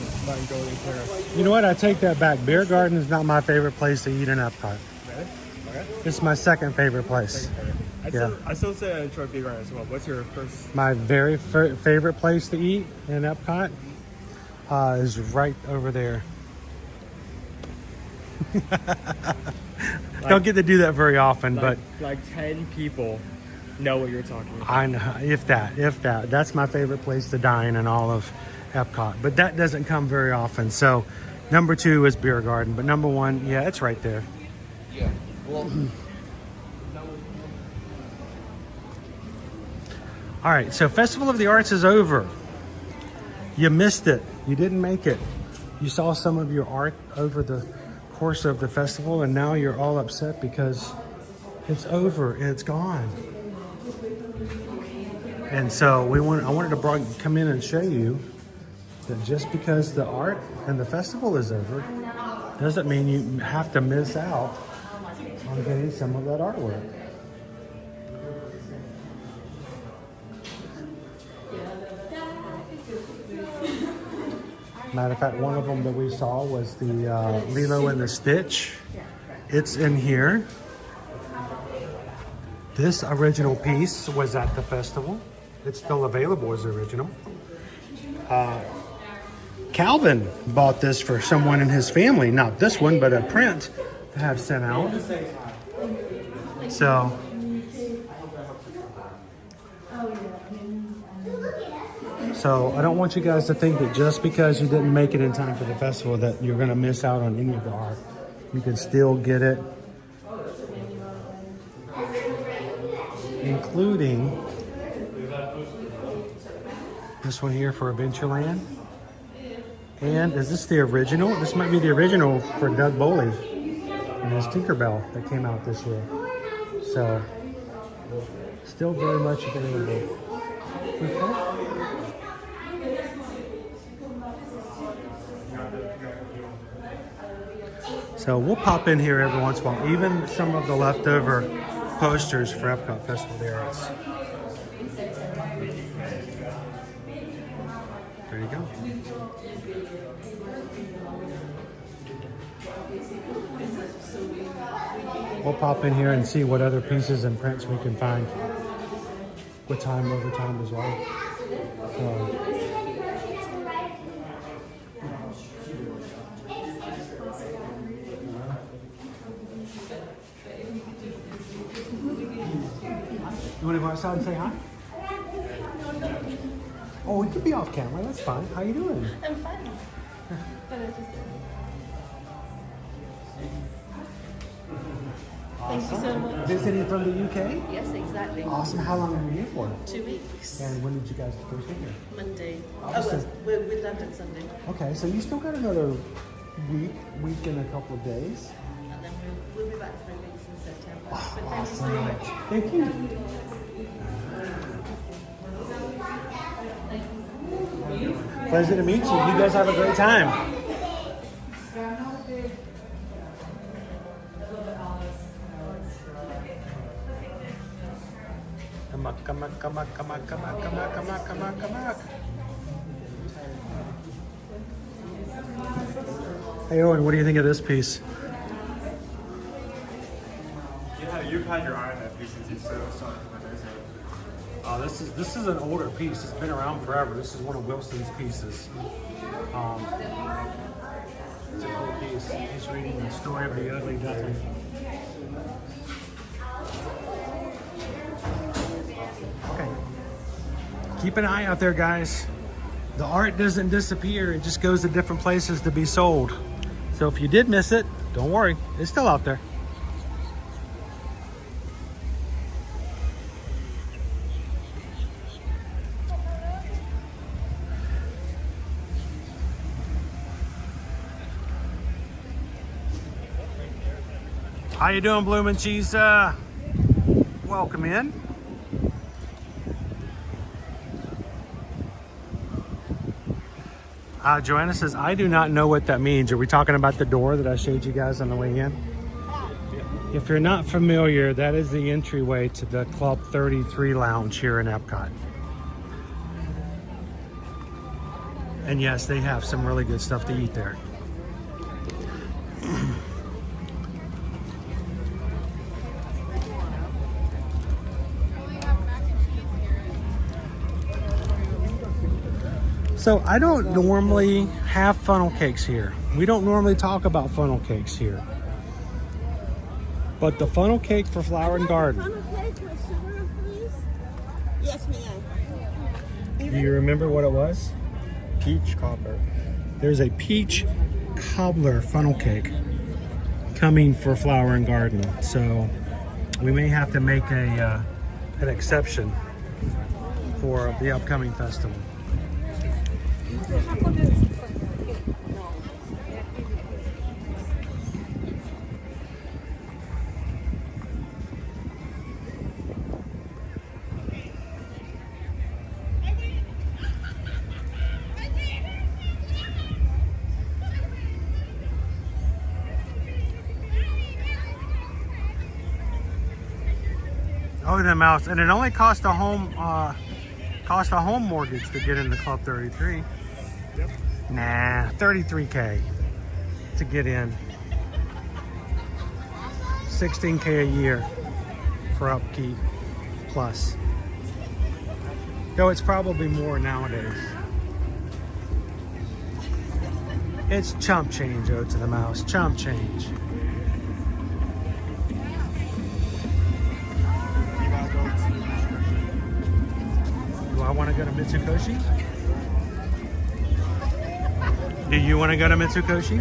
Golden Clear. You know what? I take that back. Beer Garden is not my favorite place to eat in Epcot. Really? Okay. It's my second favorite place. I still say I enjoy Beer Garden as well. What's your first? My very favorite place to eat in Epcot is right over there. don't get to do that very often, but like 10 people know what you're talking about. I know, if that. That's my favorite place to dine in all of Epcot, but that doesn't come very often. So number 2 is Beer Garden, but number 1, yeah, it's right there. Yeah. Well, all right, so Festival of the Arts is over. You missed it. You didn't make it. You saw some of your art over the course of the festival, and now you're all upset because it's over. It's gone. And so I wanted to come in and show you that just because the art and the festival is over doesn't mean you have to miss out on getting some of that artwork. Matter of fact, one of them that we saw was the Lilo and the Stitch. It's in here. This original piece was at the festival. It's still available as original. Calvin bought this for someone in his family. Not this one, but a print to have sent out. So I don't want you guys to think that just because you didn't make it in time for the festival that you're going to miss out on any of the art. You can still get it, including this one here for Adventureland. And is this the original? This might be the original for Doug Boley and his Tinkerbell that came out this year. So still very much available. Okay. So we'll pop in here every once in a while, even some of the leftover posters for Epcot Festival of the Arts. There you go. We'll pop in here and see what other pieces and prints we can find with time over time as well. So, you want to go outside and say hi? Oh, we could be off camera. That's fine. How you doing? I'm fine. Thank you so much. Visiting from the UK? Yes, exactly. Awesome. How long were you here for? 2 weeks. And when did you guys first get here? Monday. Awesome. We're London Sunday. Okay, so you still got another week and a couple of days. And then we'll be back 3 weeks in September. Oh, But thank you so awesome. much. Thank you. Pleasure to meet you. You guys have a great time. Come on. Hey Owen, what do you think of this piece? Yeah, you've had your eye on that piece since you started This is an older piece. It's been around forever. This is one of Wilson's pieces. It's a cool piece. He's reading the story of the Ugly Duckling. Okay. Keep an eye out there, guys. The art doesn't disappear. It just goes to different places to be sold. So if you did miss it, don't worry. It's still out there. How you doing, Bloom and Cheese? Welcome in. Joanna says, I do not know what that means. Are we talking about the door that I showed you guys on the way in? If you're not familiar, that is the entryway to the Club 33 Lounge here in Epcot. And yes, they have some really good stuff to eat there. So I don't normally have funnel cakes here. We don't normally talk about funnel cakes here. But the funnel cake for Flower and Garden. Funnel cake with sugar, please? Yes, ma'am. Do you remember what it was? Peach cobbler. There's a peach cobbler funnel cake coming for Flower and Garden. So we may have to make an exception for the upcoming festival. Oh, the mouse, and it only cost a home mortgage to get into Club 33. Yep. Nah, 33K to get in. 16K a year for upkeep plus. Though it's probably more nowadays. It's chump change, to the mouse. Chump change. Do I want to go to Mitsukoshi? Do you want to go to Mitsukoshi?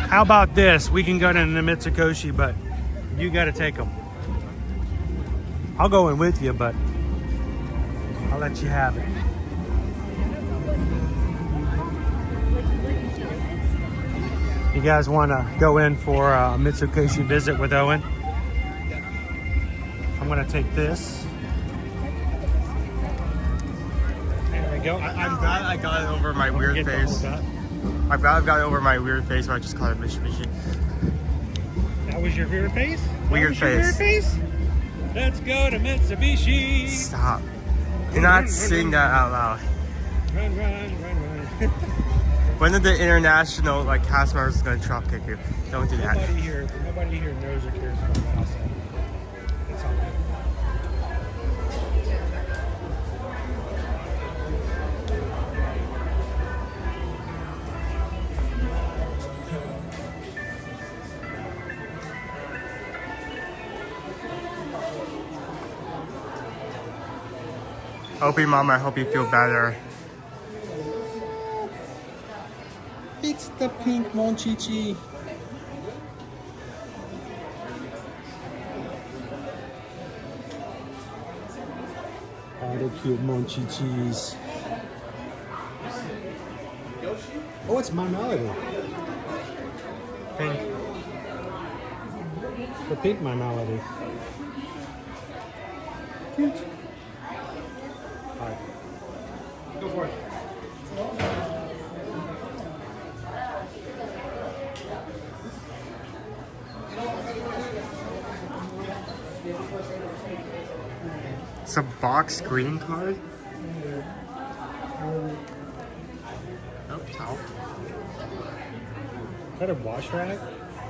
How about this? We can go to the Mitsukoshi, but you got to take them. I'll go in with you, but I'll let you have it. You guys want to go in for a Mitsukoshi visit with Owen? I'm going to take this. There we go. I'm glad I got it over my weird face. I'm glad I got it over my weird face when I just called it Mitsubishi. That was your weird face? Weird face. Let's go to Mitsubishi. Stop. You're not saying that out loud. Run, run, run, run. When are the international cast members gonna drop kick you? Don't do that. Nobody here knows or cares about that. So it's all good. Opie Mom, I hope you feel better. It's the pink Monchichi. Oh, they're cute Monchichis. Oh, it's my melody. Pink. The pink my melody. Cute. All right. Go for it. It's a box greeting card. Oh, towel. Is that a wash rag?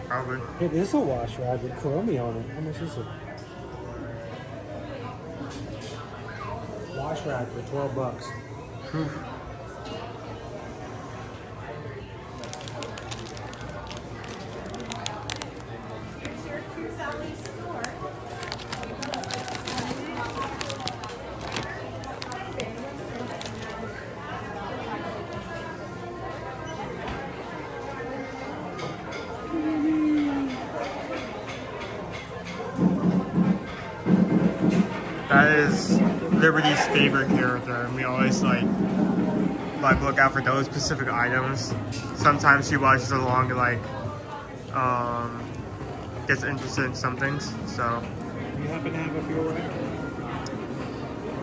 Probably. It is a wash rag with Chromie on it. How much is it? Wash rag for $12. That is Liberty's favorite character, and we always like look out for those specific items. Sometimes she watches along and gets interested in some things. So Do you happen to have a fuel rack?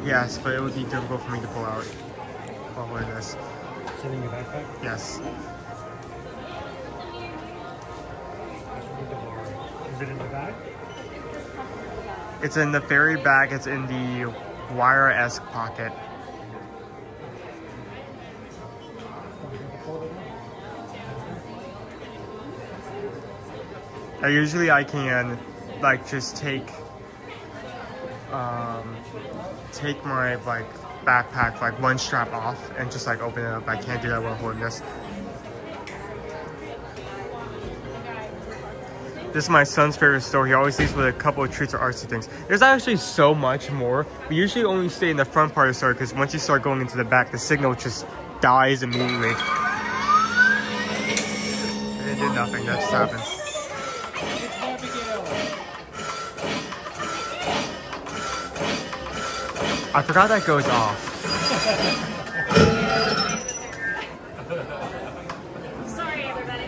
yes, but it would be difficult for me to pull out while wearing this. Is it in your backpack? Yes. Is it in the bag? It's in the ferry bag. It's in the wire-esque pocket. Usually I can just take my backpack one strap off and just open it up. I can't do that while holding this. This is my son's favorite store. He always leaves with a couple of treats or artsy things. There's actually so much more. We usually only stay in the front part of the store because once you start going into the back, the signal just dies immediately. And it did nothing. That just happened. I forgot that goes off. Sorry, everybody.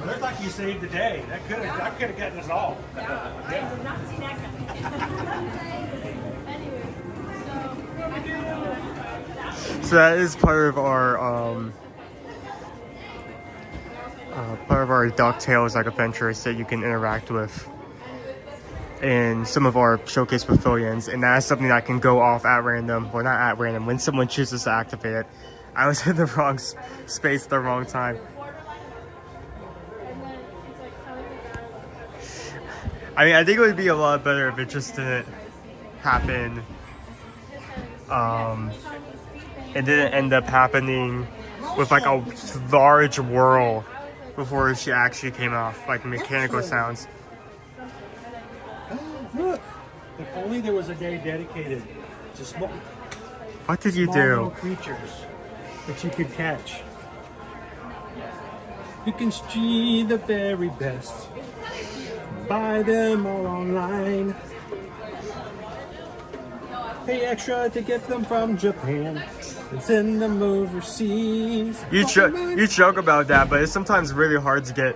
Looks like you saved the day. That could have gotten us all. I did not see that coming. So that is part of our DuckTales like adventures that you can interact with in some of our showcase pavilions, and that's something that can go off at random, well not at random, when someone chooses to activate it. I was in the wrong space at the wrong time. I mean, I think it would be a lot better if it just didn't happen. It didn't end up happening with like a large whirl before she actually came off, like mechanical sounds. Look, if only there was a day dedicated to small. What did you small do? little creatures that you could catch. You can see the very best. Buy them all online. Pay extra to get them from Japan and send them overseas. You joke about that, but it's sometimes really hard to get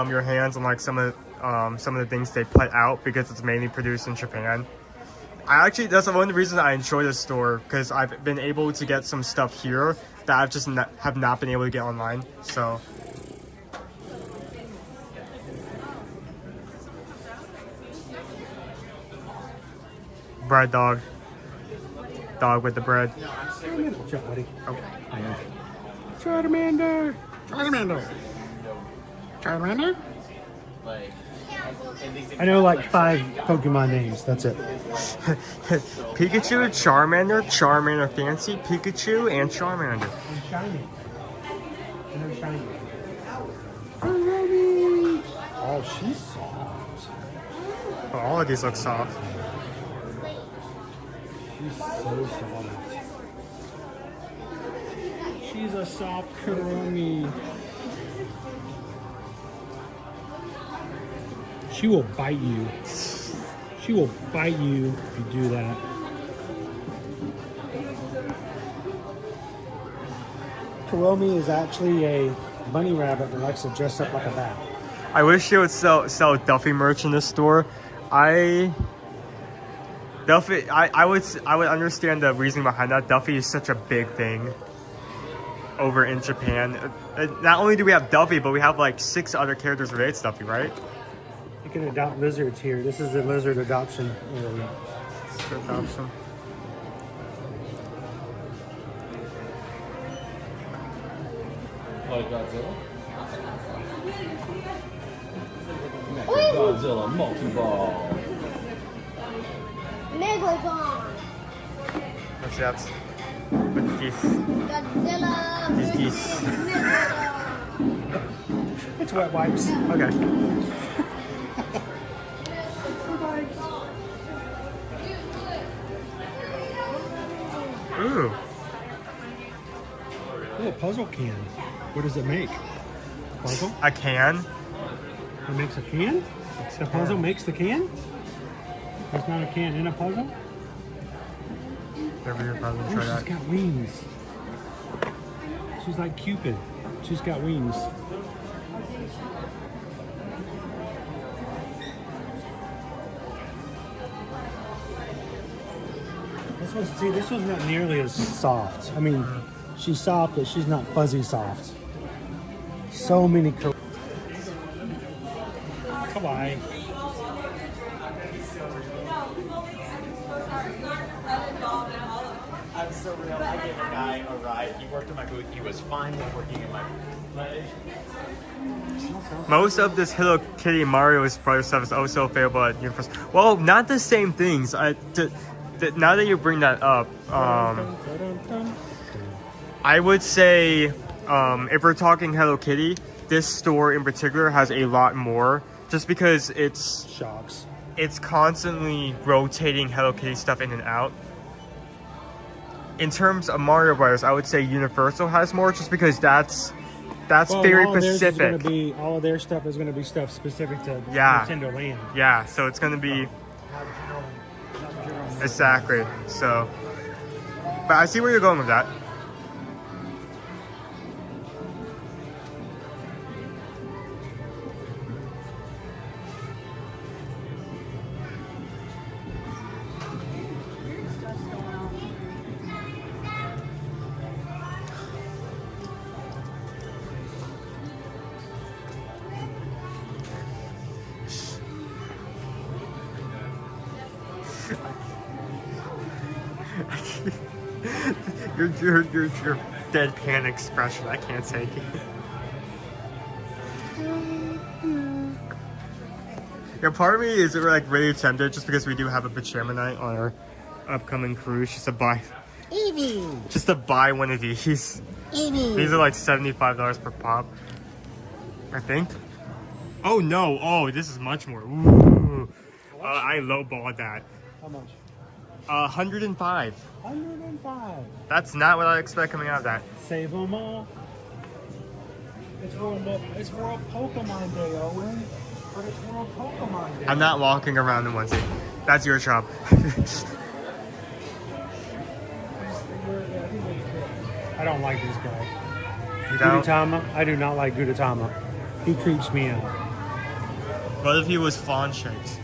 your hands on like some of the things they put out because it's mainly produced in Japan. That's one of the reasons I enjoy this store, because I've been able to get some stuff here that I've just have not been able to get online. So. Bread dog. Dog with the bread. Oh. Charmander. Charmander. Charmander? I know like 5 Pokemon names. That's it. Pikachu, Charmander, Charmander Fancy, Pikachu, and Charmander. And shiny. And they're shiny. Oh, she's soft. Oh, all of these look soft. She's so soft. She's a soft Kuromi. She will bite you. She will bite you if you do that. Kuromi is actually a bunny rabbit that likes to dress up like a bat. I wish they would sell Duffy merch in this store. I would understand the reasoning behind that. Duffy is such a big thing over in Japan. Not only do we have Duffy, but we have like 6 other characters related to Duffy, right? You can adopt lizards here. This is the lizard adoption area. Adoption. Like Godzilla? Godzilla multi-ball. Megalodon. What's that? What's this? Godzilla. What's this? It's wet wipes. Okay. Ooh. Oh, a puzzle can. What does it make? A puzzle? A can? It makes a can? The puzzle makes the can? There's not a can in a puzzle? Never heard of puzzle. Oh, Try she's that. got wings. She's like Cupid. She's got wings. This one's not nearly as soft. I mean, she's soft, but she's not fuzzy soft. So many kawaii. I'm so real. I gave a guy a ride. He worked in my booth. He was fine with working in my booth. Most of this Hello Kitty Mario Brothers stuff is also available at Universal. Well, not the same things. Now that you bring that up, I would say if we're talking Hello Kitty, this store in particular has a lot more, just because it's Shocks. it's constantly rotating Hello Kitty stuff in and out. In terms of Mario Brothers, I would say Universal has more, just because that's very specific. All of their stuff is going to be stuff specific to Yeah. Nintendo Land. Yeah, so it's going to be exactly. So, but I see where you're going with that. Your deadpan expression, I can't take it. Yeah, part of me is like really tempted, just because we do have a pajama night on our upcoming cruise, just to buy one of these. These are like $75 per pop, I think. Oh no! Oh, this is much more. Ooh. I lowballed that. How much? 105. 105. That's not what I expect coming out of that. Save them all. It's World Pokemon Day, Owen. But it's World Pokemon Day. I'm not walking around in onesie. That's your job. I don't like this guy. You don't? Gudetama? I do not like Gudetama. He creeps me out. What if he was fawn shaped?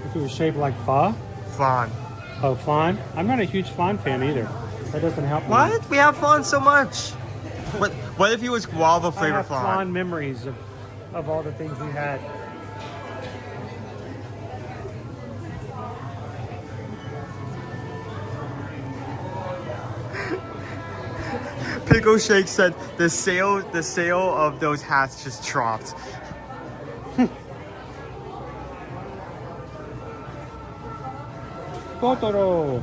If he was shaped like Fa? Fawn. Oh, Fawn? I'm not a huge Fawn fan either. That doesn't help me. What? We have fawn so much. What if he was guava I flavored have fawn? fond memories of all the things we had. Pickle Shake said the sale of those hats just dropped. Totoro!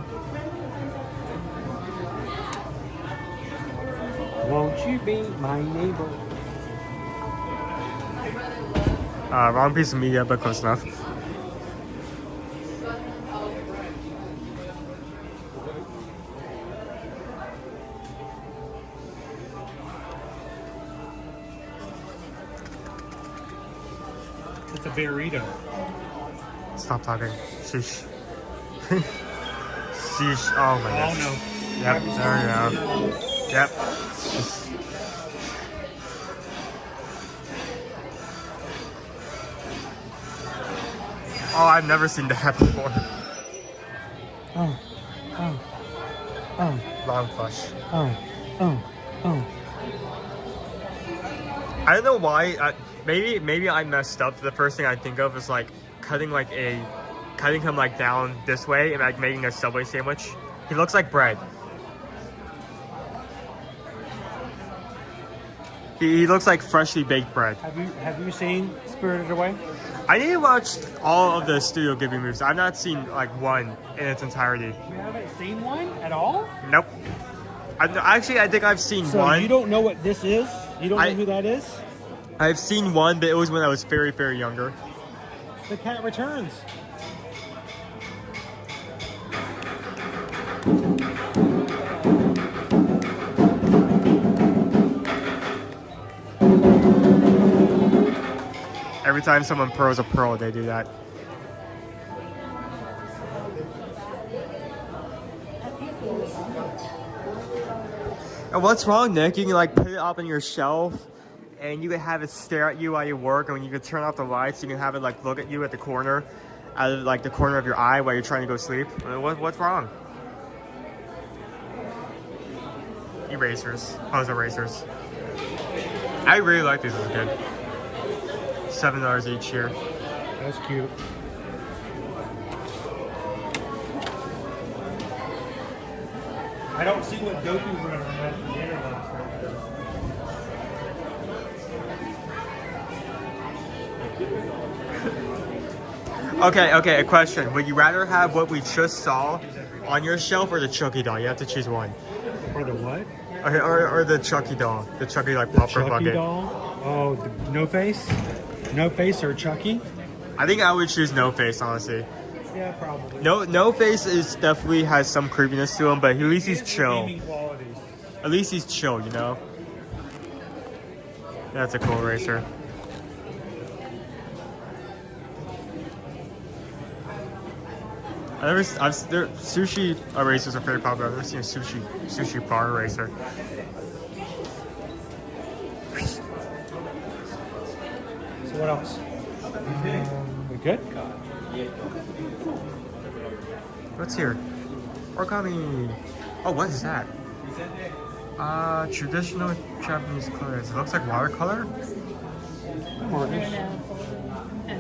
Won't you be my neighbor? Wrong piece of media, but close enough. It's a burrito. Stop talking. Sheesh. Sheesh. Oh my gosh. Oh no. Yep, there we go. Yep. Oh, I've never seen that before. Oh. Long flush. Oh. I don't know why. Maybe I messed up. The first thing I think of is like cutting him like down this way and like making a Subway sandwich. He looks like bread. He looks like freshly baked bread. Have you seen Spirited Away? I need to watch all of the Studio Ghibli movies. I've not seen like one in its entirety. You haven't seen one at all? Nope. I think I've seen So one. you don't know what this is? You don't know who that is? I've seen one, but it was when I was very, very younger. The Cat Returns. Every time someone pros a pearl, they do that. And what's wrong, Nick? You can like put it up on your shelf and you can have it stare at you while you work, and when you can turn off the lights, you can have it like look at you at the corner, out of like the corner of your eye while you're trying to go sleep. I mean, what's wrong? Erasers. How's erasers? I really like these as a kid. $7 each here. That's cute. I don't see what dopey we're gonna have for dinner last night. Okay, a question. Would you rather have what we just saw on your shelf or the Chucky doll? You have to choose one. Or the what? Okay, or the Chucky doll. The Chucky like The popcorn Chucky bucket. doll? Oh, the No Face? No Face or Chucky? I think I would choose No Face, honestly. Yeah, probably. No Face is definitely has some creepiness to him, but at least he's chill. Gaming qualities. At least he's chill, you know? That's a cool racer. Sushi racers are pretty popular. I've never seen a sushi bar racer. So what else? We good? What's here? Origami. Oh, what is that? Traditional Japanese colors. It looks like watercolor.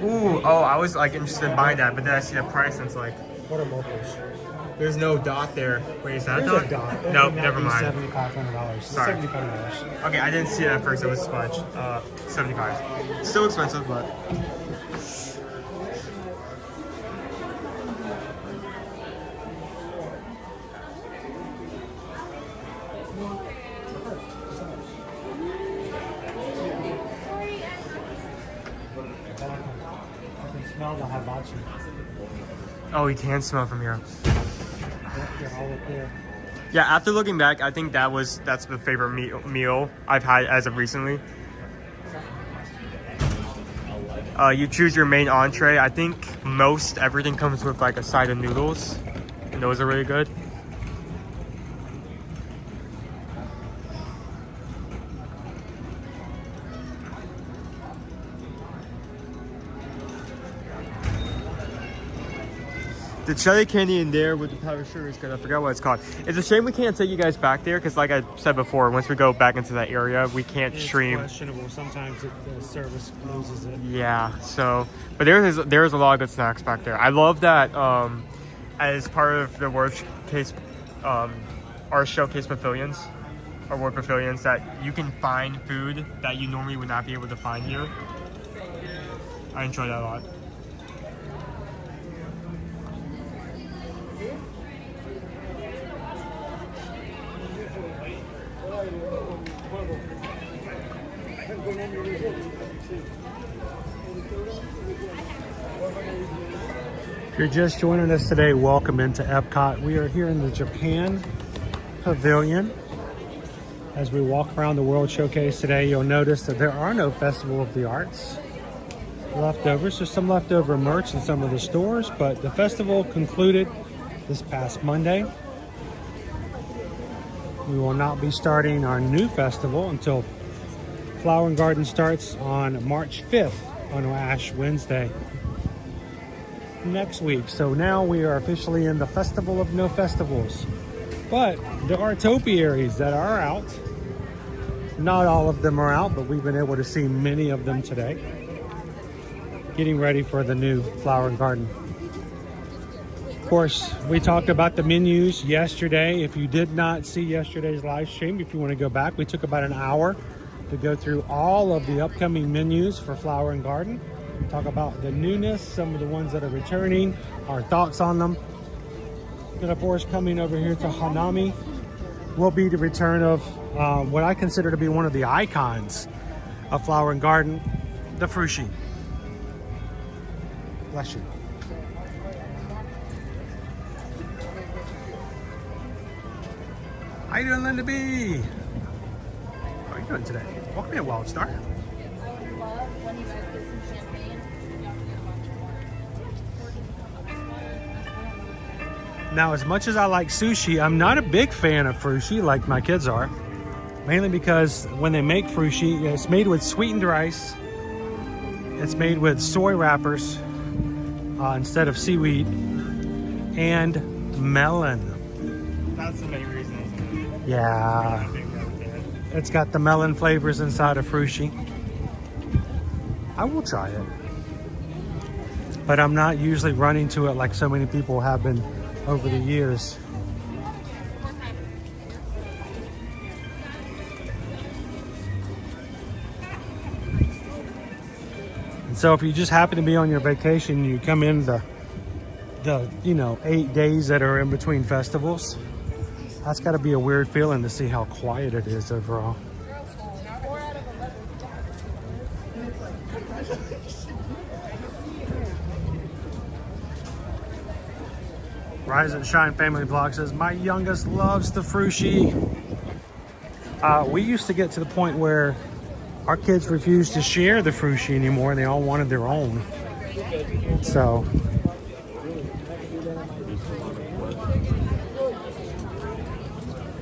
Ooh, oh, I was like interested in buying that, but then I see the price and it's like, What are mortals? there's no dot there. Wait, is that There's a a dot? dot. No, never mind. $7,500. Sorry. $7,500. Okay, I didn't see it at first. It was sponge. 75. Still expensive, but. I can smell the hibachi. Oh, you can smell from here. They're all up there. Yeah, after looking back, I think that's the favorite meal I've had as of recently. You choose your main entree. I think most everything comes with like a side of noodles, and those are really good. The jelly candy in there with the powdered sugar is good. I forgot what it's called. It's a shame we can't take you guys back there because, like I said before, once we go back into that area, we can't stream. It's questionable. Sometimes the service loses it. Yeah. So, but there's a lot of good snacks back there. I love that. As part of the World Showcase, our showcase pavilions, or World Pavilions, that you can find food that you normally would not be able to find here. I enjoy that a lot. If you're just joining us today, welcome into Epcot. We are here in the Japan Pavilion. As we walk around the World Showcase today, you'll notice that there are no Festival of the Arts leftovers. There's some leftover merch in some of the stores, but the festival concluded this past Monday. We will not be starting our new festival until Flower and Garden starts on March 5th on Ash Wednesday next week. So now we are officially in the Festival of No Festivals. But there are topiaries that are out. Not all of them are out, but we've been able to see many of them today. Getting ready for the new Flower and Garden. Of course, we talked about the menus yesterday. If you did not see yesterday's live stream, if you want to go back, we took about an hour to go through all of the upcoming menus for Flower and Garden. Talk about the newness, some of the ones that are returning, our thoughts on them. Then of course, coming over here to Hanami will be the return of what I consider to be one of the icons of Flower and Garden, the Frushi. Bless you. How you doing, Linda B? How are you doing today? Welcome in, Wild Star. Now, as much as I like sushi, I'm not a big fan of frushi like my kids are. Mainly because when they make frushi, it's made with sweetened rice. It's made with soy wrappers instead of seaweed, and melon. That's the main reason. Yeah. It's got the melon flavors inside of frushi. I will try it. But I'm not usually running to it like so many people have been over the years. And so if you just happen to be on your vacation, you come in the 8 days that are in between festivals, That's got to be a weird feeling to see how quiet it is overall. Rise and Shine Family Vlog says, my youngest loves the Frushi. We used to get to the point where our kids refused to share the Frushi anymore. They all wanted their own. So.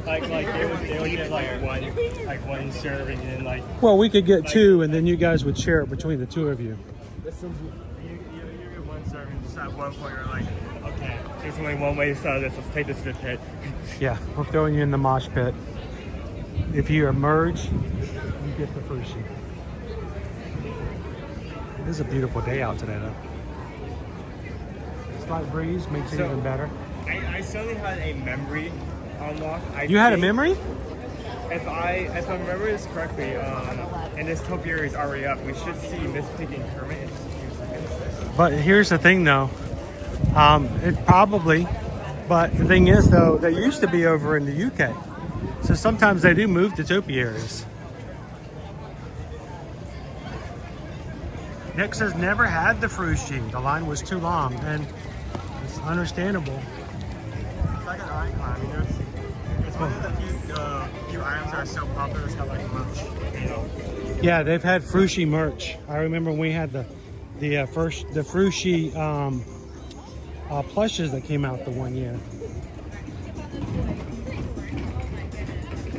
Like they would get like one serving and then like. Well, we could get two, and then you guys would share it between the two of you. You get one serving, just at one point you're like, okay, there's only one way to sell this. Let's take this to the pit. Yeah, we're throwing you in the mosh pit. If you emerge, you get the Frushi. It is a beautiful day out today, though. Slight breeze makes it even better. I suddenly had a memory unlock. You had a memory? If I remember this correctly, and this topiary is already up, we should see Miss Piggy and Kermit in just a few seconds. But here's the thing, though. It probably, but the thing is, though, they used to be over in the UK. So sometimes they do move to topiaries. Nick says never had the Frushi. The line was too long, and it's understandable. Second icon, I mean, it's one of the few items that are so popular. It's got like merch, you know. Yeah, they've had Frushi merch. I remember when we had the Frushi plushes that came out the one year.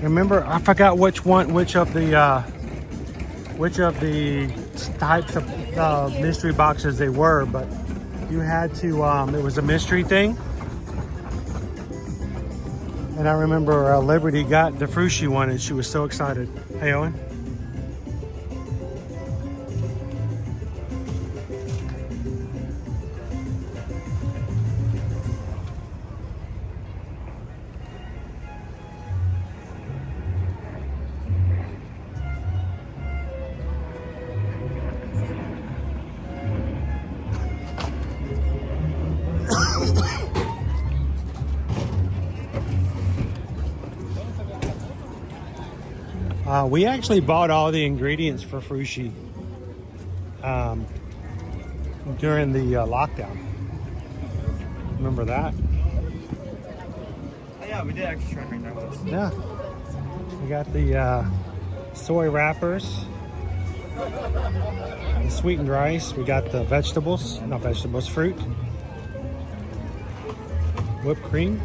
Remember, I forgot which of the types of mystery boxes they were, but you had to. It was a mystery thing, and I remember Liberty got the Frushi one, and she was so excited. Hey, Owen. We actually bought all the ingredients for Frushi during the lockdown. Remember that? Oh, yeah, we did actually try and make that one. Yeah. We got the soy wrappers, the sweetened rice. We got the vegetables, not vegetables, fruit, whipped cream.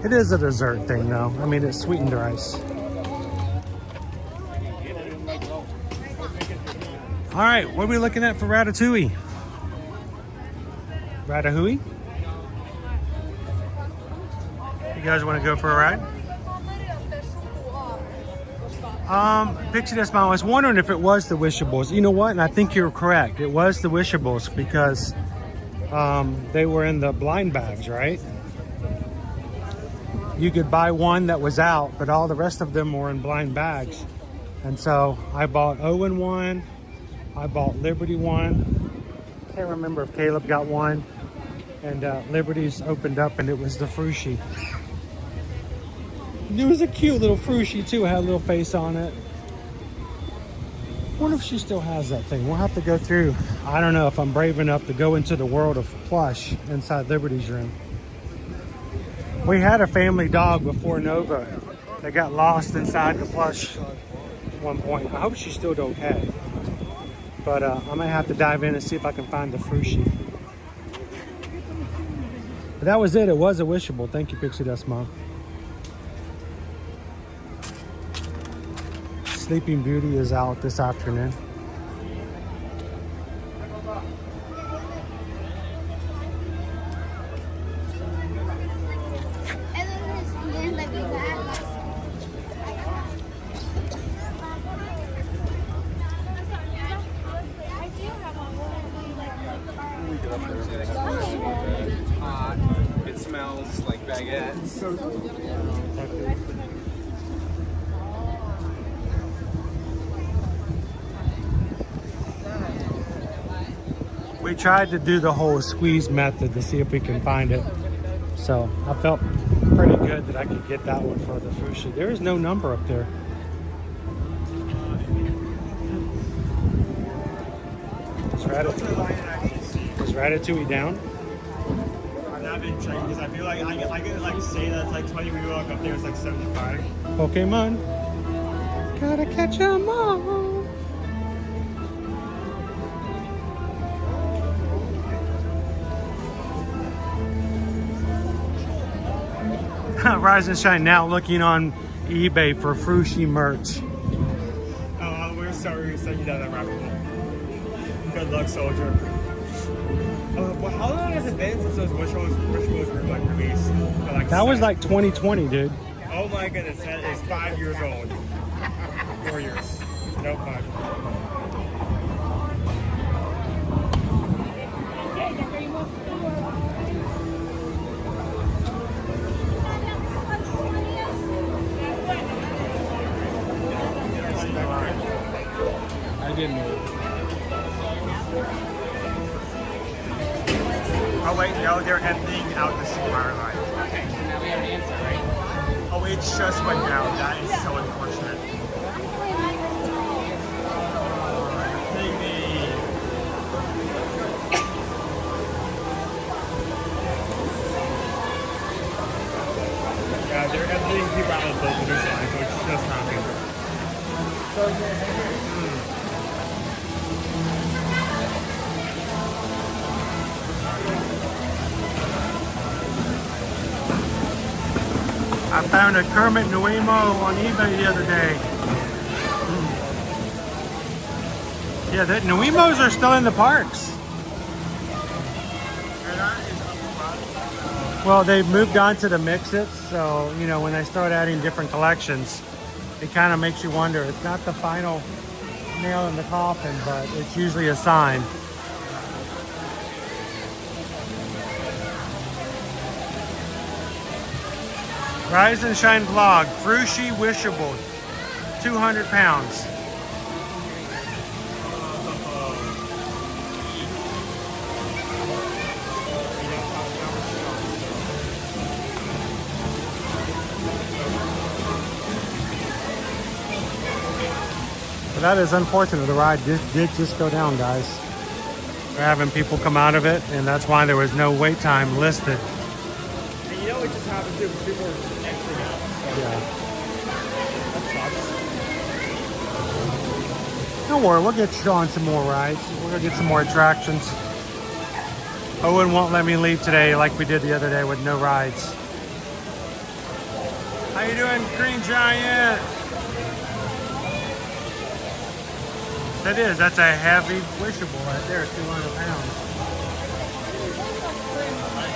It is a dessert thing, though. I mean, it's sweetened rice. All right, what are we looking at for Ratatouille? Ratatouille? You guys want to go for a ride? Pixie Dust Mom, I was wondering if it was the Wishables. You know what? And I think you're correct. It was the Wishables because they were in the blind bags, right? You could buy one that was out, but all the rest of them were in blind bags. And so I bought Owen one. I bought Liberty one. Can't remember if Caleb got one. And Liberty's opened up and it was the Frushi. There was a cute little Frushi too. It had a little face on it. I wonder if she still has that thing. We'll have to go through. I don't know if I'm brave enough to go into the world of plush inside Liberty's room. We had a family dog before Nova that got lost inside the plush at one point. I hope she's still okay. But I might have to dive in and see if I can find the Frushi. But that was it. It was a Wishable. Thank you, Pixie Dust Mom. Sleeping Beauty is out this afternoon. It smells like baguettes. We tried to do the whole squeeze method to see if we can find it. So I felt pretty good that I could get that one for the sushi. There is no number up there. Is Ratatouille down? I've not been checking because I feel like I could like say that's like 20, we walk up there, it's like 75. Pokemon. Gotta catch 'em all. Rise and Shine now looking on eBay for Frushi merch. Oh, we're sorry we sent you down that rabbit hole. Good luck, soldier. Well, how long has it been since those rituals were like released? Like That was like 2020, dude. Oh my goodness, that is 5 years old. 4 years. Nope, 5. I didn't know. Oh wait, no, they're emptying out the Subaru line. Okay, so now we have an answer, right? Oh, it just went down. That is so unfortunate. Yeah, they're emptying people out of both of these lines, so it's just happening. I found a Kermit Nuemo on eBay the other day. Yeah, the Nuemos are still in the parks. Well, they've moved on to the mix-its, so, you know, when they start adding different collections, it kind of makes you wonder. It's not the final nail in the coffin, but it's usually a sign. Rise and Shine vlog, Frushi Wishable, 200 pounds. But that is unfortunate. The ride did just go down, guys. We're having people come out of it, and that's why there was no wait time listed. And you know what just happened too? People were exiting out. Yeah. That sucks. Don't worry, we'll get you on some more rides. We're gonna get some more attractions. Owen won't let me leave today like we did the other day with no rides. How you doing, Green Giant? That is, that's a heavy wishable right there, 200 pounds.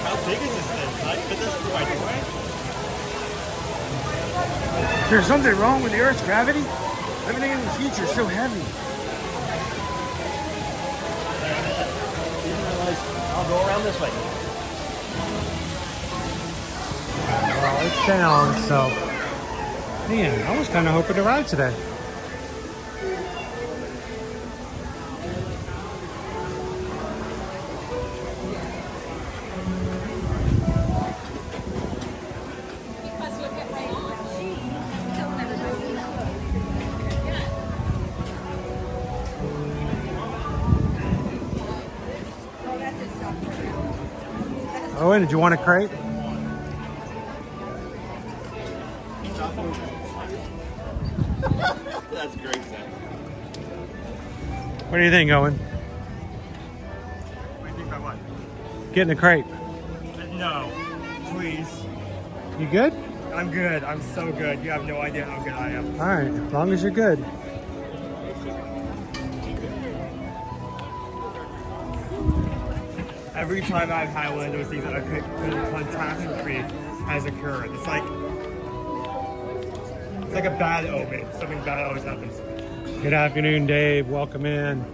How big is this thing? Can I fit this through my doorway? Is there something wrong with the Earth's gravity? Everything in the future is so heavy. I'll go around this way. Well, it's down, so. Man, I was kind of hoping to ride today. Owen, did you want a crate? That's great, Zach. What do you think, Owen? What do you think about what? Getting a crate. No, please. You good? I'm good. I'm so good. You have no idea how good I am. All right, as long as you're good. Every time I've had one of those things, a catastrophe has occurred. It's like a bad omen. Something bad always happens. Good afternoon, Dave. Welcome in.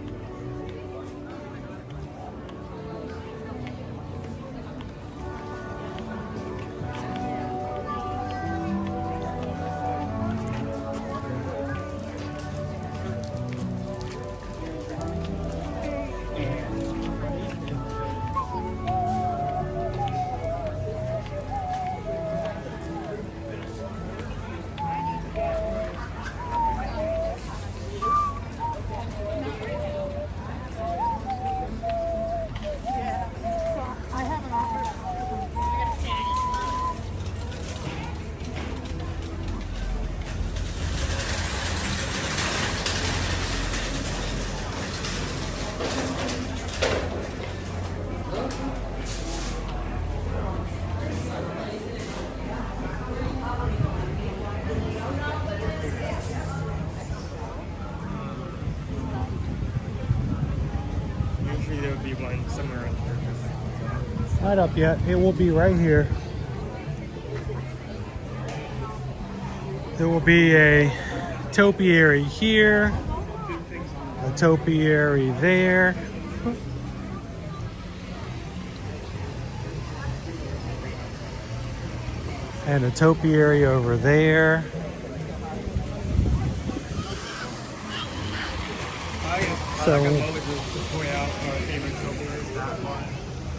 be one somewhere in here. Not up yet. It will be right here. There will be a topiary here, a topiary there. And a topiary over there. So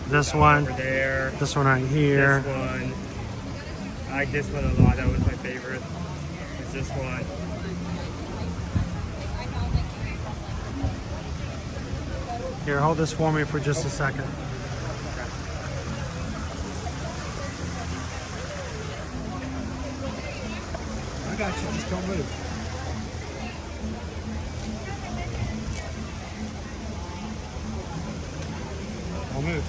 this one, over there, this one right here. this one. I like this one a lot. That was my favorite. It's this one. Here, hold this for me for just a second. I got you, just don't move. I'll move.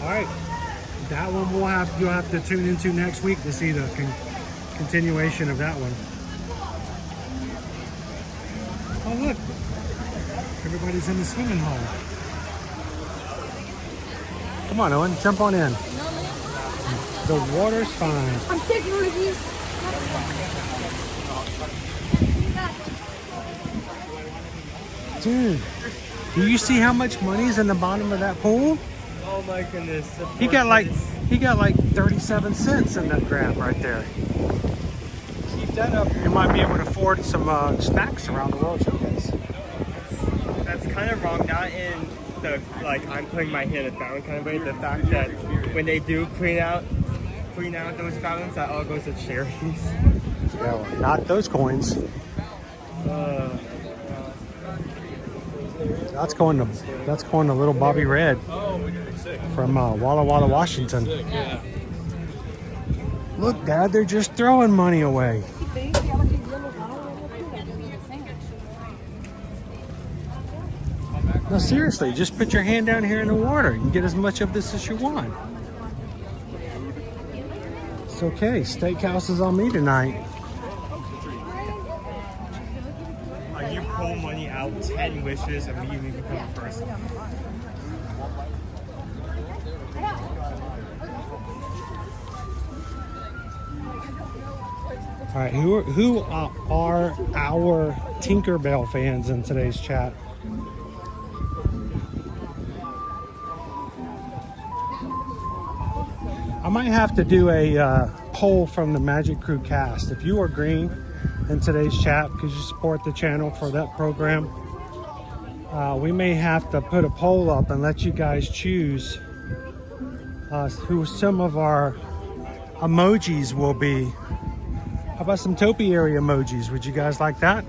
All right, that one you'll have to tune into next week to see the continuation of that one. Oh look, everybody's in the swimming hole. Come on, Owen, jump on in. The water's fine. I'm taking one of these. Dude, do you see how much money's in the bottom of that pool? Oh my goodness. He got like 37 cents in that grab right there. Keep that up. You might be able to afford some snacks around the World Showcase. That's kind of wrong. Not in the I'm putting my hand in a fountain kind of way. The fact that when they do clean out those fountains, that all goes to charities. Yeah, well, not those coins. That's going to little Bobby Red from Walla Walla, Washington. Look, Dad, they're just throwing money away. No, seriously, just put your hand down here in the water. You can get as much of this as you want. It's okay. Steakhouse is on me tonight. You pull money out, 10 wishes, immediately become a person. All right, who are our Tinkerbell fans in today's chat? I might have to do a poll from the Magic Crew cast. If you are green in today's chat because you support the channel for that program, we may have to put a poll up and let you guys choose who some of our emojis will be. How about some topiary emojis? Would you guys like that?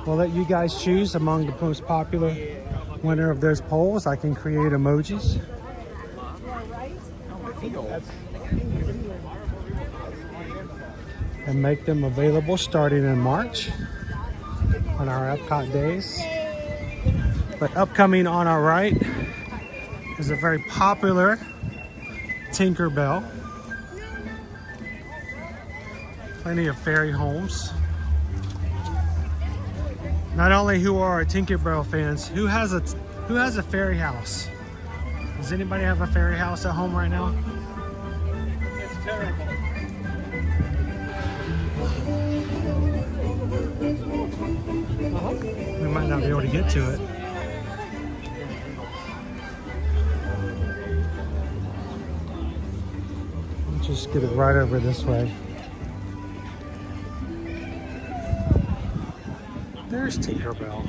We'll let you guys choose among the most popular winner of those polls. I can create emojis. And make them available starting in March on our Epcot days. But upcoming on our right is a very popular Tinkerbell. Plenty of fairy homes. Not only who are our Tinkerbell fans, who has a fairy house? Does anybody have a fairy house at home right now? It's terrible. We might not be able to get to it. Let's just get it right over this way. There's Tinkerbell.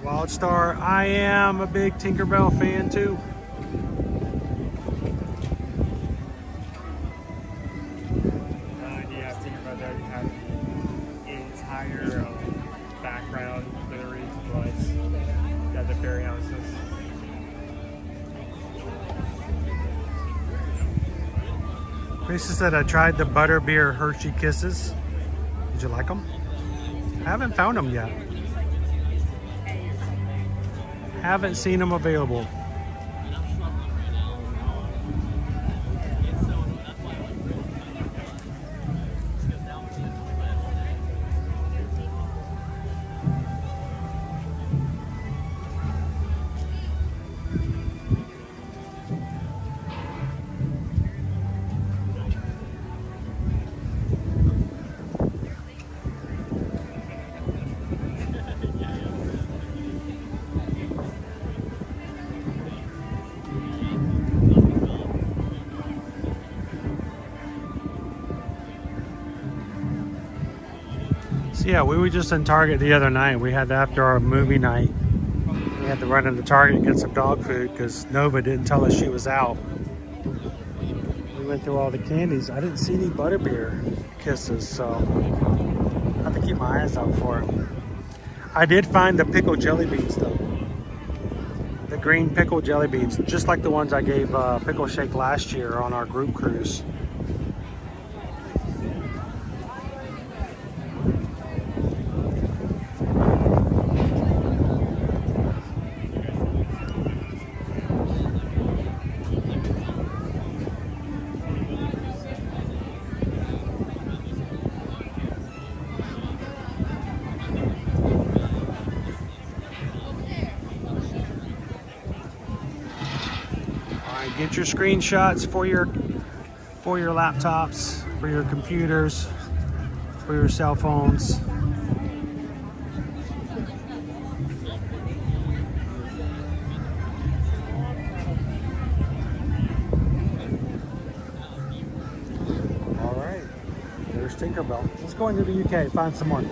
Wildstar, I am a big Tinkerbell fan too. Yeah, Tinkerbell there, you have the entire background literally was the fairy houses. Lisa said I tried the Butterbeer Hershey Kisses. Did you like them? I haven't found them yet. Haven't seen them available. Yeah, we were just in Target the other night. We had after our movie night, we had to run into Target and get some dog food because Nova didn't tell us she was out. We went through all the candies. I didn't see any Butterbeer Kisses, so I have to keep my eyes out for it. I did find the pickle jelly beans though. The green pickle jelly beans, just like the ones I gave Pickle Shake last year on our group cruise. Get your screenshots for your laptops, for your computers, for your cell phones. All right, there's Tinkerbell. Let's go into the UK, find some more. We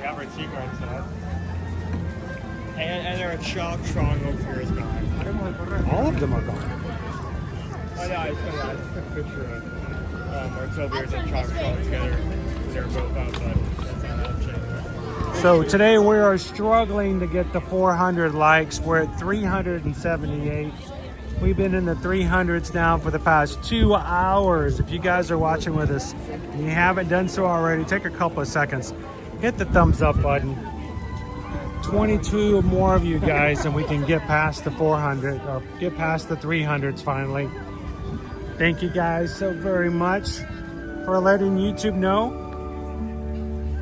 have our tea garden set up. And our chalk strong over here is gone. All of them are gone. Oh yeah, I took a picture of our tailbeers and chalk strong together. They're both out, but that's not that. So today we are struggling to get the 400 likes. We're at 378. We've been in the 300s now for the past 2 hours. If you guys are watching with us and you haven't done so already, take a couple of seconds. Hit the thumbs up button. 22 more of you guys and we can get past the 400 or get past the 300s finally. Thank you guys so very much for letting YouTube know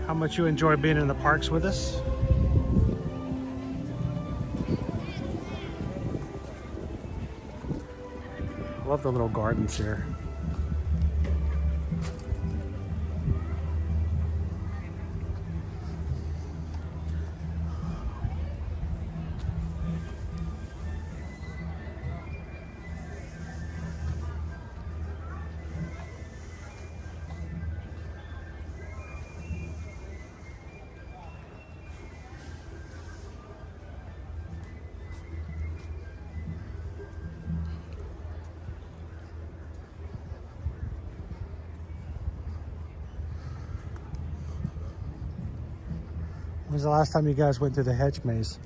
how much you enjoy being in the parks with us. Love the little gardens here. When was the last time you guys went through the hedge maze?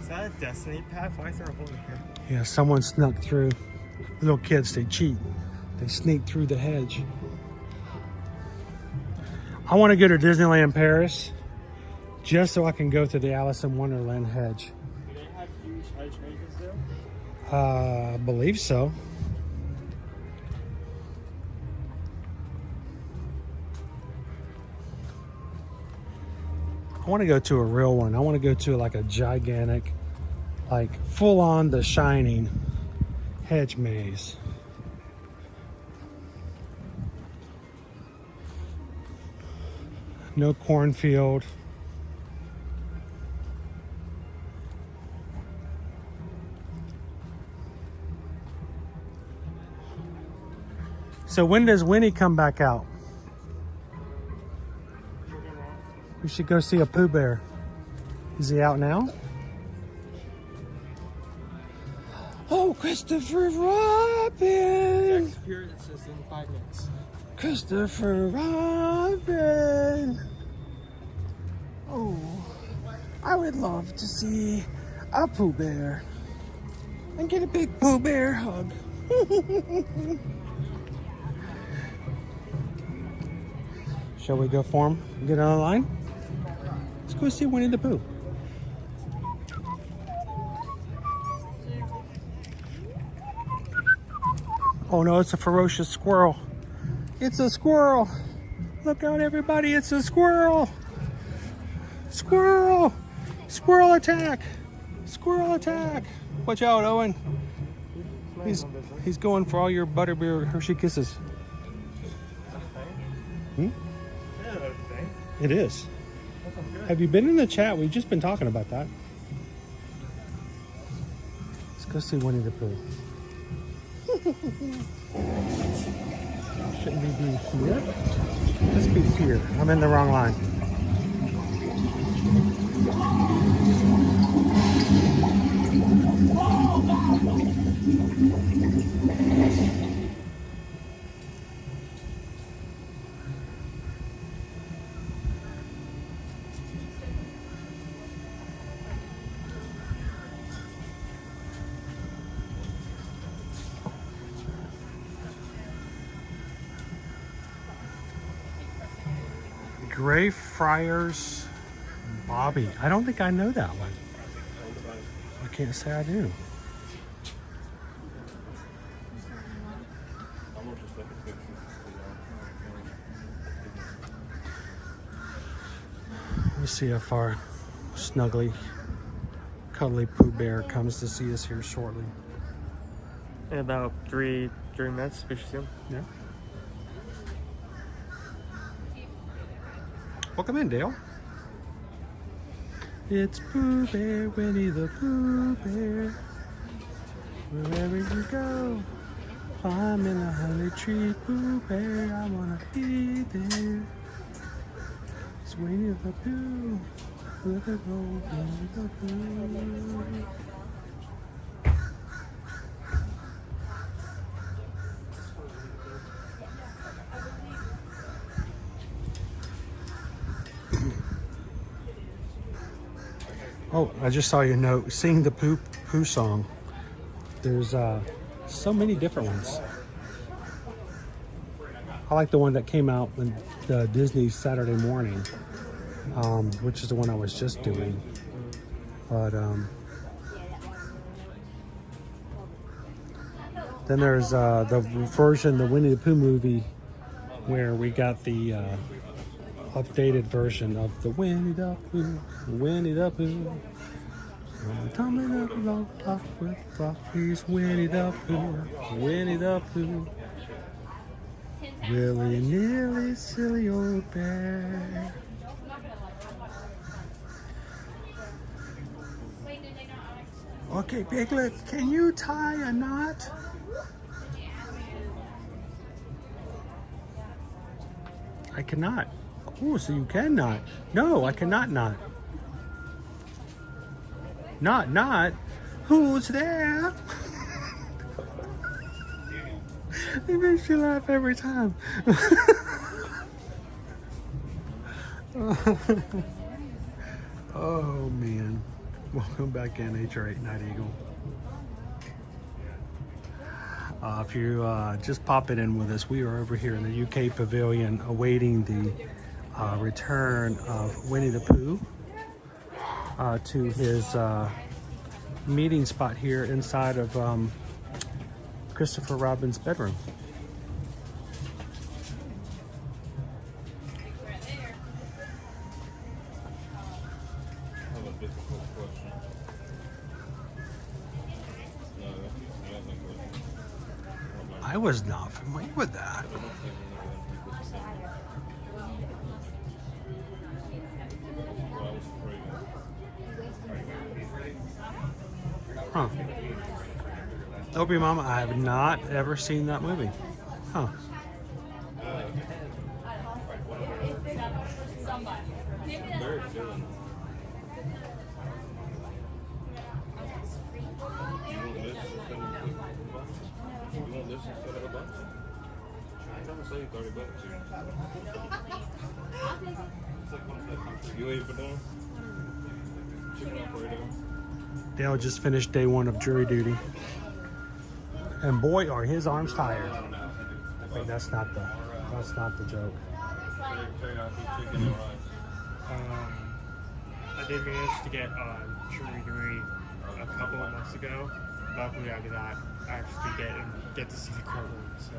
Is that a destiny path? Why is there a hole in here? Yeah, someone snuck through. Little kids, they cheat. They sneak through the hedge. I want to go to Disneyland Paris just so I can go through the Alice in Wonderland hedge. Do they have huge hedge mazes there? I believe so. I want to go to a real one. I want to go to like a gigantic, like full on The Shining hedge maze. No cornfield. So when does Winnie come back out? We should go see a Pooh Bear. Is he out now? Oh, Christopher Robin! Next appearance is in 5 minutes. Christopher Robin! Oh, I would love to see a Pooh Bear and get a big Pooh Bear hug. Shall we go for him? Get on the line? Let's go see Winnie the Pooh. Oh no, it's a ferocious squirrel. It's a squirrel. Look out, everybody, it's a squirrel. Squirrel. Squirrel attack. Squirrel attack. Watch out, Owen. He's going for all your butterbeer Hershey kisses. Hmm? It is. Have you been in the chat? We've just been talking about that. Let's go see Winnie the Pooh. Shouldn't we be here? Let's be here. I'm in the wrong line. Greyfriars Bobby. I don't think I know that one. I can't say I do. Let's see how far Snuggly, Cuddly Pooh Bear comes to see us here shortly. In about 3 minutes, we should see him. Yeah. Welcome in, Dale. It's Pooh Bear, Winnie the Pooh Bear. Wherever you go, I'm in a honey tree, Pooh Bear. I wanna be there. It's Winnie the Pooh. Look at old Winnie the Pooh. Oh, I just saw your note. Sing the Pooh song. There's so many different ones. I like the one that came out in the Disney Saturday morning, which is the one I was just doing. But then there's the version, the Winnie the Pooh movie, where we got the updated version of the Winnie the Pooh, Winnie the Pooh. Tumbling up along top with floppies, Winnie the Pooh, Winnie the Pooh. Willy nilly, silly old bear. Okay, Piglet, can you tie a knot? I cannot. Oh, so you cannot. No, I cannot not. Not. Who's there? It makes you laugh every time. Oh, man. Welcome back in HR8 Night Eagle. If you just popping in with us, we are over here in the UK Pavilion awaiting the return of Winnie the Pooh to his meeting spot here inside of Christopher Robin's bedroom. I was not familiar with that. Huh. Opie Mama, I have not ever seen that movie. Huh. I'll sell you $30. You ate for dinner? Chicken Alfredo. Dale just finished day 1 of jury duty. And boy, are his arms tired. Wait, that's not the joke. I did manage to get jury duty a couple of months ago. Luckily, I did not actually get to see the courtroom. So.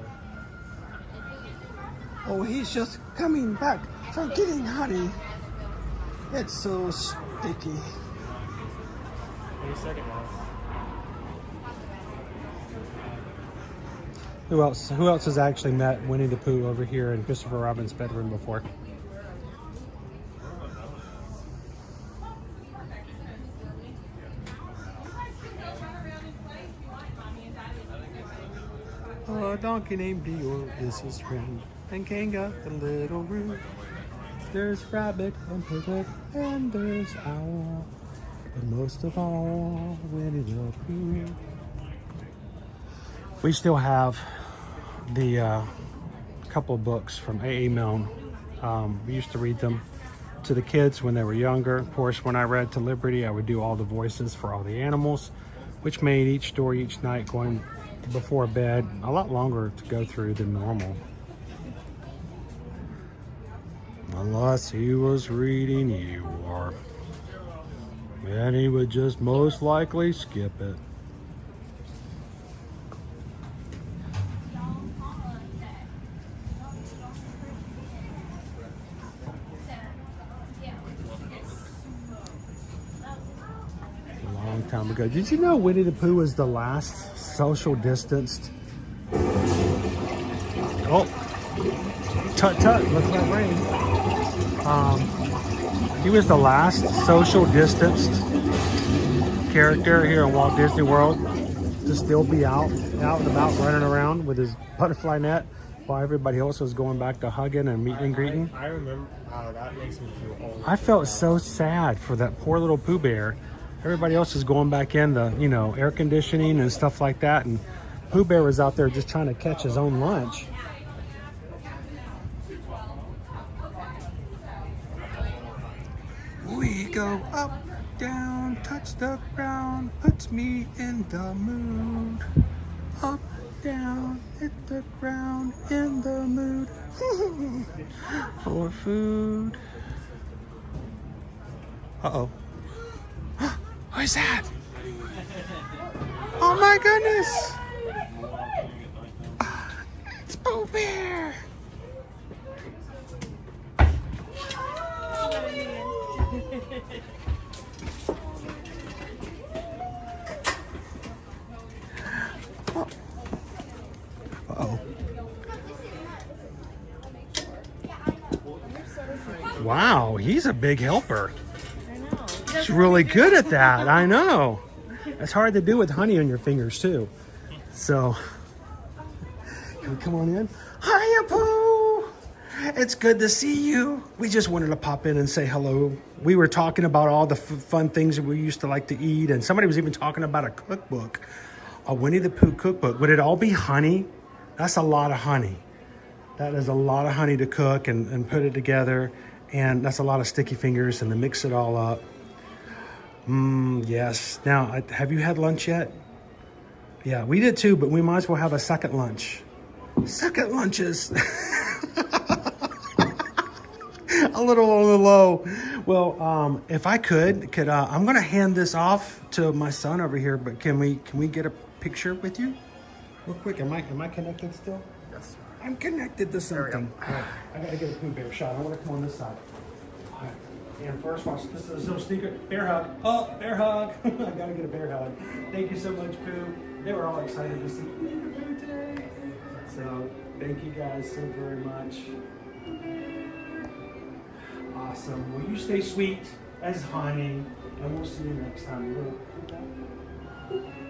Oh, he's just coming back from getting honey. It's so sticky. Wait a second now. Who else has actually met Winnie the Pooh over here in Christopher Robin's bedroom before? A donkey named Dior is his friend, and King got the little roof. There's Rabbit and Piglet, and there's Owl, but most of all, Winnie the Pooh. We still have the couple of books from A.A. Milne. We used to read them to the kids when they were younger. Of course, when I read to Liberty, I would do all the voices for all the animals, which made each story each night going before bed a lot longer to go through than normal. Unless he was reading Eeyore, and he would just most likely skip it. A long time ago. Did you know Winnie the Pooh was the last social distanced? Oh, tut tut, looks like rain. He was the last social distanced character here in Walt Disney World to still be out and about running around with his butterfly net while everybody else was going back to hugging and meet and greeting. I remember how that makes me feel old. I felt so sad for that poor little Pooh Bear. Everybody else is going back in the, air conditioning and stuff like that, and Pooh Bear was out there just trying to catch his own lunch. We go up, down, touch the ground, puts me in the mood. Up, down, hit the ground, in the mood for food. Uh-oh. What is that? Oh my goodness! It's Pooh Bear! Uh-oh. Wow, he's a big helper. He's really good at that. I know. It's hard to do with honey on your fingers too. So, can we come on in? Hiya, Pooh! It's good to see you. We just wanted to pop in and say hello. We were talking about all the fun things that we used to like to eat, and somebody was even talking about a cookbook, a Winnie the Pooh cookbook. Would it all be honey? That's a lot of honey. That is a lot of honey to cook and put it together, and that's a lot of sticky fingers and to mix it all up. Yes. Now, have you had lunch yet? Yeah, we did too, but we might as well have a second lunch. Second lunches. A little on the low. Well, if I could I'm gonna hand this off to my son over here, but can we get a picture with you real quick? Am I connected still? Yes. I'm connected to something. All right, I gotta get a Pooh Bear shot. I want to come on this side. All right. And first, watch, this is a little sneaker. Bear hug. Oh, bear hug. I gotta get a bear hug. Thank you so much, Pooh. They were all excited to see Pooh today. So thank you guys so very much. Awesome. Well, you stay sweet as honey, and we'll see you next time.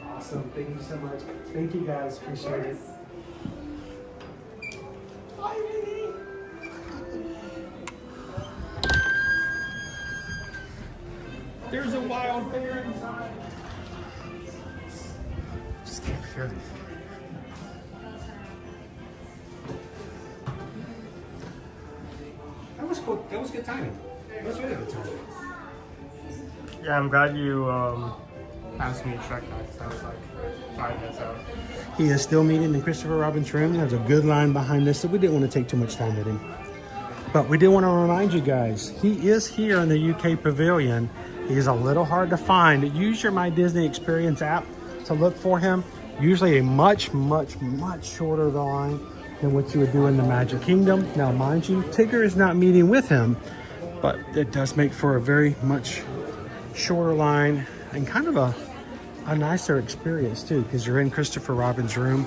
Awesome. Thank you so much. Thank you guys. Appreciate it. Bye, Minnie. There's a wild bear inside. Just can't hear this. cool. That was good timing. That was really good timing. Yeah, I'm glad you asked me to check that, because I was like 5 minutes out. He is still meeting in Christopher Robin's room. There's a good line behind us, so we didn't want to take too much time with him. But we did want to remind you guys, he is here in the UK Pavilion. He's a little hard to find. Use your My Disney Experience app to look for him. Usually a much, much, much shorter line than what you would do in the Magic Kingdom. Now, mind you, Tigger is not meeting with him, but it does make for a very much shorter line and kind of a nicer experience too, because you're in Christopher Robin's room.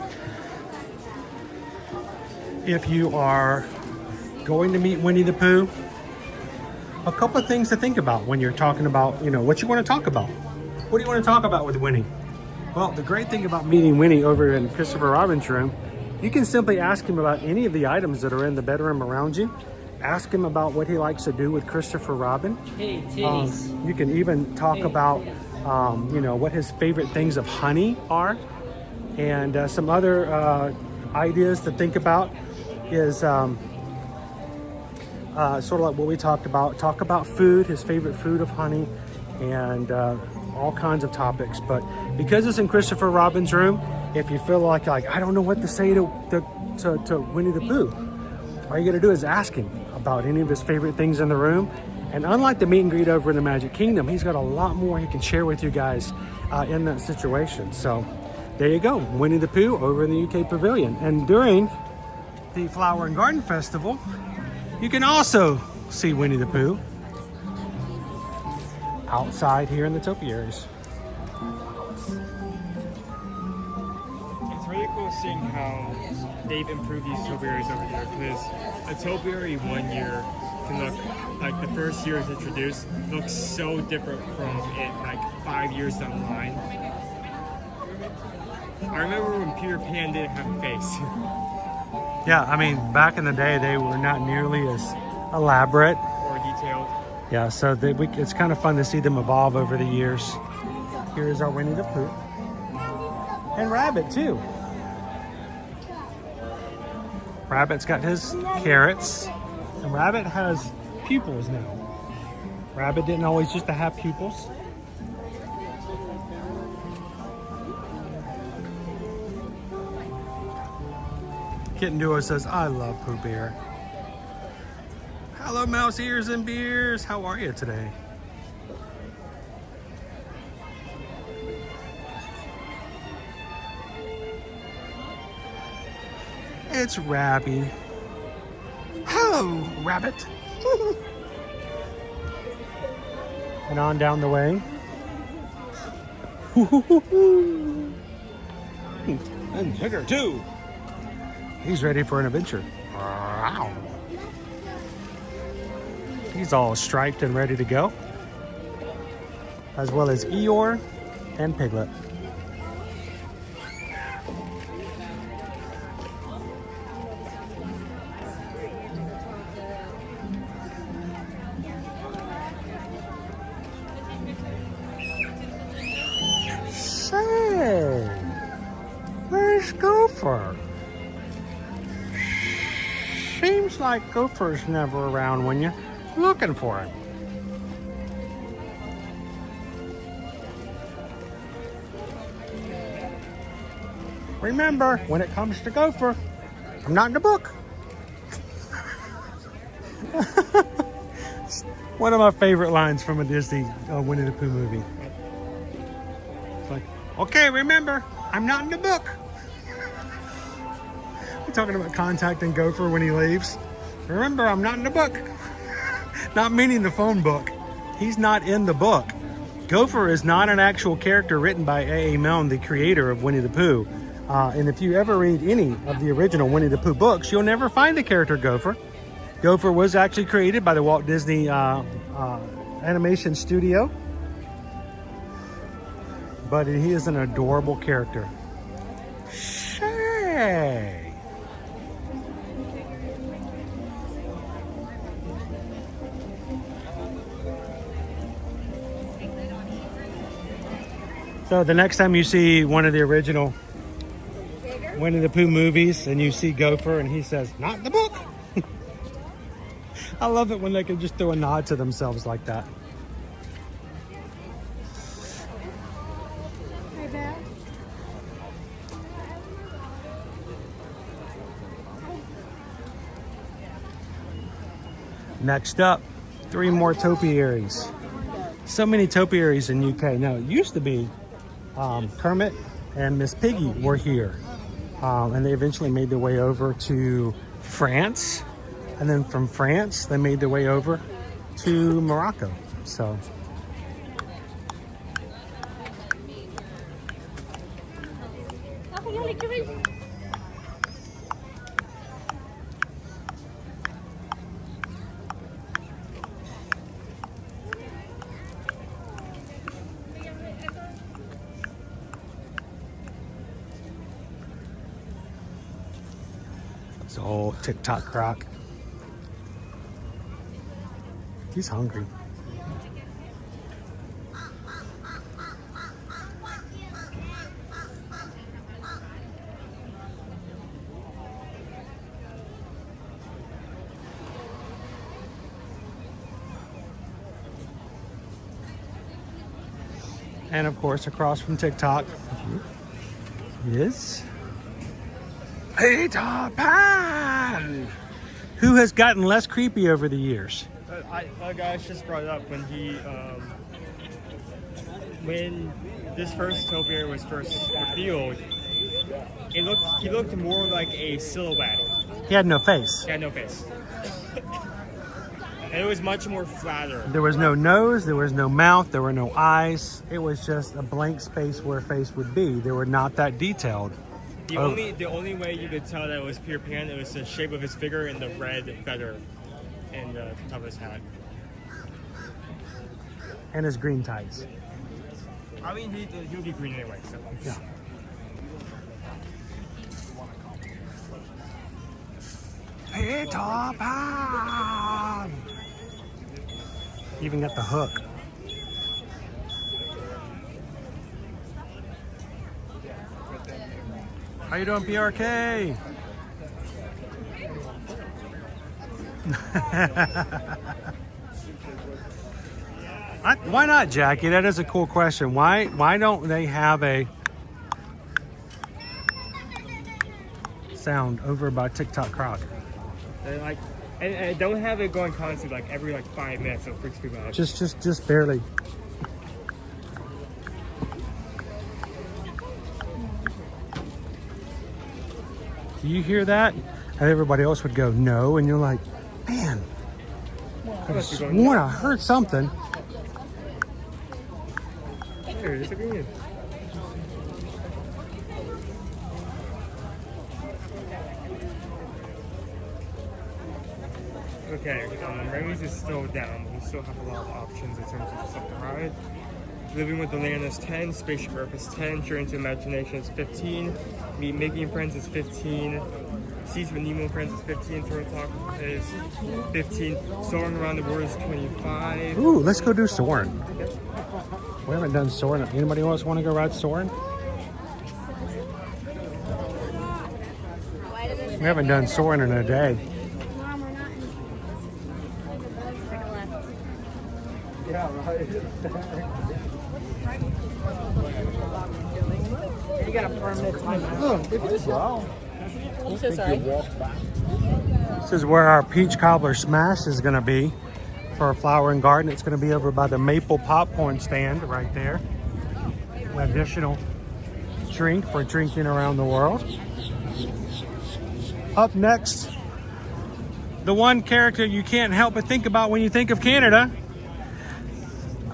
If you are going to meet Winnie the Pooh, a couple of things to think about when you're talking about, you know, what you want to talk about. What do you want to talk about with Winnie? Well, the great thing about meeting Winnie over in Christopher Robin's room, you can simply ask him about any of the items that are in the bedroom around you. Ask him about what he likes to do with Christopher Robin. Hey, titties. You can even talk about, you know, what his favorite things of honey are. And some other ideas to think about is sort of like what we talked about. Talk about food, his favorite food of honey, and all kinds of topics. But because it's in Christopher Robin's room, if you feel like I don't know what to say to Winnie the Pooh, all you gotta do is ask him about any of his favorite things in the room. And unlike the meet and greet over in the Magic Kingdom, he's got a lot more he can share with you guys in that situation. So there you go, Winnie the Pooh over in the UK Pavilion. And during the Flower and Garden Festival, you can also see Winnie the Pooh outside here in the topiaries. It's really cool seeing how they've improved these topiaries over there, because a topiary 1 year can look like the first year it's introduced looks so different from it like 5 years down the line. I remember when Peter Pan didn't have a face. Yeah, I mean, back in the day, they were not nearly as elaborate Or detailed. Yeah, so it's kind of fun to see them evolve over the years. Here's our Winnie the Pooh. And Rabbit, too. Rabbit's got his carrots. And Rabbit has pupils now. Rabbit didn't always used to have pupils. Kitten Duo says, I love Pooh Bear. Hello, mouse ears and beers. How are you today? It's Rabby. Hello, Rabbit. And on down the way. And Tigger too. He's ready for an adventure. Wow. He's all striped and ready to go. As well as Eeyore and Piglet. Say, where's Gopher? Seems like Gopher's never around when you're looking for him. Remember, when it comes to Gopher, I'm not in the book. One of my favorite lines from a Disney Winnie the Pooh movie. It's like, okay, remember, I'm not in the book. We're talking about contacting Gopher when he leaves. Remember, I'm not in the book. Not meaning the phone book. He's not in the book. Gopher is not an actual character written by A.A. Milne, the creator of Winnie the Pooh. And if you ever read any of the original Winnie the Pooh books, you'll never find the character Gopher. Gopher was actually created by the Walt Disney Animation Studio. But he is an adorable character. Shay! So the next time you see one of the original Winnie the Pooh movies and you see Gopher and he says, not in the book. I love it when they can just throw a nod to themselves like that. Hey, Beth. Next up, 3 more topiaries. So many topiaries in UK. Now, it used to be Kermit and Miss Piggy were here. And they eventually made their way over to France. And then from France, they made their way over to Morocco. So, it's old TikTok croc. He's hungry. And of course, across from TikTok is Peter Pan, who has gotten less creepy over the years. A guy just brought it up when when this first topiary was first revealed. He looked more like a silhouette. He had no face. He had no face. And it was much more flatter. There was no nose, there was no mouth, there were no eyes. It was just a blank space where a face would be. They were not that detailed. The only way you could tell that it was Peter Pan, it was the shape of his figure and the red feather in the top of his hat. And his green tights. I mean, he'll be green anyway, so. Yeah. Peter Pan! Even got the hook. How you doing, PRK? Why not, Jackie? That is a cool question. Why don't they have a sound over by TikTok Croc? And don't have it going constantly like every 5 minutes, so it freaks people out. Just barely. Do you hear that? And everybody else would go no, and you're like, man, I could have sworn I heard something. Here, just agree. Okay, Remy's is still down, but we still have a lot of options in terms of stuff to ride. Living with the Land is 10, Spaceship Earth is 10, Journey to Imagination is 15, Making Friends is 15, Seas with Nemo Friends is 15, Turtle Talk is 15, Soaring Around the World is 25. Ooh, let's go do Soarin'. We haven't done Soarin'. Anybody else want to go ride Soarin'? We haven't done Soarin' in a day. Yeah, right. You got a permanent time. So sorry. This is where our peach cobbler smash is going to be for our flower and garden. It's going to be over by the maple popcorn stand right there. An additional drink for drinking around the world. Up next, the one character you can't help but think about when you think of Canada.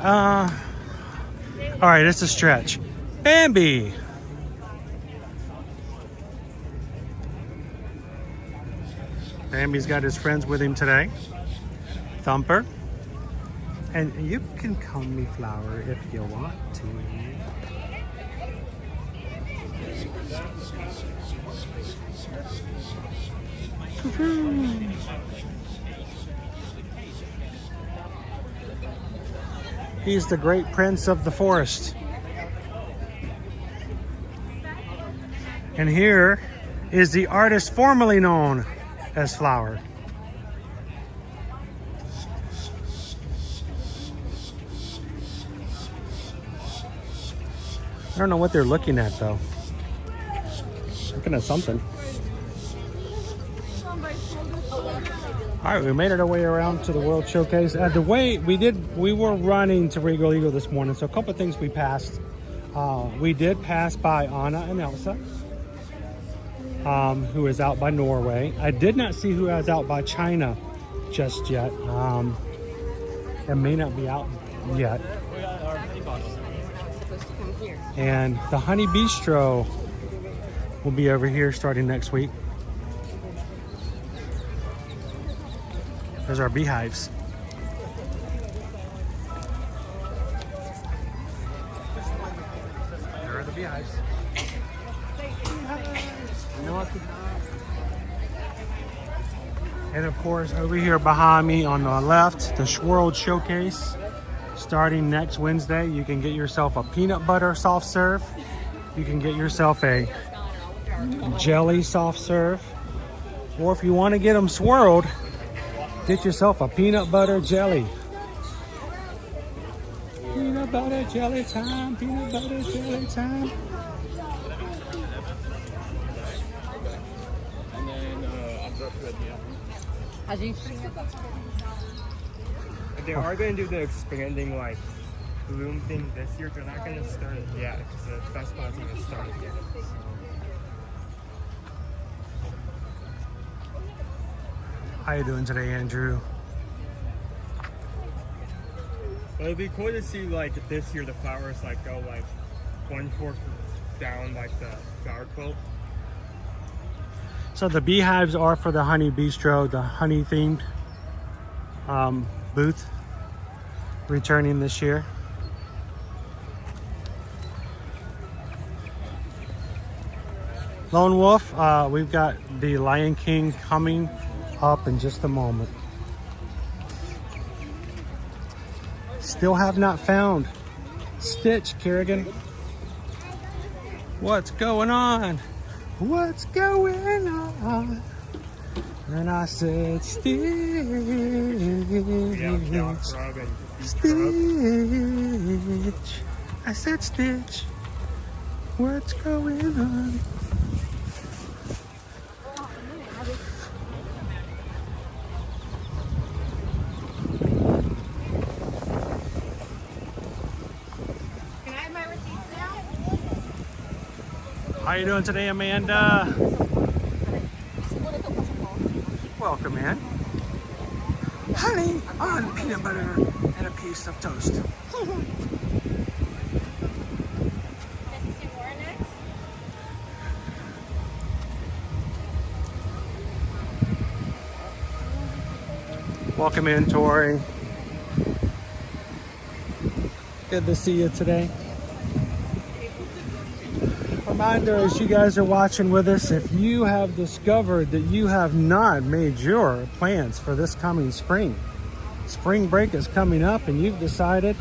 All right, it's a stretch. Bambi. Bambi's got his friends with him today. Thumper. And you can call me Flower if you want to. He's the great prince of the forest. And here is the artist formerly known as Flower. I don't know what they're looking at though. Looking at something. All right, we made our way around to the World Showcase. The way we were running to Regal Eagle this morning, so a couple of things we passed. We did pass by Anna and Elsa, who is out by Norway. I did not see who is out by China just yet. It may not be out yet. And the Honey Bistro will be over here starting next week. There's our beehives. There are the beehives. And of course, over here behind me on the left, the World Showcase. Starting next Wednesday, you can get yourself a peanut butter soft serve. You can get yourself a jelly soft serve. Or if you want to get them swirled, get yourself a peanut butter jelly. Peanut butter jelly time, peanut butter jelly time. And then I'll drop it They are going to do the expanding like bloom thing this year. They're not going to start it yet because the festival isn't going to start yet. How you doing today, Andrew? But it'd be cool to see like this year the flowers like go like 1/4 down like the flower quilt. So the beehives are for the Honey Bistro, the honey themed booth, returning this year. Lone Wolf, we've got the Lion King coming up in just a moment. Still have not found Stitch, Kerrigan. What's going on? What's going on? And I said, Stitch, Stitch. I said, Stitch, what's going on? How you doing today, Amanda? Welcome in. Honey on peanut butter and a piece of toast. Welcome in, Tori. Good to see you today. Reminder, as you guys are watching with us, if you have discovered that you have not made your plans for this coming spring break is coming up, and you've decided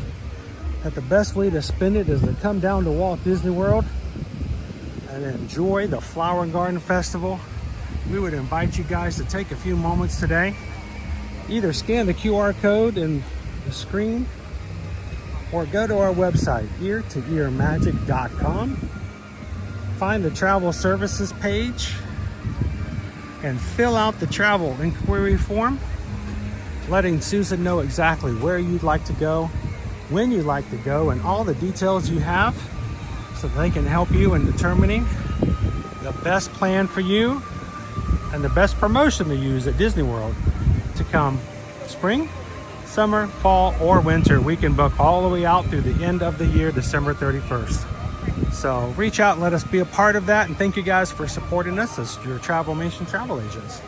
that the best way to spend it is to come down to Walt Disney World and enjoy the Flower and Garden Festival, we would invite you guys to take a few moments today. Either scan the QR code in the screen or go to our website, eartoearmagic.com. Find the travel services page and fill out the travel inquiry form, letting Susan know exactly where you'd like to go, when you'd like to go, and all the details you have so they can help you in determining the best plan for you and the best promotion to use at Disney World to come spring, summer, fall, or winter. We can book all the way out through the end of the year, December 31st. So reach out and let us be a part of that, and thank you guys for supporting us as your Travel Nation travel agents.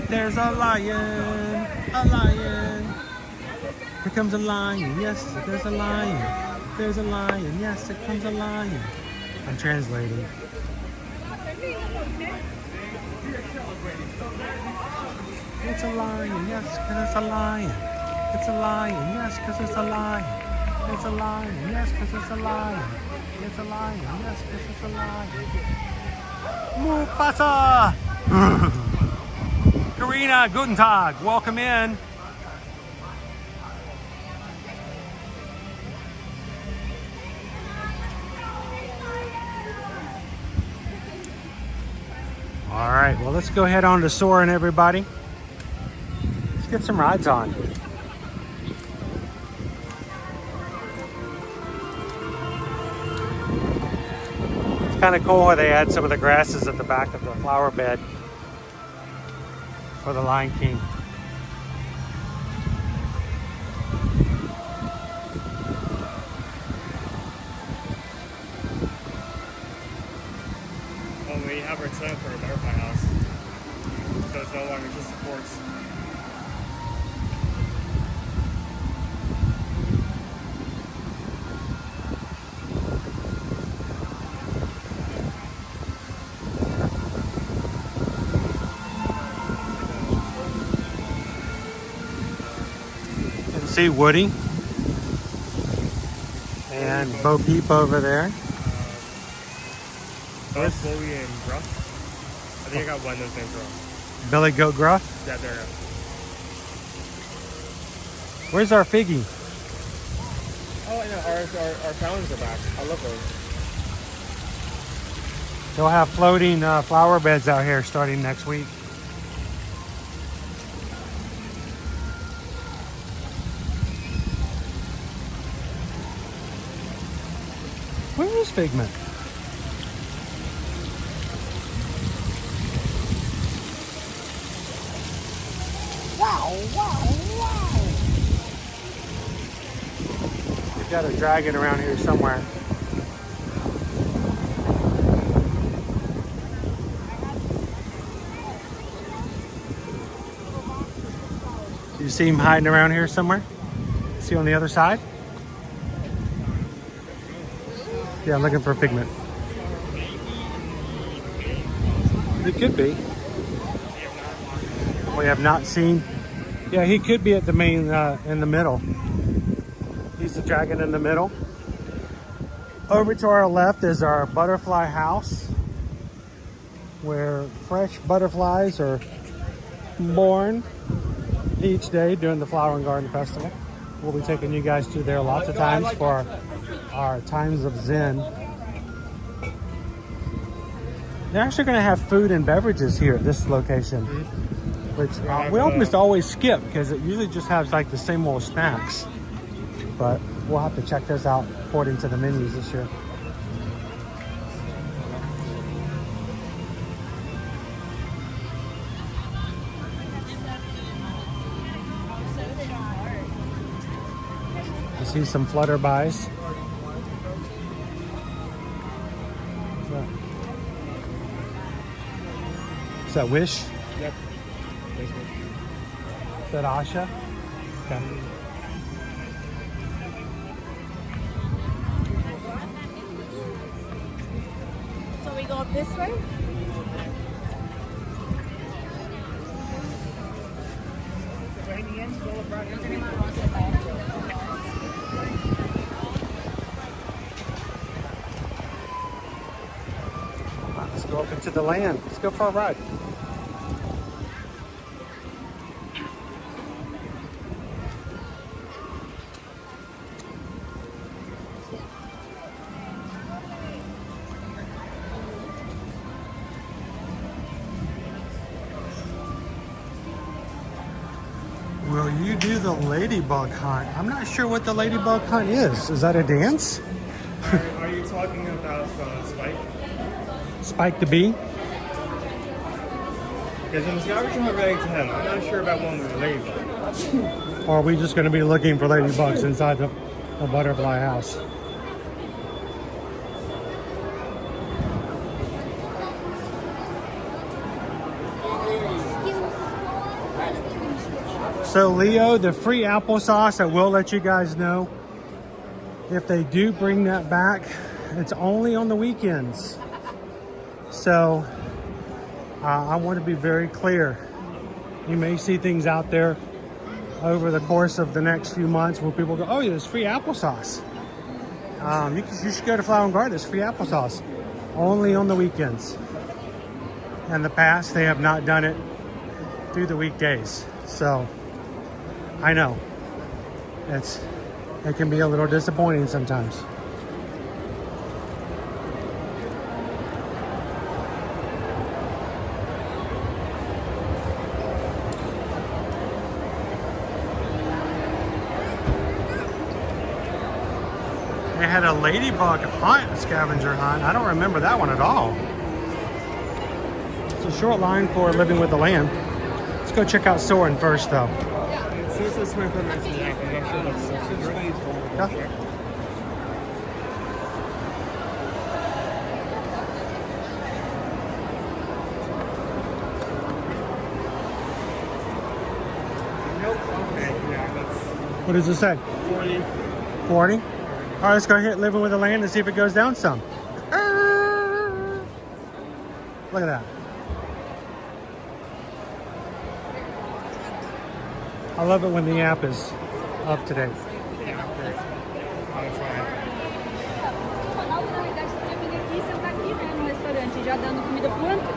There's a lion, a lion. Here comes a lion, yes, there's a lion. There's a lion, yes, here comes a lion. I'm translating. It's a lion, yes, because it's a lion. It's a lion, yes, because it's a lion. It's a lion, yes, because it's a lion. It's a lion. Yes, this is a lion. Mufasa! Karina, guten Tag. Welcome in. All right, well, let's go head on to Soarin', everybody. Let's get some rides on. It's kind of cool where they add some of the grasses at the back of the flower bed for the Lion King. We have our tent for a butterfly house, so it's no longer just supports. You can see Woody and Bo Peep over there. Both Chloe and Gruff. I think I got one of those names wrong. Billy Goat Gruff. Yeah, there. Where's our Figgy? Oh, I know. Our fountains are back. I love those. They'll have floating flower beds out here starting next week. Where is Figment? We've got a dragon around here somewhere. Do you see him hiding around here somewhere? See on the other side? Yeah, I'm looking for Figment. He could be. We have not seen. Yeah, he could be at the main, in the middle. He's the dragon in the middle. Over to our left is our butterfly house, where fresh butterflies are born each day during the Flower and Garden Festival. We'll be taking you guys to there lots of times for our times of Zen. They're actually going to have food and beverages here at this location, which we almost always skip because it usually just has like the same old snacks. But we'll have to check this out according to the menus this year. I see some flutterbys. Is that Wish? Yep. Is that Asha? Okay. So we go up this way? Let's go up into the land. Let's go for a ride. Will you do the ladybug hunt? I'm not sure what the ladybug hunt is. Is that a dance? Are you talking about Spike? Spike the bee? Because in the scavenger hunt relating to him, I'm not sure about one with the ladybug. Or are we just going to be looking for ladybugs inside the butterfly house? So Leo, the free applesauce, I will let you guys know, if they do bring that back, it's only on the weekends. So I want to be very clear. You may see things out there over the course of the next few months where people go, oh, yeah, there's free applesauce. You should go to Flower and Garden. There's free applesauce. Only on the weekends. In the past, they have not done it through the weekdays. So, I know. It can be a little disappointing sometimes. They had a ladybug hunt, scavenger hunt. I don't remember that one at all. It's a short line for Living with the Land. Let's go check out Soarin' first, though. Since it's my permit to the app, I'm not sure that's Yeah. Nope. Okay, yeah, that's What does it say? 40. 40? All right, let's go hit Living with the Land and see if it goes down some. Look at that. I love it when the app is up to date. Yeah, great. I'll try it. Já dando comida pronta?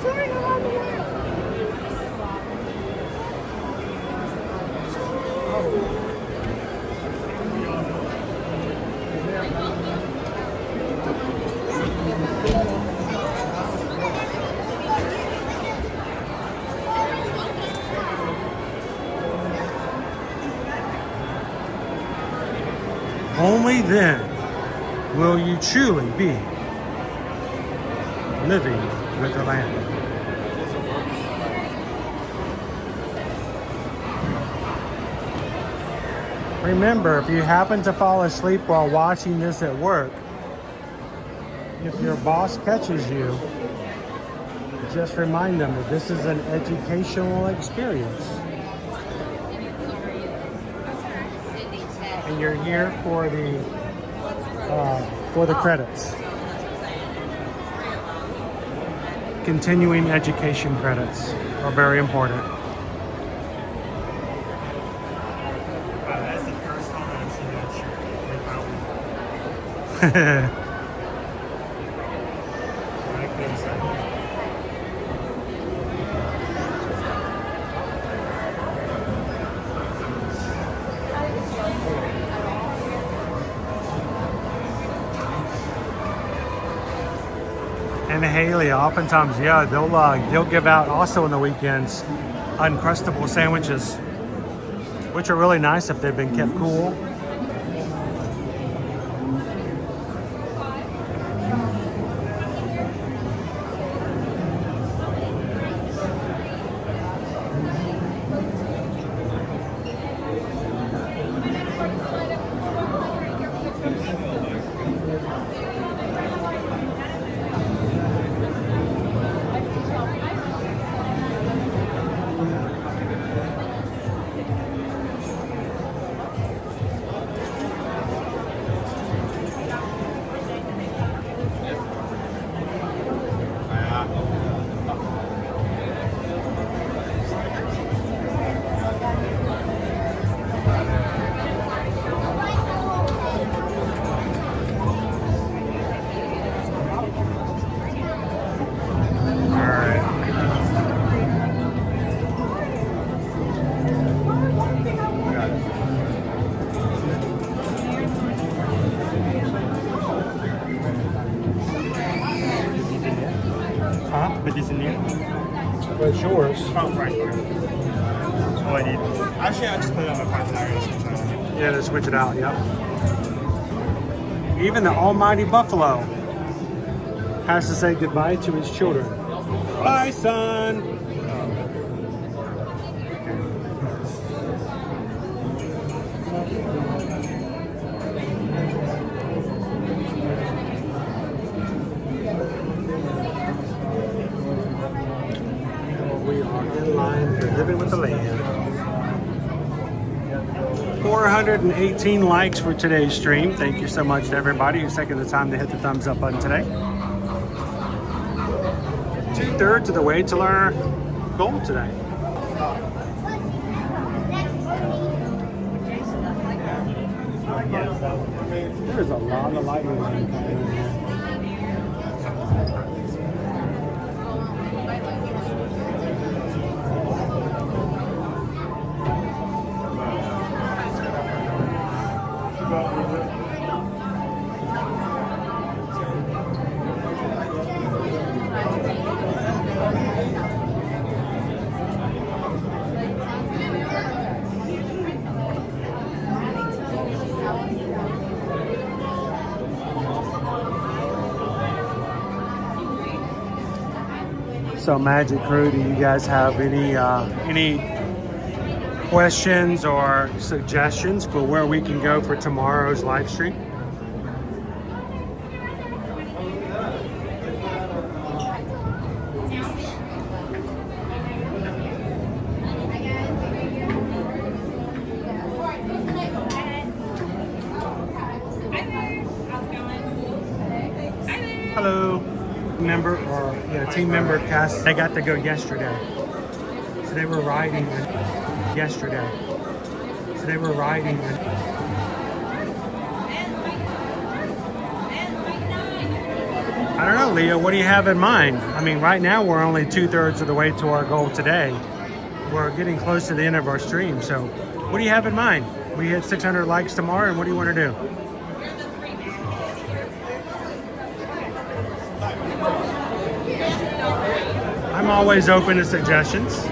Sorry, Only then will you truly be living with the land. Remember, if you happen to fall asleep while watching this at work, if your boss catches you, just remind them that this is an educational experience. And you're here for the credits. Continuing education credits are very important. That's the first time I've seen that shirt. And Haley, oftentimes, yeah, they'll give out also on the weekends Uncrustable sandwiches, which are really nice if they've been kept cool. But isn't it? Well, it's yours. Oh, right. Oh, I need. Actually, I just put it on my pavilion. Yeah, to switch it out, yep. Even the almighty buffalo has to say goodbye to his children. Bye, son. We are in line for Living with the Land. 418 likes for today's stream. Thank you so much to everybody who's taking the time to hit the thumbs up button today. 2/3 of the way to our goal today. There's a lot of lightning coming in here. So Magic Crew, do you guys have any questions or suggestions for where we can go for tomorrow's live stream? Hello. Member or team member cast, they got to go yesterday. So they were riding yesterday. So they were riding. I don't know, Leah, what do you have in mind? I mean, right now we're only 2/3 of the way to our goal today. We're getting close to the end of our stream. So what do you have in mind? We hit 600 likes tomorrow, and what do you want to do? I'm always open to suggestions.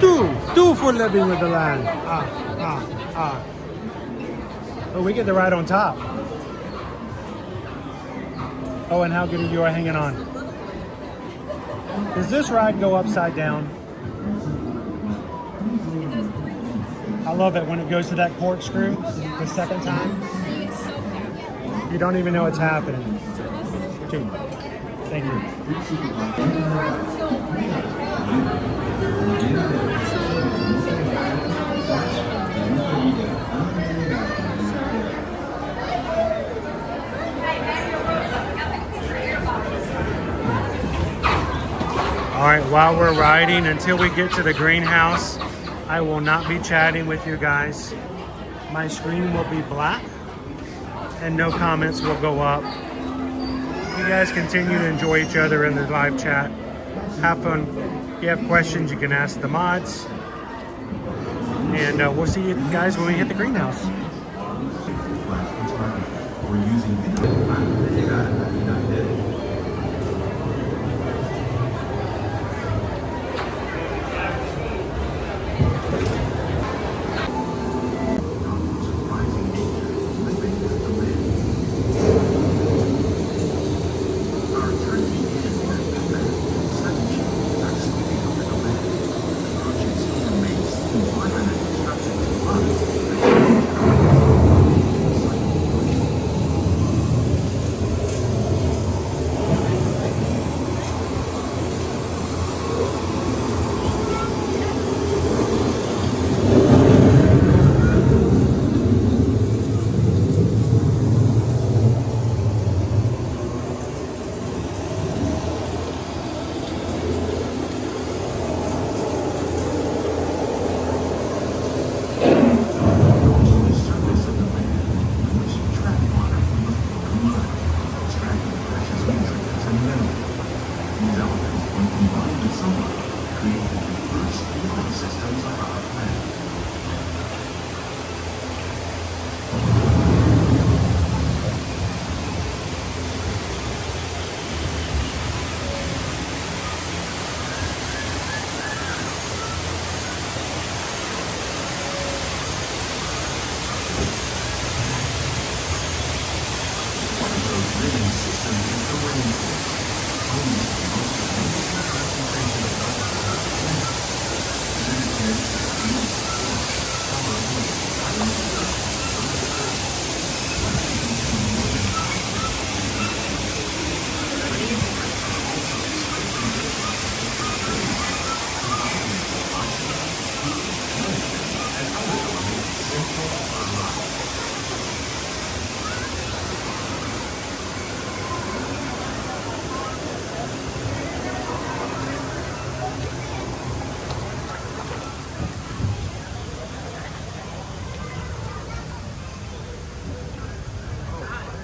Do for living with the land. Oh, we get the ride on top. Oh, and how good are you at hanging on? Does this ride go upside down? I love it when it goes to that corkscrew the second time. You don't even know what's happening. Two. Thank you. All right, while we're riding, until we get to the greenhouse, I will not be chatting with you guys. My screen will be black and no comments will go up. You guys continue to enjoy each other in the live chat. Have fun. If you have questions, you can ask the mods. And we'll see you guys when we hit the greenhouse.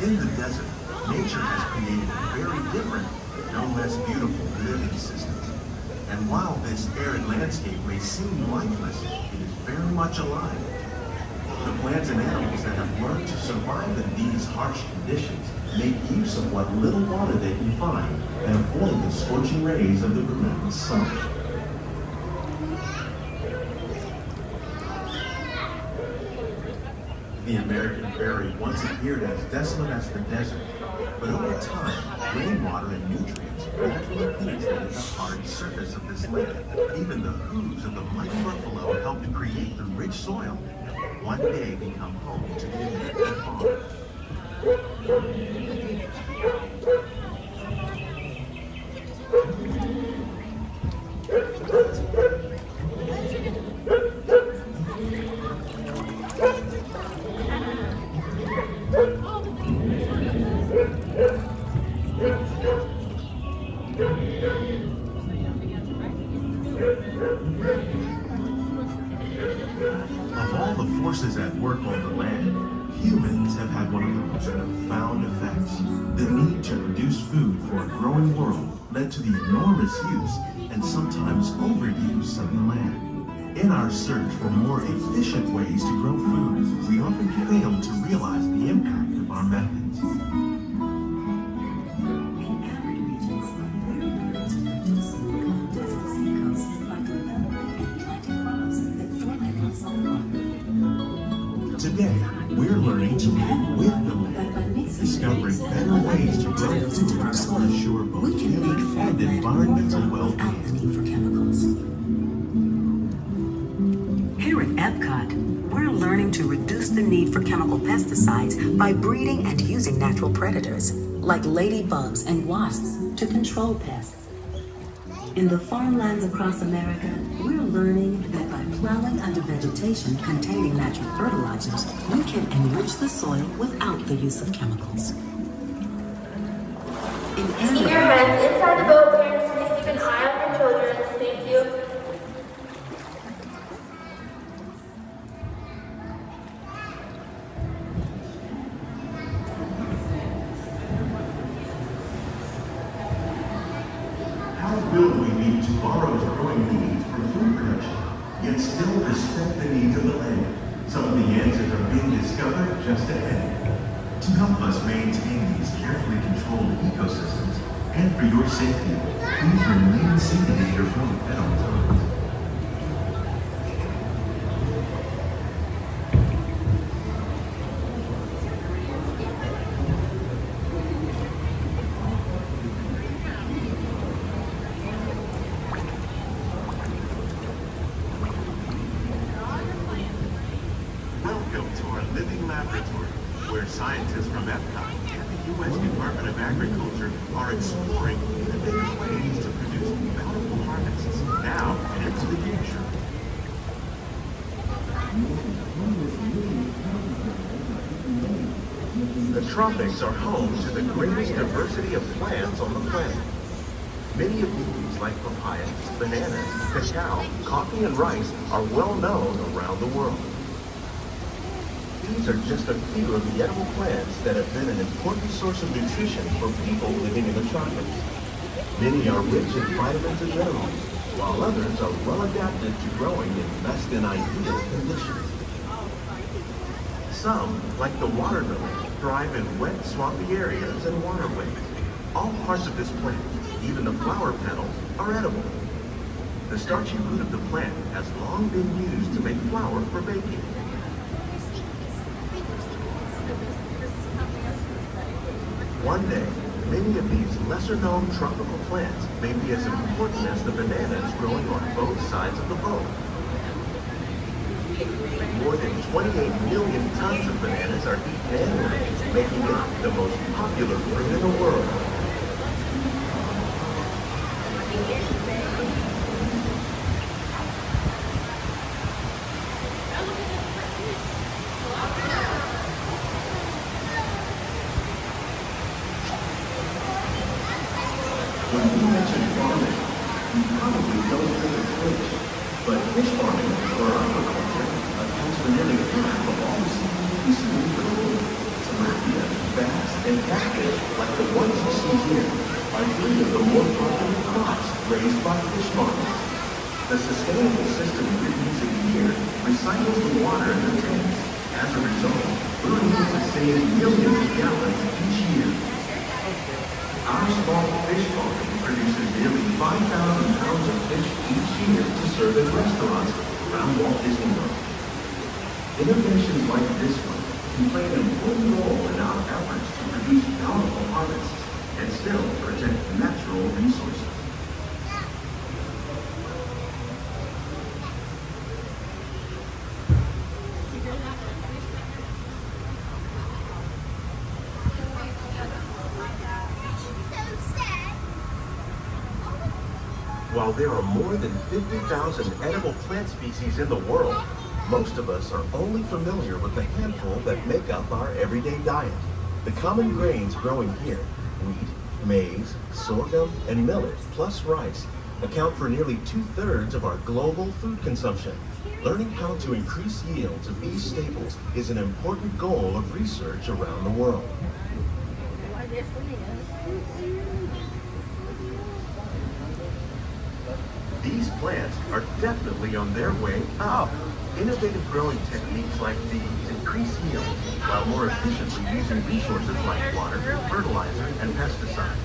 In the desert, nature has created very different, but no less beautiful living systems. And while this arid landscape may seem lifeless, it is very much alive. The plants and animals that have learned to survive in these harsh conditions make use of what little water they can find and avoid the scorching rays of the relentless sun. The American prairie once appeared as desolate as the desert, but over time, rainwater and nutrients gradually penetrated the hard surface of this land. Even the hooves of the mighty buffalo helped to create the rich soil that one day become home to the American farm. Of all the forces at work on the land, humans have had one of the most profound effects. The need to produce food for a growing world led to the enormous use and sometimes overuse of the land. In our search for more efficient ways to grow food, we often fail to realize the impact of our methods. Today, we're learning to live with the land, discovering better ways to grow food to ensure both human and environmental well-being. Here at Epcot, we're learning to reduce the need for chemical pesticides by breeding and using natural predators, like ladybugs and wasps, to control pests. In the farmlands across America, we're learning that by plowing under vegetation containing natural fertilizers, we can enrich the soil without the use of chemicals. Keep your hands inside the boat, parents. Please keep an eye on your children. Thank you. How will we meet tomorrow's growing needs for food production, yet still respect the needs of the land? Some of the answers are being discovered just ahead. To help us maintain these carefully controlled ecosystems, and for your safety, please remain seated in your boat at all times. Welcome to our living laboratory, where scientists from Epcot and the U.S. Department of Agriculture are exploring innovative ways to produce bountiful harvests now and into the future. The tropics are home to the greatest diversity of plants on the planet. Many of these, like papayas, bananas, cacao, coffee, and rice, are well known around the world. These are just a few of the edible plants that have been an important source of nutrition for people living in the tropics. Many are rich in vitamins and minerals, while others are well adapted to growing in less than ideal conditions. Some, like the watermelon, thrive in wet, swampy areas and waterways. All parts of this plant, even the flower petals, are edible. The starchy root of the plant has long been used to make flour for baking. One day, many of these lesser-known tropical plants may be as important as the bananas growing on both sides of the boat. More than 28 million tons of bananas are eaten annually, making it the most popular fruit in the world. When we mention farming, you probably don't think of fish, but fish farming or aquaculture accounts for nearly half of all the seafood we see in the world. Tilapia, bass, In fact, like the ones you see here, are three of the more popular crops raised by fish farmers. The sustainable system we're using here recycles the water in the tanks. As a result, we're able to save millions of gallons each year. Our small fish farm produces nearly 5,000 pounds of fish each year to serve in restaurants around Walt Disney World. Innovations like this one can play an important role in our efforts to produce bountiful harvests and still protect natural resources. While there are more than 50,000 edible plant species in the world, most of us are only familiar with the handful that make up our everyday diet. The common grains growing here, wheat, maize, sorghum, and millet, plus rice, account for nearly 2/3 of our global food consumption. Learning how to increase yields of these staples is an important goal of research around the world. These plants are definitely on their way up. Innovative growing techniques like these increase yield while more efficiently using resources like water, fertilizer, and pesticides.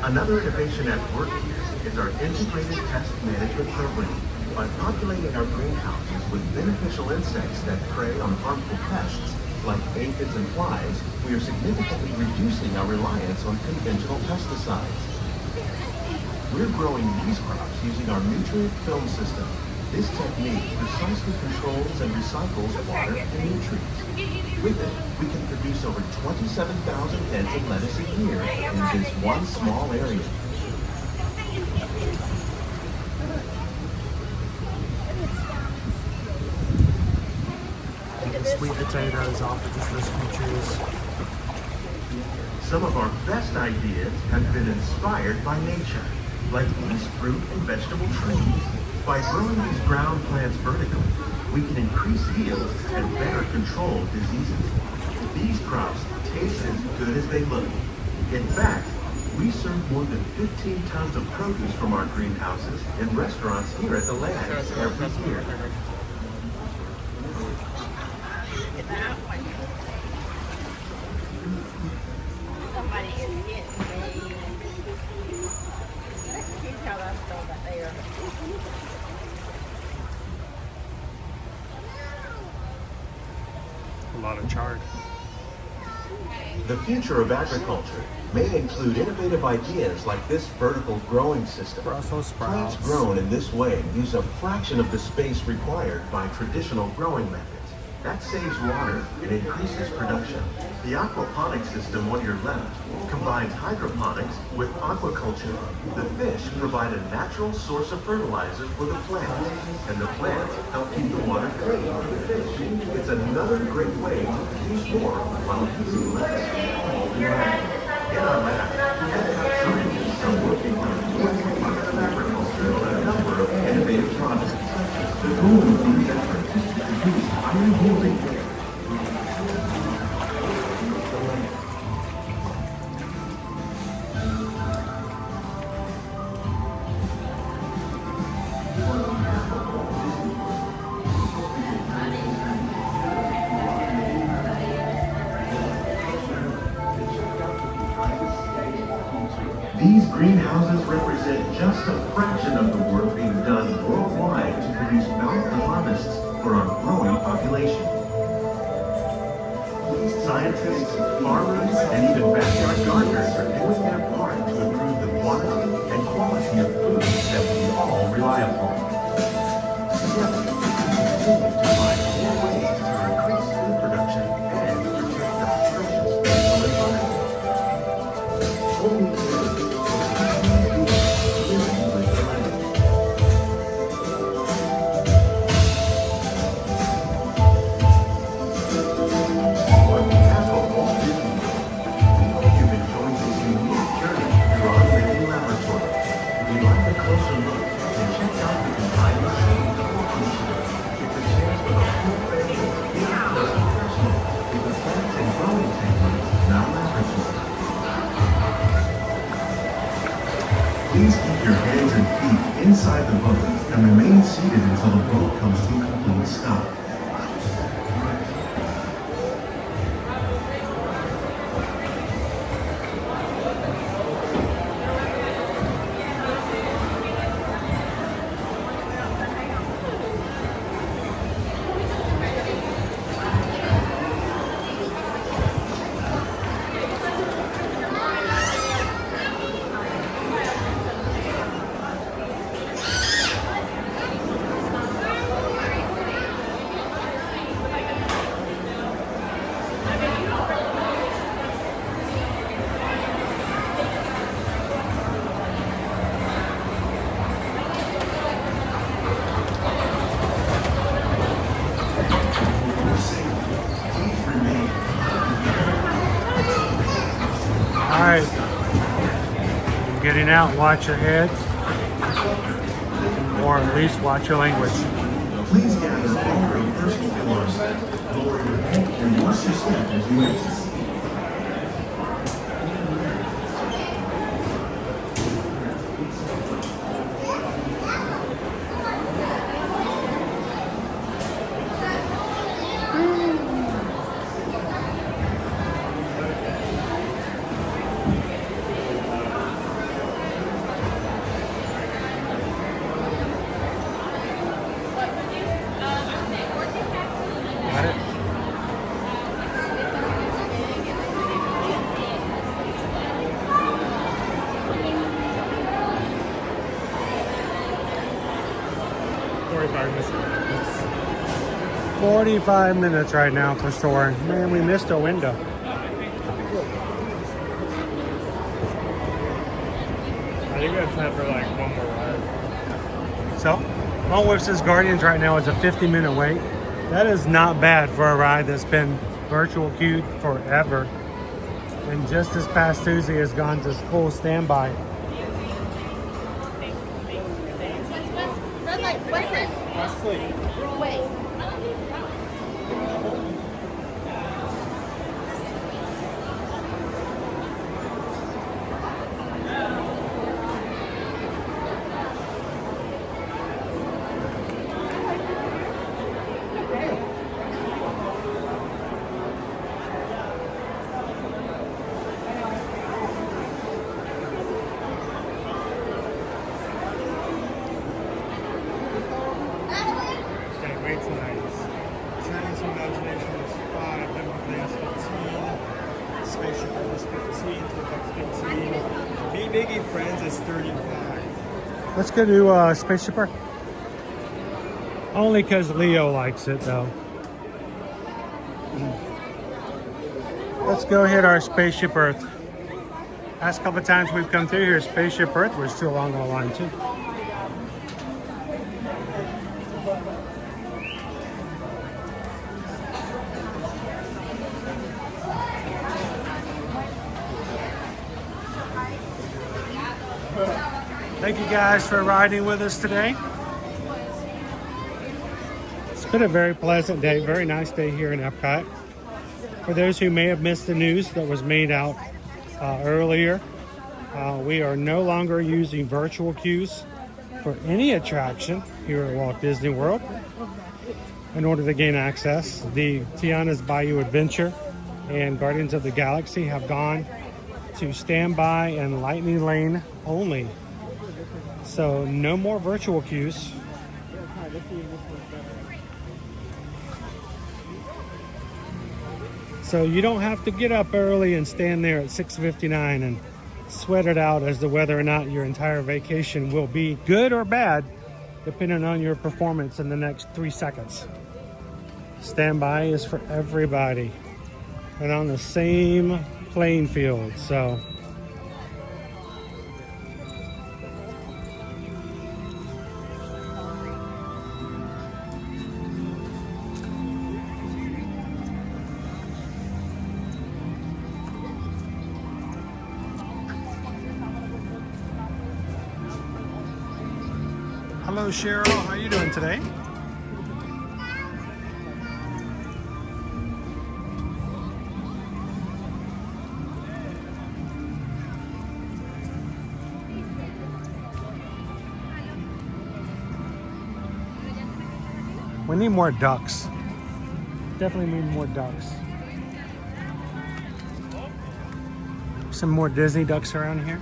Another innovation at work here is our integrated pest management program. By populating our greenhouses with beneficial insects that prey on harmful pests like aphids and flies, we are significantly reducing our reliance on conventional pesticides. We're growing these crops using our nutrient film system. This technique precisely controls and recycles water and nutrients. With it, we can produce over 27,000 heads of lettuce a year in just one small area. The sweet potatoes off of just those few trees. Some of our best ideas have been inspired by nature, like these fruit and vegetable trees. By growing these ground plants vertically, we can increase yields and better control diseases. These crops taste as good as they look. In fact, we serve more than 15 tons of produce from our greenhouses in restaurants here at the land every year. Somebody is getting me. Let's keep how I throw that there. A lot of chard. The future of agriculture may include innovative ideas like this vertical growing system. Plants grown in this way use a fraction of the space required by traditional growing methods. That saves water and increases production. The aquaponics system on your left combines hydroponics with aquaculture. The fish provide a natural source of fertilizer for the plants, and the plants help keep the water clean for the fish. It's another great way to produce more while using less. In our lab, Epcot scientists are working on a Department of Agriculture on a number of innovative projects. The goal of these efforts is to produce higher yielding. These greenhouses represent just a fraction of the work being done worldwide to produce bountiful harvests for our growing population. Scientists, farmers, and even backyard gardeners are doing their part to improve the quantity and quality of food that we all rely upon. Together, we continue to find more ways to increase food production and protect our precious natural environment. Only now laboratory. the boat and remain seated until the boat comes to a complete stop. Alright, getting out, watch your head, or at least watch your language. Please gather all your personal belongings, lower your head, and watch your step as you exit. Got it? Minutes. 45 minutes right now for soaring. Man, we missed a window. I think we have time for like one more ride. So, Mount Whipson's Guardians right now is a 50-minute wait. That is not bad for a ride that's been virtual queued forever. And just this past Tuesday has gone to full standby. Red light, Wesley. Wesley. Wait. Okay, wait tonight. Chinese Imagination is 5, Democrats 15, Spaceship is 15, Topiaries 15, Me Making Friends is 35. Let's go to Spaceship Earth. Only because Leo likes it, though. Let's go hit our Spaceship Earth. Last couple of times we've come through here, Spaceship Earth, we're still along the line, too. Thank you guys for riding with us today. It's been a very pleasant day, very nice day here in Epcot. For those who may have missed the news that was made out earlier, we are no longer using virtual queues for any attraction here at Walt Disney World. In order to gain access, the Tiana's Bayou Adventure and Guardians of the Galaxy have gone to standby and Lightning Lane only. So no more virtual queues. So you don't have to get up early and stand there at 6:59 and sweat it out as to whether or not your entire vacation will be good or bad, depending on your performance in the next 3 seconds. Standby is for everybody and on the same playing field. So hello Cheryl, how are you doing today? We need more ducks. Definitely need more ducks. Some more Disney ducks around here.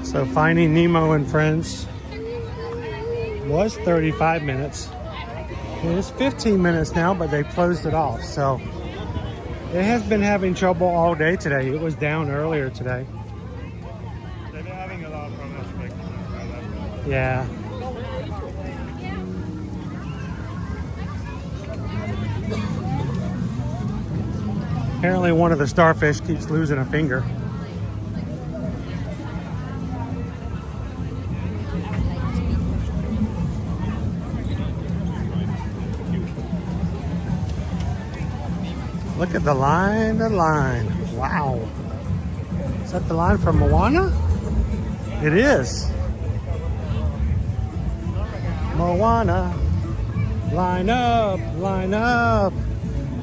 So Finding Nemo and Friends was 35 minutes. It is 15 minutes now, but they closed it off. So it has been having trouble all day today. It was down earlier today. They've been having a lot of problems. Yeah. Apparently one of the starfish keeps losing a finger. Look at the line, Wow. Is that the line from Moana? It is. Moana, line up, line up.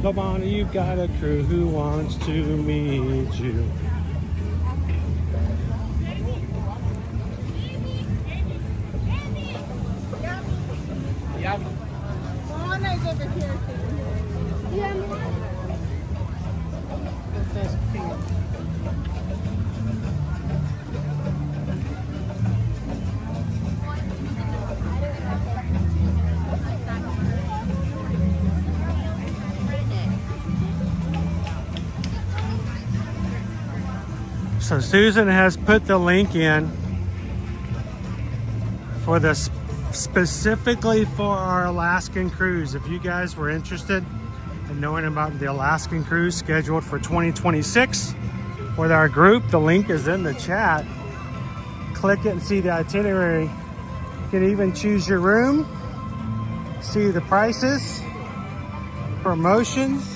Moana, you've got a crew who wants to meet you. Yep. Moana's over here. Yeah. So Susan has put the link in for this specifically for our Alaskan cruise. If you guys were interested in knowing about the Alaskan cruise scheduled for 2026 with our group, the link is in the chat. Click it and see the itinerary. You can even choose your room, see the prices, promotions.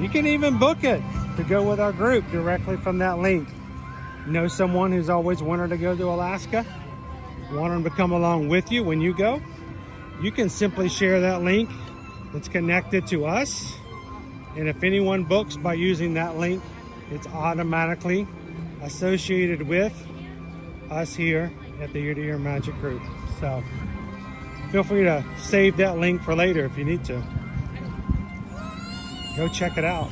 You can even book it to go with our group directly from that link. Know someone who's always wanted to go to Alaska? Want them to come along with you when you go? You can simply share that link that's connected to us. And if anyone books by using that link, it's automatically associated with us here at the Year to Year Magic Group. So feel free to save that link for later if you need to. Go check it out.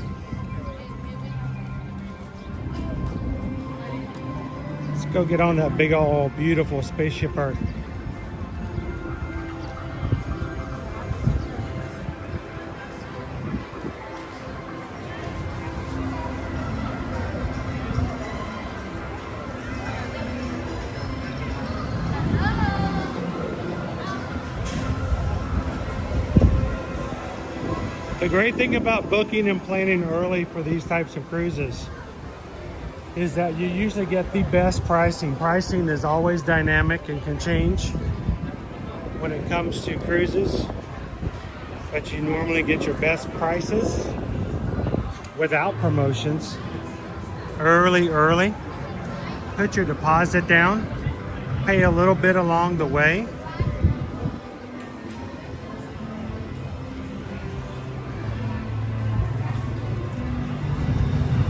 Let's go get on that big old beautiful Spaceship Earth. The great thing about booking and planning early for these types of cruises is that you usually get the best pricing. Pricing is always dynamic and can change when it comes to cruises, but you normally get your best prices without promotions early. Put your deposit down, pay a little bit along the way.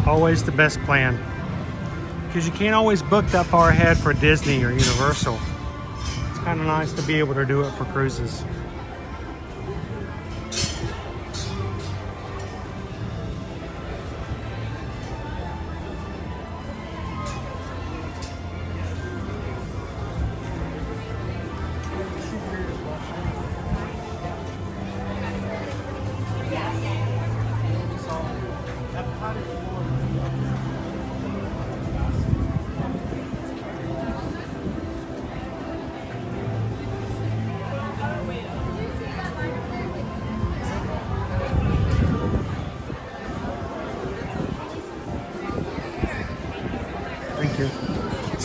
Always the best plan, because you can't always book that far ahead for Disney or Universal. It's kind of nice to be able to do it for cruises.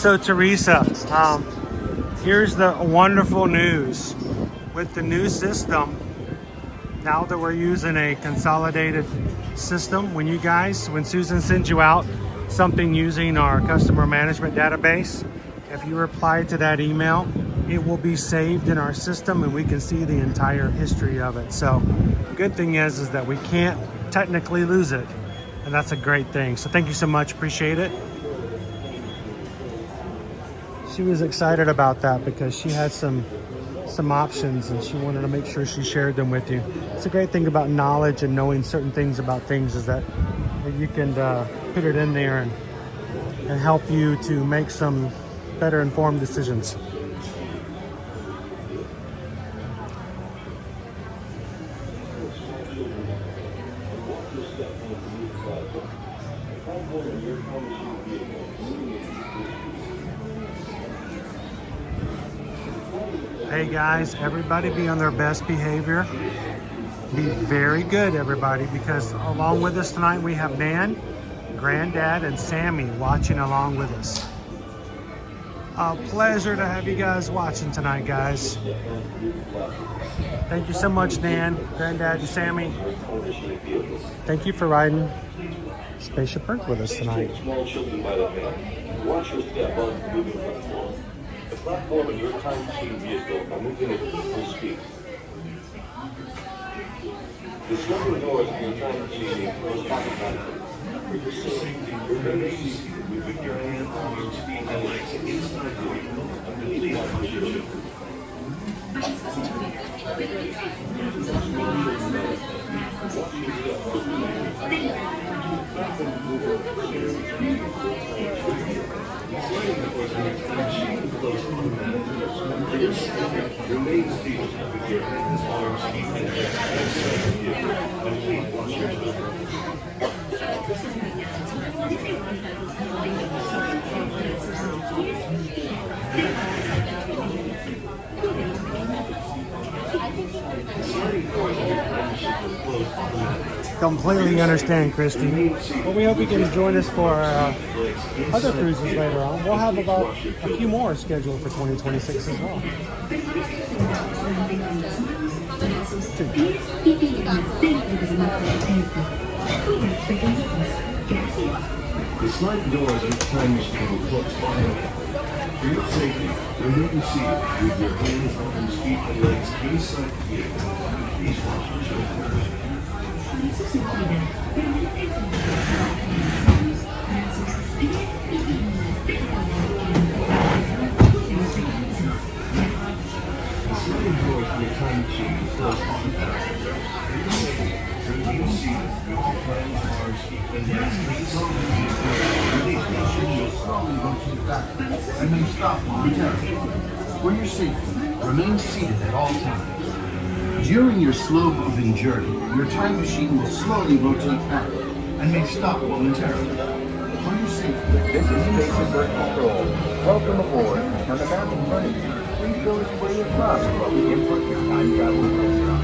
So Teresa, here's the wonderful news. With the new system, now that we're using a consolidated system, when Susan sends you out something using our customer management database, if you reply to that email, it will be saved in our system and we can see the entire history of it. So good thing is that we can't technically lose it, and that's a great thing. So thank you so much, appreciate it. She was excited about that because she had some options and she wanted to make sure she shared them with you. It's a great thing about knowledge and knowing certain things about things is that you can put it in there and help you to make some better informed decisions. Hey guys, everybody be on their best behavior. Be very good, everybody, because along with us tonight we have Nan, Granddad, and Sammy watching along with us. A pleasure to have you guys watching tonight, guys. Thank you so much, Nan, Granddad, and Sammy. Thank you for riding Spaceship Earth with us tonight. Watch your step on the moving platform. The platform in your time machine vehicle are moving at equal speed. The sliding doors of your time machine close automatically. For your safety, remain seated with your hands on your speed and legs inside the vehicle until you leave position. Remain seated with your hands, arms, feet, and legs inside the vehicle until you watch your Completely understand, Christy. Well, we hope you can join us for other cruises later on. We'll have about a few more scheduled for 2026 as well. The sliding doors of the time machine will close automatically. For your safety, remain seated with your hands, arms, feet, and legs inside the vehicle. Please watch your children. The sliding doors of your time machine will close automatically. Remain seated with your hands, arms, feet, and legs inside the vehicle. Please watch your children. Rotate back and then stop momentarily. For your safety, remain seated at all times. During your slow-moving journey, your time machine will slowly rotate back and may stop momentarily. For your safety, This is Spaceship Earth Control. Welcome aboard. On the map in front of you, please go to where you're from while we input your time travel program.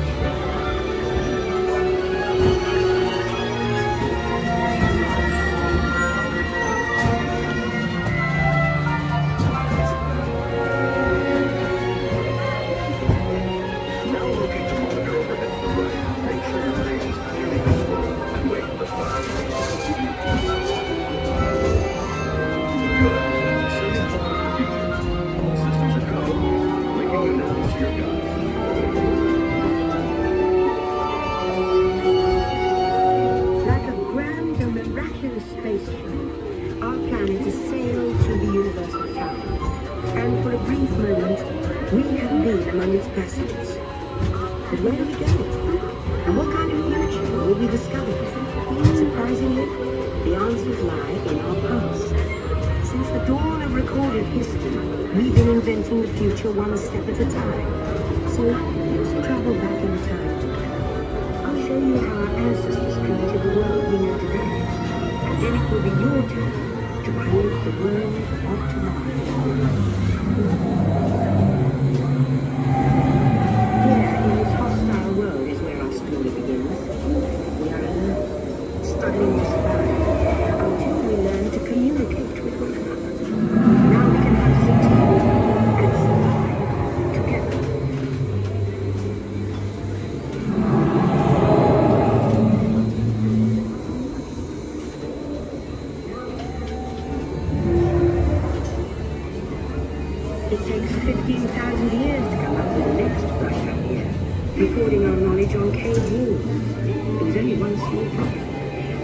But where do we go? And what kind of future will we discover there? Surprisingly, the answers lie in our past. Since the dawn of recorded history, we've been inventing the future one step at a time. So let's travel back in time together. I'll show you how our ancestors created the world we know today. And then it will be your turn to create the world of tomorrow. Studying to survive until we learn to communicate with one another. Now 15,000 years to come up with the next bright idea, recording our knowledge on cave walls. There was only one small problem.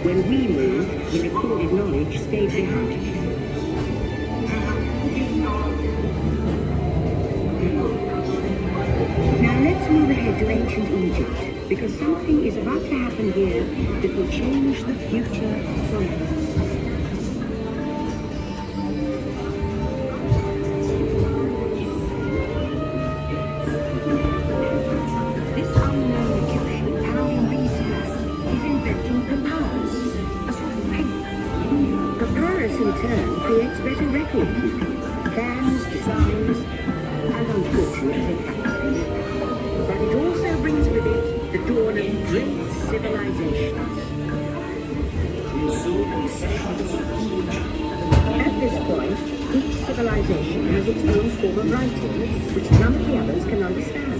When we moved, the recorded knowledge stayed behind. Now let's move ahead to ancient Egypt, because something is about to happen here that will change the future forever. This unknown Egyptian is inventing papyrus, a sort of paper. Papyrus in turn creates better record keeping, plans, designs, and unfortunately factories. But it also brings with it the dawn of great civilizations. At this point, each civilization has its own form of writing, which none of the others can understand.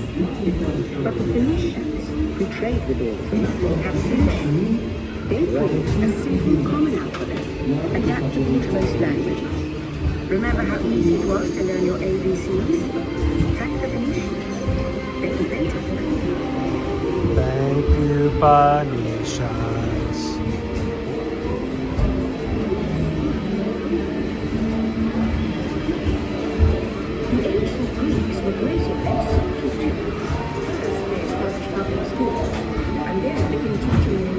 But the Phoenicians, who trade with all of them, have solutions. They create a simple common alphabet, adaptable to most languages. Remember how easy it was to learn your ABCs? Thank the Phoenicians. They invented them. Thank you, Phoenicians. The ancient Greeks were great at this. First they established public schools, and then began teaching them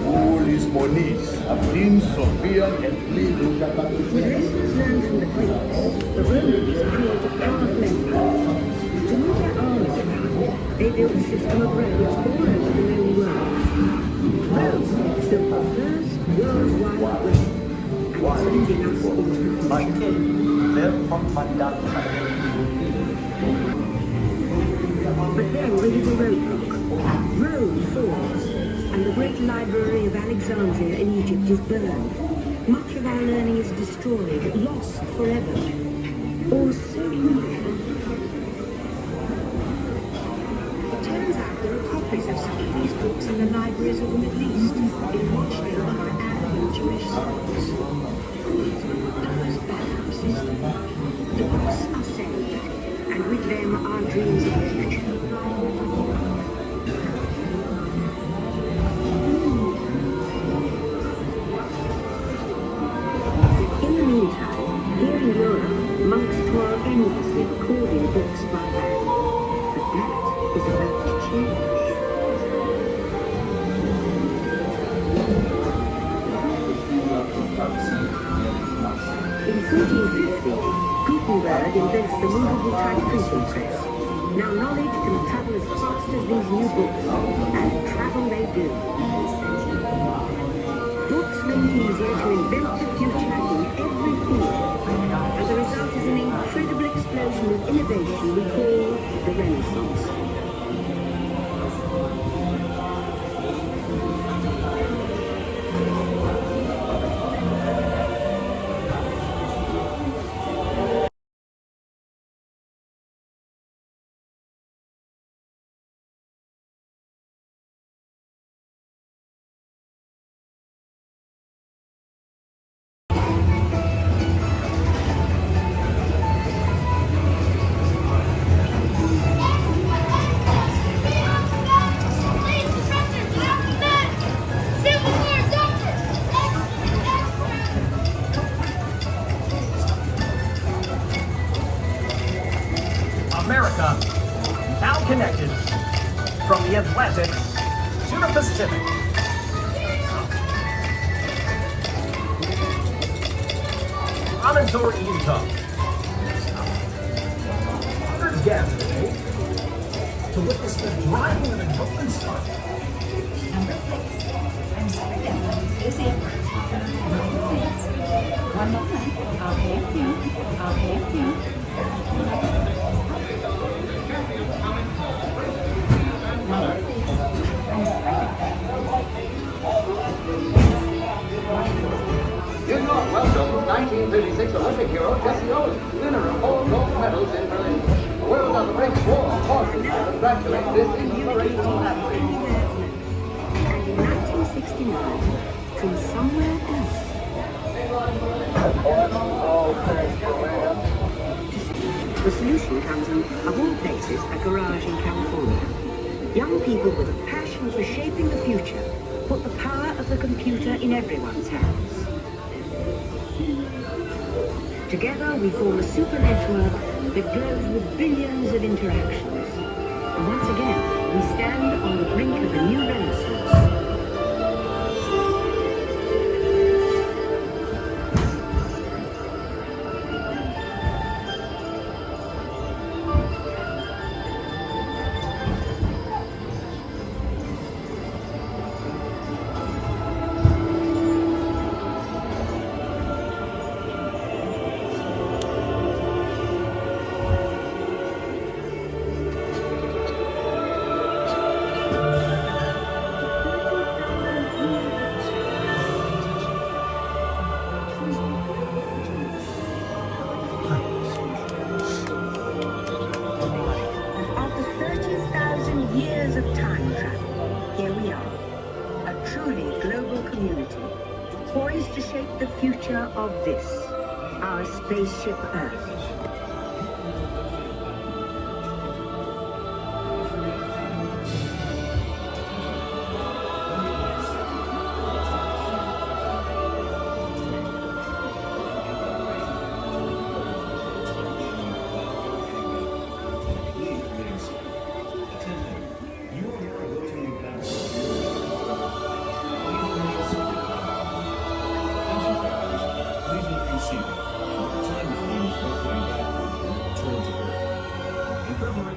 All these monies have been Sophia and Lily. With lessons learned from the Greeks, the Romans created path networks. To move their armies around, they built a system of roads all over the known world. Rome built the first worldwide road, and it's leading us into the future. But then there is a roadblock. Rome falls, and the great library of Alexandria in Egypt is burned. Much of our learning is destroyed, lost forever. Or so we fear. It turns out there are copies of some of these books in the libraries of the Middle East, being watched over by Arab Jewish scholars. The most balanced system. The books are saved, and with them our dreams of the future. In the meantime, here in Europe, monks toil endlessly recording books by hand. But that is about to change. In 1450, Gutenberg invents the movable type printing press. Now knowledge can travel as fast as these new books, and travel they do. Books make it easier to invent the future in every field, and the result is an incredible explosion of innovation we call the Renaissance. America, now connected from the Atlantic to the Pacific. Promontory Utah. Hundreds gather today to witness the driving of the golden star. Number 6. I'm sorry, everyone's busy. One moment. I'll pay a few. I'll pay a few. You know, welcome 1936 Olympic hero Jesse Owen, winner of 4 gold medals in Berlin. The world on the brink of war, horses, to congratulate this inspirational athlete. And in 1969, from somewhere else. The solution comes in, of all places, a garage in California. Young people with a passion for shaping the future put the power of the computer in everyone's hands. Together we form a super network that grows with billions of interactions. And once again, we stand on the brink of a new renaissance. Poised to shape the future of this, our spaceship Earth.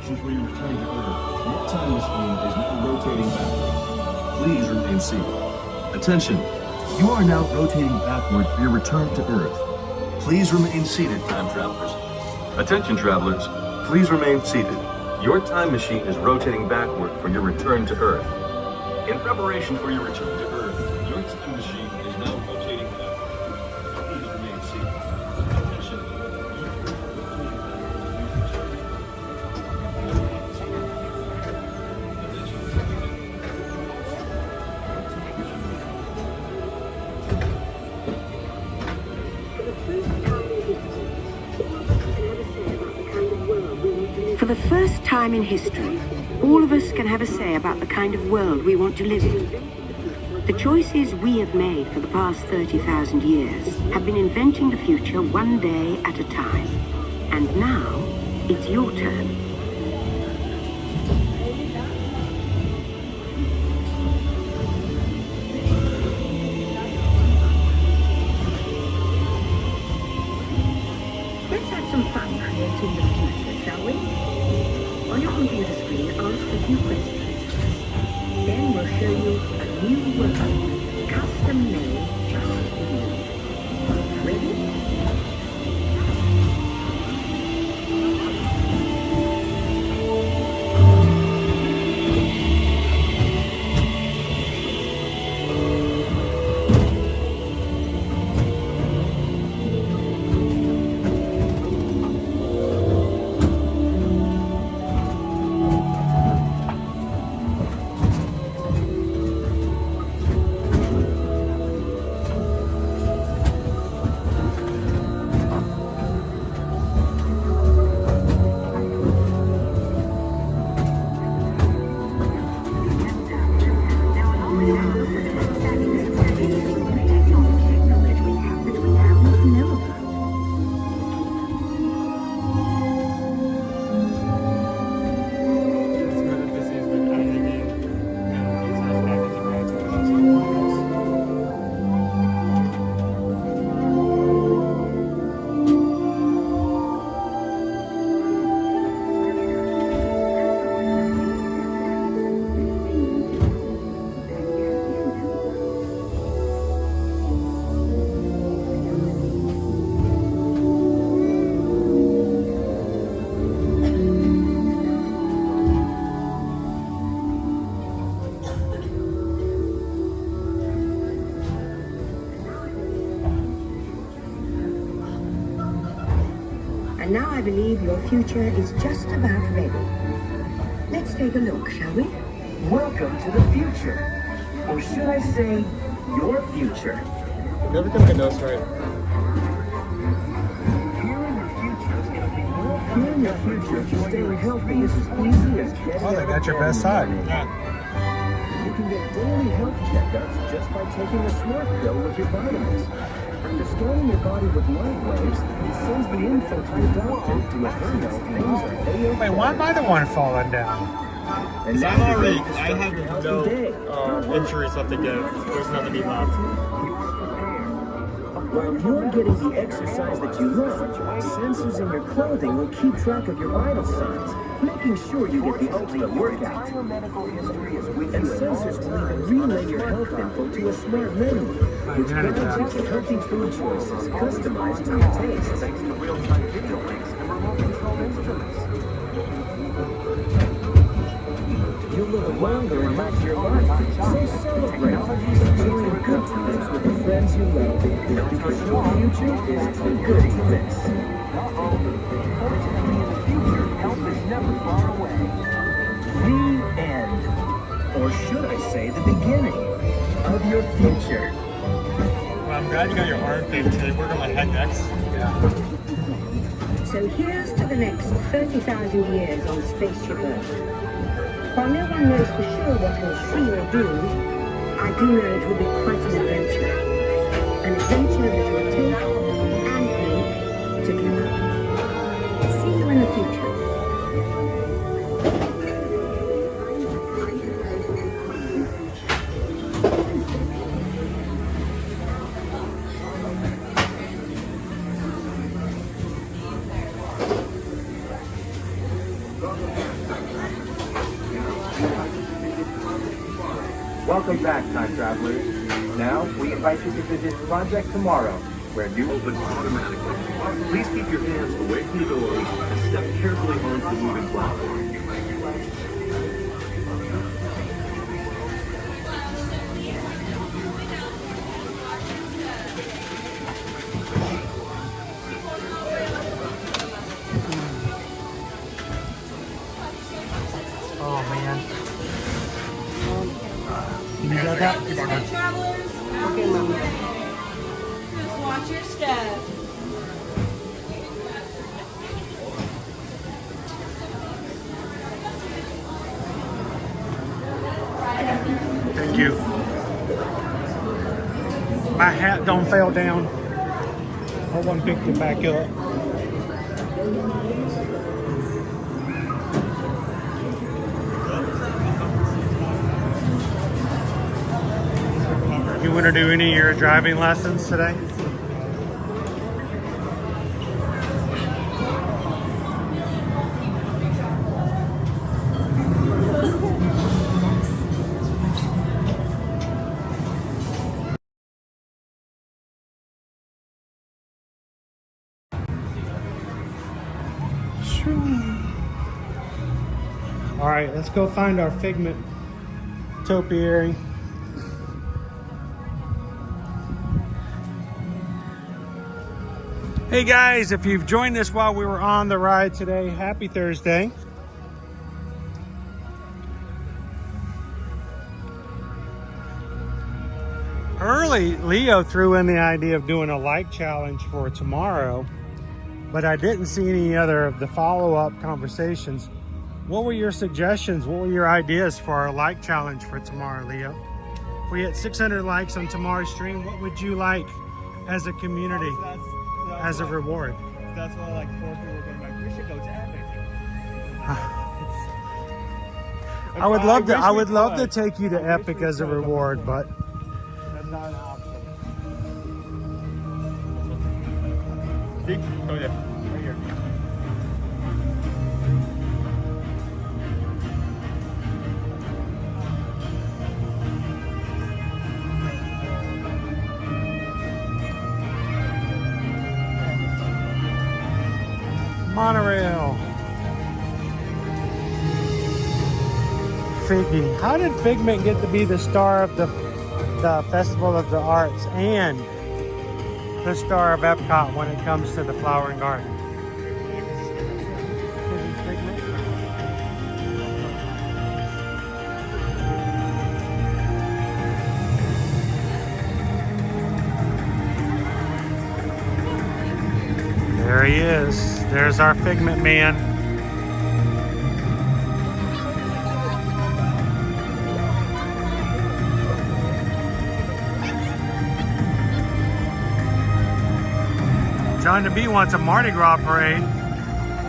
For your return to Earth, your time machine is now rotating backward. Please remain seated. Attention, you are now rotating backward for your return to Earth. Please remain seated, time travelers. Attention, travelers, please remain seated. Your time machine is rotating backward for your return to Earth. In preparation for your return to Earth, your time machine is now rotating backward. Please remain seated. Attention, For the first time in history, all of us can have a say about the kind of world we want to live in. The choices we have made for the past 30,000 years have been inventing the future one day at a time. And now, it's your turn. Let's have some fun creating the future, shall we? On your computer screen, ask a few questions. Then we'll show you a new world, custom made just for you. Ready? And now I believe your future is just about ready. Let's take a look, shall we? Welcome to the future. Or should I say, your future. Never gonna get those right. Here in your future, staying healthy is as easy as getting Oh, they got your best side. You can get daily health checkups just by taking a smart pill with your vitamins. After scanning your body with light waves, it sends the info to your doctor to let them know things are A-OK. Wait, why am I the one falling down? And I'm already, I have no injuries left to give. There's nothing to be left. While you're getting the exercise that you love, sensors in your clothing will keep track of your vital signs, making sure you get the ultimate workout. And sensors will even relay your health info to a smart menu, which guides you to healthy food choices customized to your taste. Thanks to real-time video links and remote-controlled instruments. You'll live longer and match your life, so celebrate. Enjoy good times with the friends you love, because your future is too good to miss. Fortunately, in the future, help is never far away. The end. Or should I say the beginning of your future. Well, I'm glad you got your arm fixed today. Work on my head next. Yeah. So here's to the next 30,000 years on Spaceship Earth. While no one knows for sure what we'll see or do, I do know it will be quite an adventure. An adventure that will take and lead together. See you in the future. Welcome back, time travelers. Now, we invite you to visit Project Tomorrow, where new Open automatically. Please keep your hands away from the doors and step carefully onto the moving platform. Oh man. You got that? Travelers, okay, Mom. Just watch your step. Thank you. My hat don't fall down. I want to pick it back up. You want to do any of your driving lessons today? All right, let's go find our Figment Topiary. Hey guys, if you've joined us while we were on the ride today, happy Thursday. Early, Leo threw in the idea of doing a like challenge for tomorrow, but I didn't see any other of the follow-up conversations. What were your suggestions? What were your ideas for our like challenge for tomorrow, Leo? If we hit 600 likes on tomorrow's stream, what would you like as a community? As a reward. That's why like 4 people were going back. We should go to Epic. I would love to take you to Epic as a reward, but that's not an option. See? Oh yeah. Right here. Monorail. Figgy. How did Figment get to be the star of the Festival of the Arts and the star of Epcot when it comes to the Flowering Garden? There he is. There's our Figment Man. John the Bee wants a Mardi Gras parade.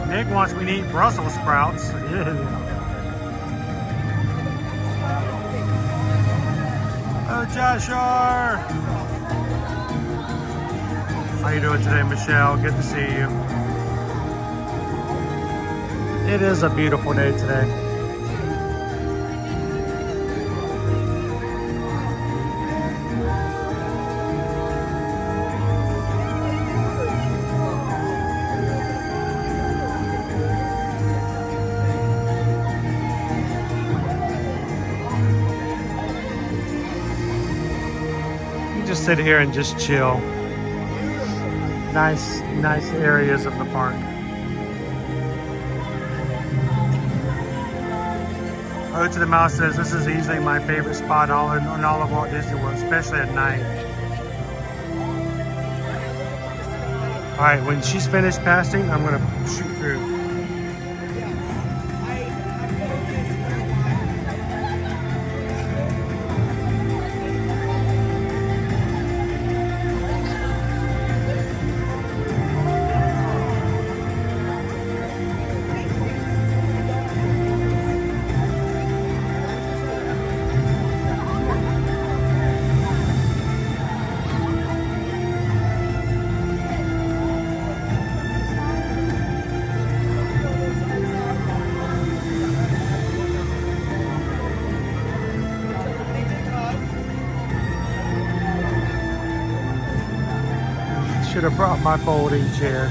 Nick wants me to eat Brussels sprouts. Oh, Joshua! How you doing today, Michelle? Good to see you. It is a beautiful day today. Just sit here and just chill. Nice areas of the park. Oh to the Mouse says this is easily my favorite spot on all of Walt Disney World, especially at night. All right, when she's finished passing, I'm gonna shoot through. Should have brought my folding chair.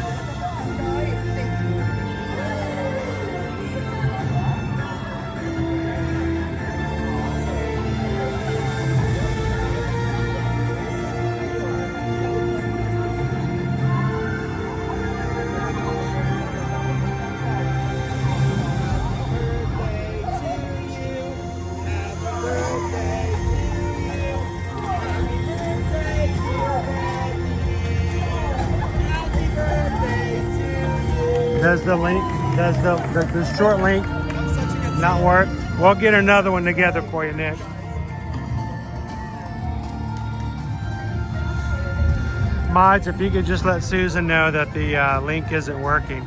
Does the link, does the short link not work? We'll get another one together for you, Nick. Mods, if you could just let Susan know that the link isn't working,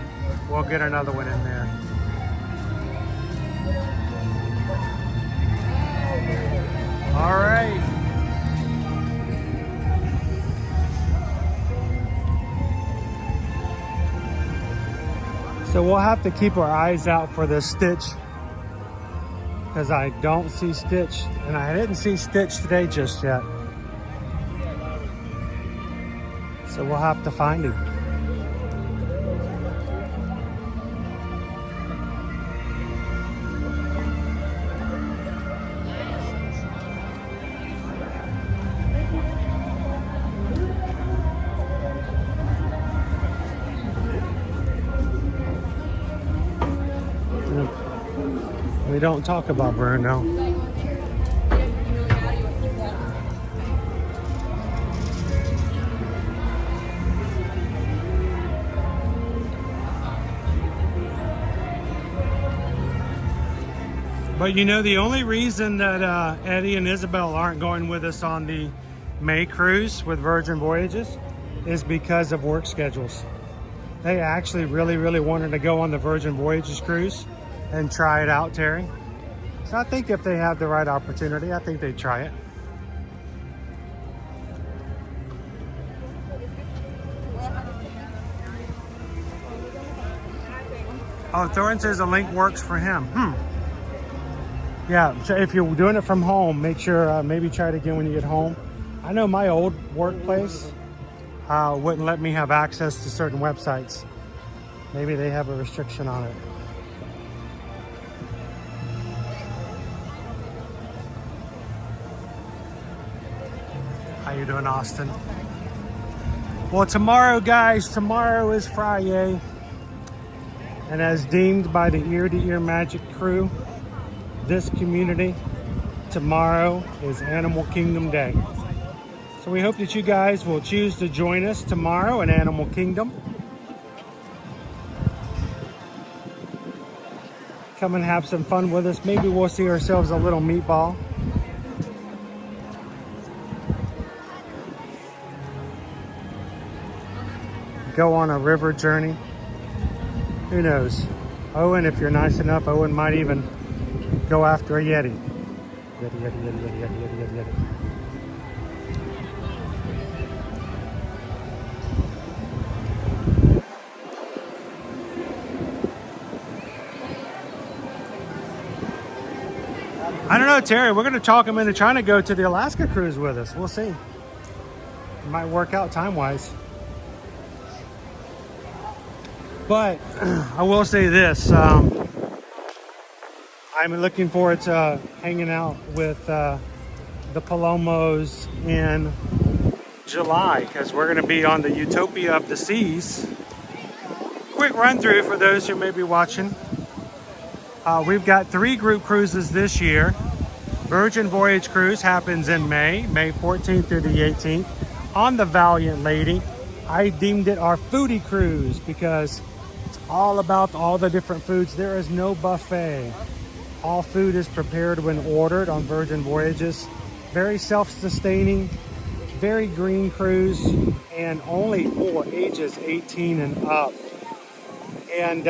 we'll get another one in there. All right. So we'll have to keep our eyes out for the Stitch, because I don't see Stitch, and I didn't see Stitch today just yet. So we'll have to find him. We don't talk about Bruno. But you know, the only reason that Eddie and Isabel aren't going with us on the May cruise with Virgin Voyages is because of work schedules. They actually really wanted to go on the Virgin Voyages cruise and try it out, Terry. So I think if they have the right opportunity, I think they'd try it. Oh, Thorin says the link works for him. Yeah, so if you're doing it from home, make sure, maybe try it again when you get home. I know my old workplace wouldn't let me have access to certain websites. Maybe they have a restriction on it. How you doing, Austin? Well, tomorrow, guys, tomorrow is Friday. And as deemed by the Ear to Ear Magic crew, this community, tomorrow is Animal Kingdom Day. So we hope that you guys will choose to join us tomorrow in Animal Kingdom. come and have some fun with us. Maybe we'll see ourselves a little meatball. Go on a river journey. Who knows? Owen, if you're nice enough, Owen might even go after a Yeti. Yeti, Yeti, Yeti, Yeti, Yeti, Yeti, Yeti, Yeti. I don't know, Terry. We're going to talk him into trying to go to the Alaska cruise with us. We'll see. It might work out time-wise. But I will say this. I'm looking forward to hanging out with the Palomos in July because we're going to be on the Utopia of the Seas. Quick run through for those who may be watching. We've got 3 group cruises this year. Virgin Voyage Cruise happens in May 14th through the 18th on the Valiant Lady. I deemed it our foodie cruise because it's all about all the different foods. There is no buffet. All food is prepared when ordered on Virgin Voyages. Very self-sustaining, very green cruise, and only for ages 18 and up. And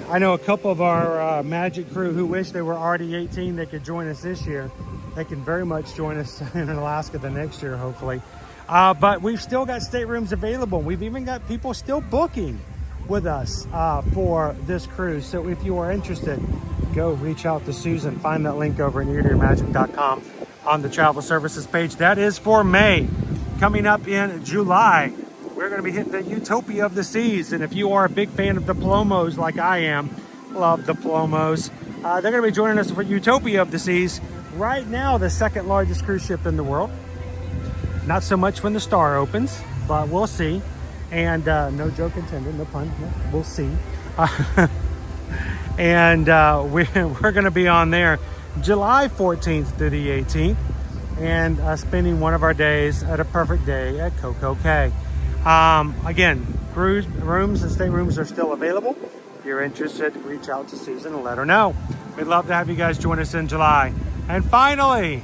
I know a couple of our Magic crew who wish they were already 18, they could join us this year. They can very much join us in Alaska the next year, hopefully. But we've still got staterooms available. We've even got people still booking with us for this cruise. So if you are interested, go reach out to Susan. Find that link over at eartoearmagic.com on the travel services page. That is for May. Coming up in July, we're going to be hitting the Utopia of the Seas. And if you are a big fan of the Palomos like I am, love the Palomos, they're going to be joining us for Utopia of the Seas. Right now, the 2nd largest cruise ship in the world. Not so much when the Star opens, but we'll see. And no joke intended, no pun, no, we'll see. And we're going to be on there July 14th through the 18th and spending one of our days at a perfect day at Coco Cay. Again, cruise rooms and staterooms are still available. If you're interested, reach out to Susan and let her know. We'd love to have you guys join us in July. And finally,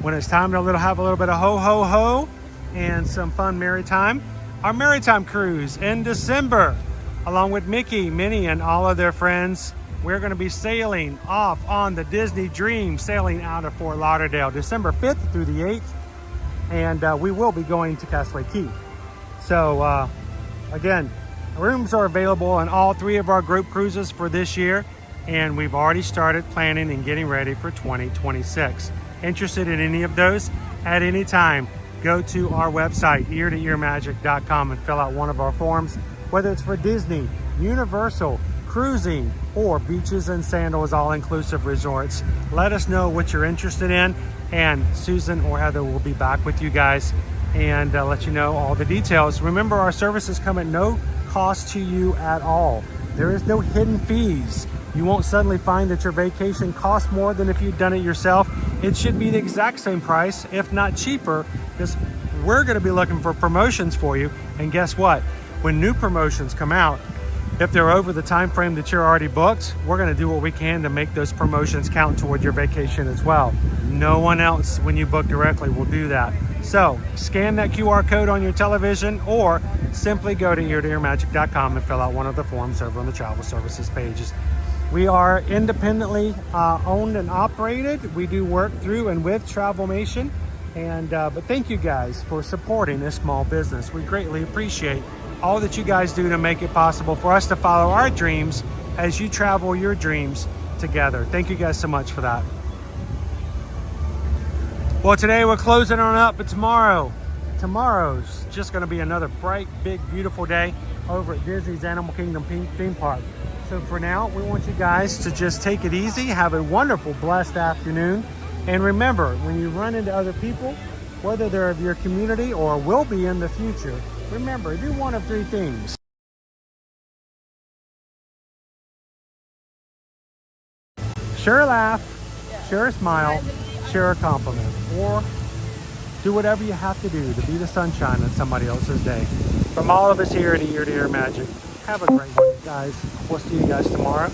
when it's time to have a little bit of ho-ho-ho and some fun maritime, our maritime cruise in December, along with Mickey, Minnie, and all of their friends. We're going to be sailing off on the Disney Dream, sailing out of Fort Lauderdale, December 5th through the 8th. And we will be going to Castaway Cay. So, again, rooms are available on all 3 of our group cruises for this year. And we've already started planning and getting ready for 2026. Interested in any of those at any time, go to our website, eartoearmagic.com, and fill out one of our forms, whether it's for Disney, Universal, cruising, or beaches and sandals all-inclusive resorts. Let us know what you're interested in, and Susan or Heather will be back with you guys and let you know all the details. Remember, our services come at no cost to you at all. There is no hidden fees. You won't suddenly find that your vacation costs more than if you'd done it yourself. It should be the exact same price, if not cheaper, because we're going to be looking for promotions for you. And guess what? When new promotions come out, if they're over the time frame that you're already booked, we're going to do what we can to make those promotions count toward your vacation as well. No one else, when you book directly, will do that. So scan that QR code on your television or simply go to eartoearmagic.com and fill out one of the forms over on the travel services pages. We are independently owned and operated. We do work through and with Travelmation. But thank you guys for supporting this small business. We greatly appreciate all that you guys do to make it possible for us to follow our dreams as you travel your dreams together. Thank you guys so much for that. Well, today we're closing on up, but tomorrow's just going to be another bright, big, beautiful day over at Disney's Animal Kingdom theme park. So for now, we want you guys to just take it easy, have a wonderful, blessed afternoon. And remember, when you run into other people, whether they're of your community or will be in the future, remember, do one of 3 things. Share a laugh, share a smile, share a compliment, or do whatever you have to do to be the sunshine on somebody else's day. From all of us here at Ear to Ear Magic, have a great one, guys. We'll see you guys tomorrow.